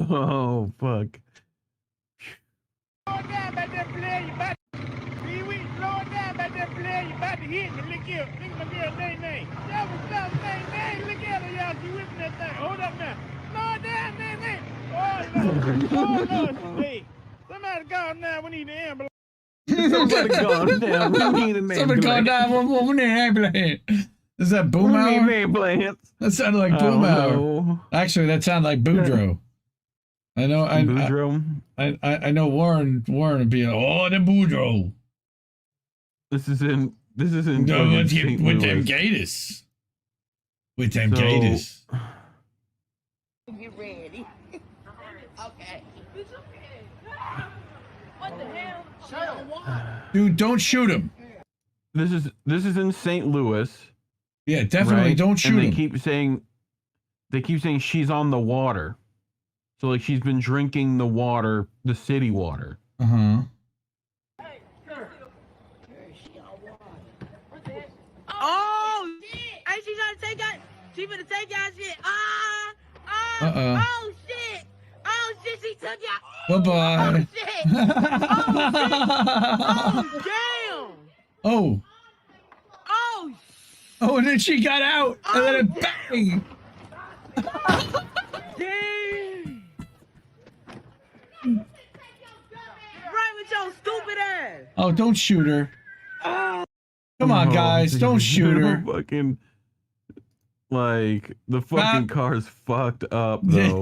Oh fuck. Somebody call now. We need an ambulance. Somebody call now. We need an ambulance. Somebody call now. We need an ambulance. Is that Boom Hour? That sounded like Boom Hour. Actually, that sounded like Boudreaux. I know. I know. Warren would be like, oh, the Boudreaux. This is in. No, with them gators. With them gators. You ready? Okay. What the hell? Dude, don't shoot him. This is in St. Louis. Yeah, definitely right? don't shoot and him. They keep saying she's on the water. So like she's been drinking the water, the city water. Uh-huh. Oh, ain't she trying to take out? She finna take out shit. Uh-oh. Oh shit. Oh shit, she took out. Bye-bye. Oh shit. Oh damn. Oh. Oh. Oh, and then she got out, and then it bang. Damn. Right with your stupid ass. Oh, don't shoot her. Come on, guys, don't shoot her. Fucking, like, the fucking car's fucked up, though.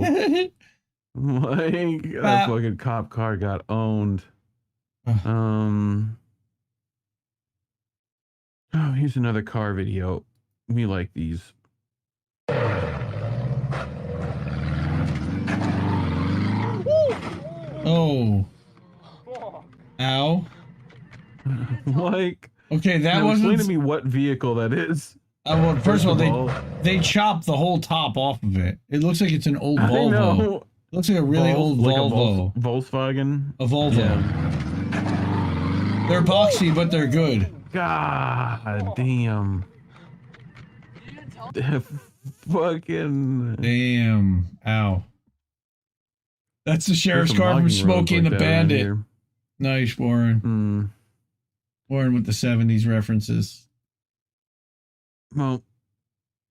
Like, that fucking cop car got owned. Oh, here's another car video. We like these. Oh. Ow. Like. Okay, that wasn't. wasn't. Explain to me what vehicle that is. Well, first of all, they chopped the whole top off of it. It looks like it's an old Volvo. Know. It looks like a really old Volvo. Volkswagen. A Volvo. Yeah. They're boxy, but they're good. God damn. Fucking. Damn. Ow. That's the sheriff's car from Smokey and the Bandit. Nice, Warren. Warren with the 70s references. Well,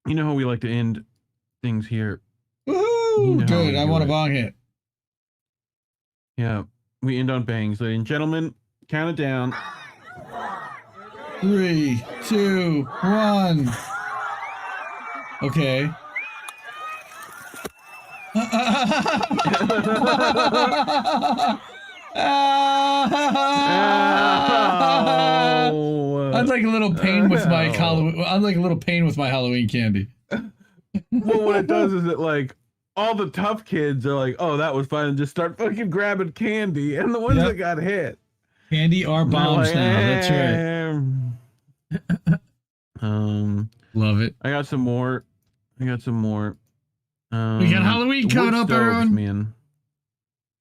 you know how we like to end things here. Woohoo! You know good. I want a bong hit. Yeah. We end on bangs, ladies and gentlemen. Count it down. 3, 2, 1. Okay. I'd like a little pain with my Halloween. I'd like a little pain with my Halloween candy. Well, what it does is it like all the tough kids are like, "Oh, that was fun," and just start fucking grabbing candy, and the ones that got hit, candy are bombs like, now. That's right. Love it. I got some more. We got Halloween coming up, everyone. Man.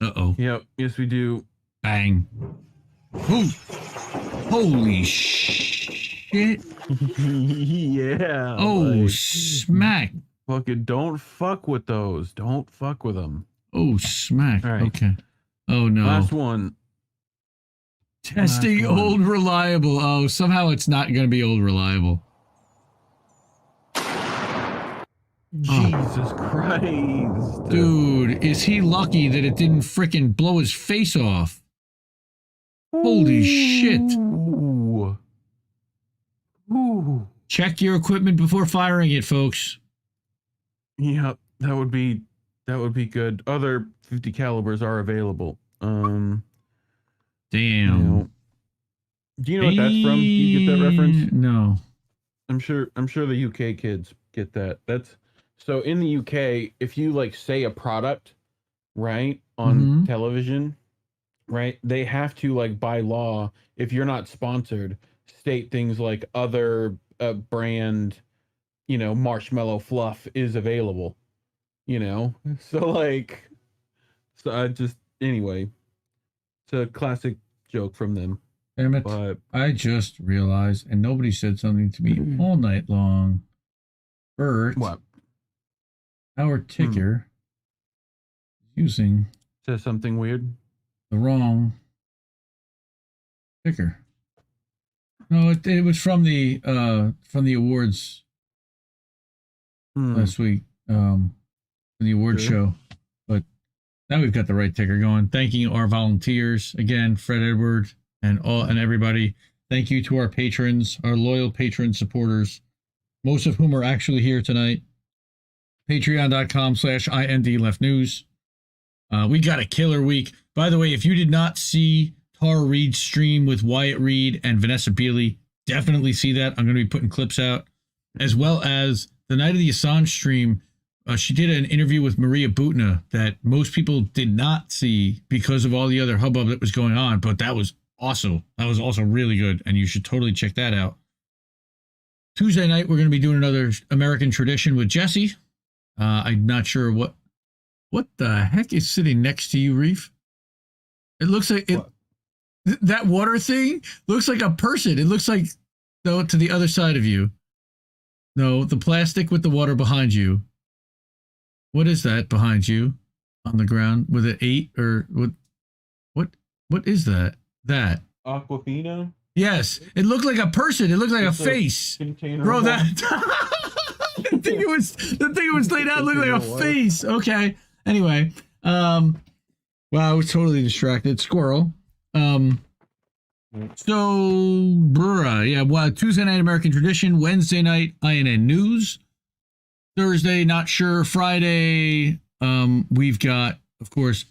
Uh-oh. Yep. Yes, we do. Bang. Ooh. Holy shit. Yeah. Oh, like, smack. Fucking don't fuck with those. Don't fuck with them. Oh, smack. All right. Okay. Oh, no. Last one. Testing old reliable. Oh, somehow it's not going to be old reliable. Jesus Christ. Dude, is he lucky that it didn't frickin' blow his face off? Holy shit. Ooh. Check your equipment before firing it, folks. Yep, that would be good. Other 50 calibers are available. Damn. Do you know what that's from? Do you get that reference? No. I'm sure the UK kids get that. That's so in the UK, if you like say a product, right, on television, right, they have to like by law, if you're not sponsored, state things like other brand, marshmallow fluff is available, so I just anyway, it's a classic joke from them. Damn it. But I just realized, and nobody said something to me all night long. Bert, what? Our ticker using says something weird. The wrong ticker. No, it was from the awards last week, from the award show. But now we've got the right ticker going. Thanking our volunteers again, Fred Edward and everybody. Thank you to our patrons, our loyal patron supporters, most of whom are actually here tonight. Patreon.com/INDLeftNews. We got a killer week. By the way, if you did not see Tara Reid's stream with Wyatt Reed and Vanessa Beeley, definitely see that. I'm going to be putting clips out, as well as the night of the Assange stream. She did an interview with Maria Butina that most people did not see because of all the other hubbub that was going on, but that was also really good, and you should totally check that out. Tuesday night, we're going to be doing another American Tradition with Jesse. I'm not sure what the heck is sitting next to you, Reef. It looks like that water thing looks like a person. It looks like to the other side of you. No, the plastic with the water behind you. What is that behind you on the ground with an 8 or what is that? That Aquafina? Yes, it looked like a person. It looked like a face. Bro, that the thing it was laid out looked like a face. Okay. Anyway, wow, I was totally distracted. Squirrel. Tuesday night American Tradition, Wednesday night INN News, Thursday Not Sure, Friday we've got, of course,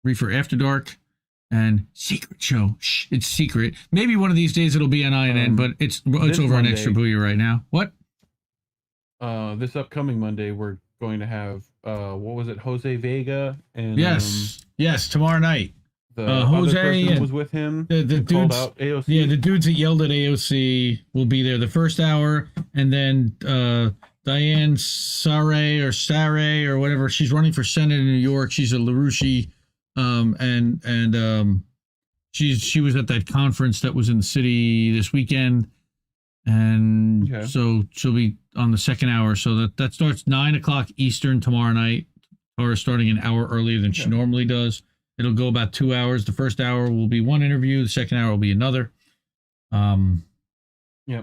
Reefer After Dark and Secret Show. Shh, it's secret. Maybe one of these days it'll be on INN, but it's over on Extra Booyah right now. What? This upcoming Monday we're going to have what was it, Jose Vega and yes, tomorrow night. The Jose other person was with him. The dudes, out AOC. Yeah, the dudes that yelled at AOC will be there the first hour, and then Diane Sare or whatever, she's running for Senate in New York. She's a LaRouche, she was at that conference that was in the city this weekend, and so she'll be on the second hour. So that starts 9:00 Eastern tomorrow night, or starting an hour earlier than she normally does. It'll go about 2 hours. The first hour will be one interview. The second hour will be another. And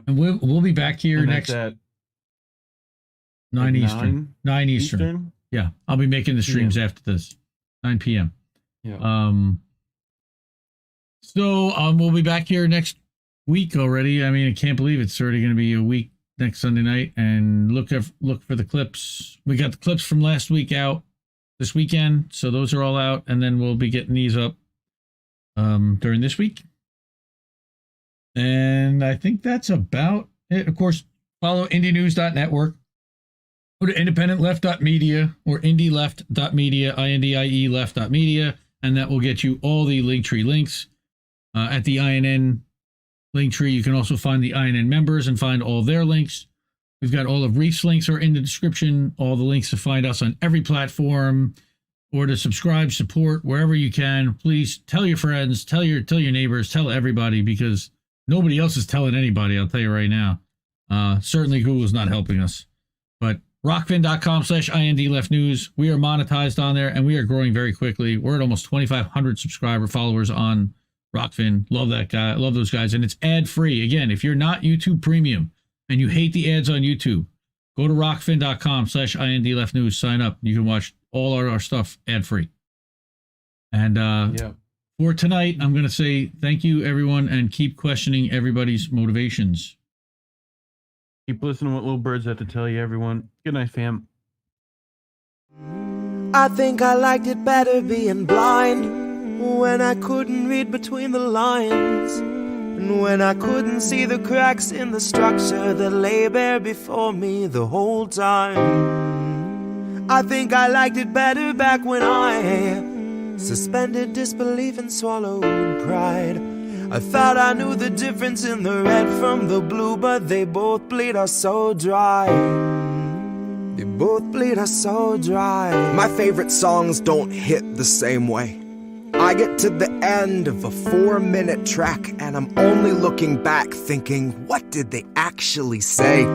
we'll be back here next at 9 Eastern. 9 Eastern. Yeah, I'll be making the streams after this. 9 p.m. Yeah. We'll be back here next week already. I mean, I can't believe it's already going to be a week next Sunday night. And look for the clips. We got the clips from last week out this weekend, so those are all out, and then we'll be getting these up during this week. And I think that's about it. Of course, follow indienews.network. Go to independentleft.media or indieleft.media, INDIE left.media, and that will get you all the Linktree links. At the INN Linktree, you can also find the INN members and find all their links. We've got all of Reef's links are in the description, all the links to find us on every platform, or to subscribe, support, wherever you can. Please tell your friends, tell your neighbors, tell everybody, because nobody else is telling anybody, I'll tell you right now. Certainly Google's not helping us. But rockfin.com/INDLeftNews. We are monetized on there, and we are growing very quickly. We're at almost 2,500 followers on Rockfin. Love that guy. Love those guys. And it's ad-free. Again, if you're not YouTube Premium and you hate the ads on YouTube, go to rockfin.com/INDLeftNews. Sign up. You can watch all our stuff ad-free. And for tonight, I'm going to say thank you, everyone, and keep questioning everybody's motivations. Keep listening to what little birds have to tell you, everyone. Good night, fam. I think I liked it better being blind, when I couldn't read between the lines, and when I couldn't see the cracks in the structure that lay bare before me the whole time. I think I liked it better back when I suspended disbelief and swallowed pride. I thought I knew the difference in the red from the blue, but they both bleed us so dry. They both bleed us so dry. My favorite songs don't hit the same way. I get to the end of a 4-minute track and I'm only looking back thinking, what did they actually say?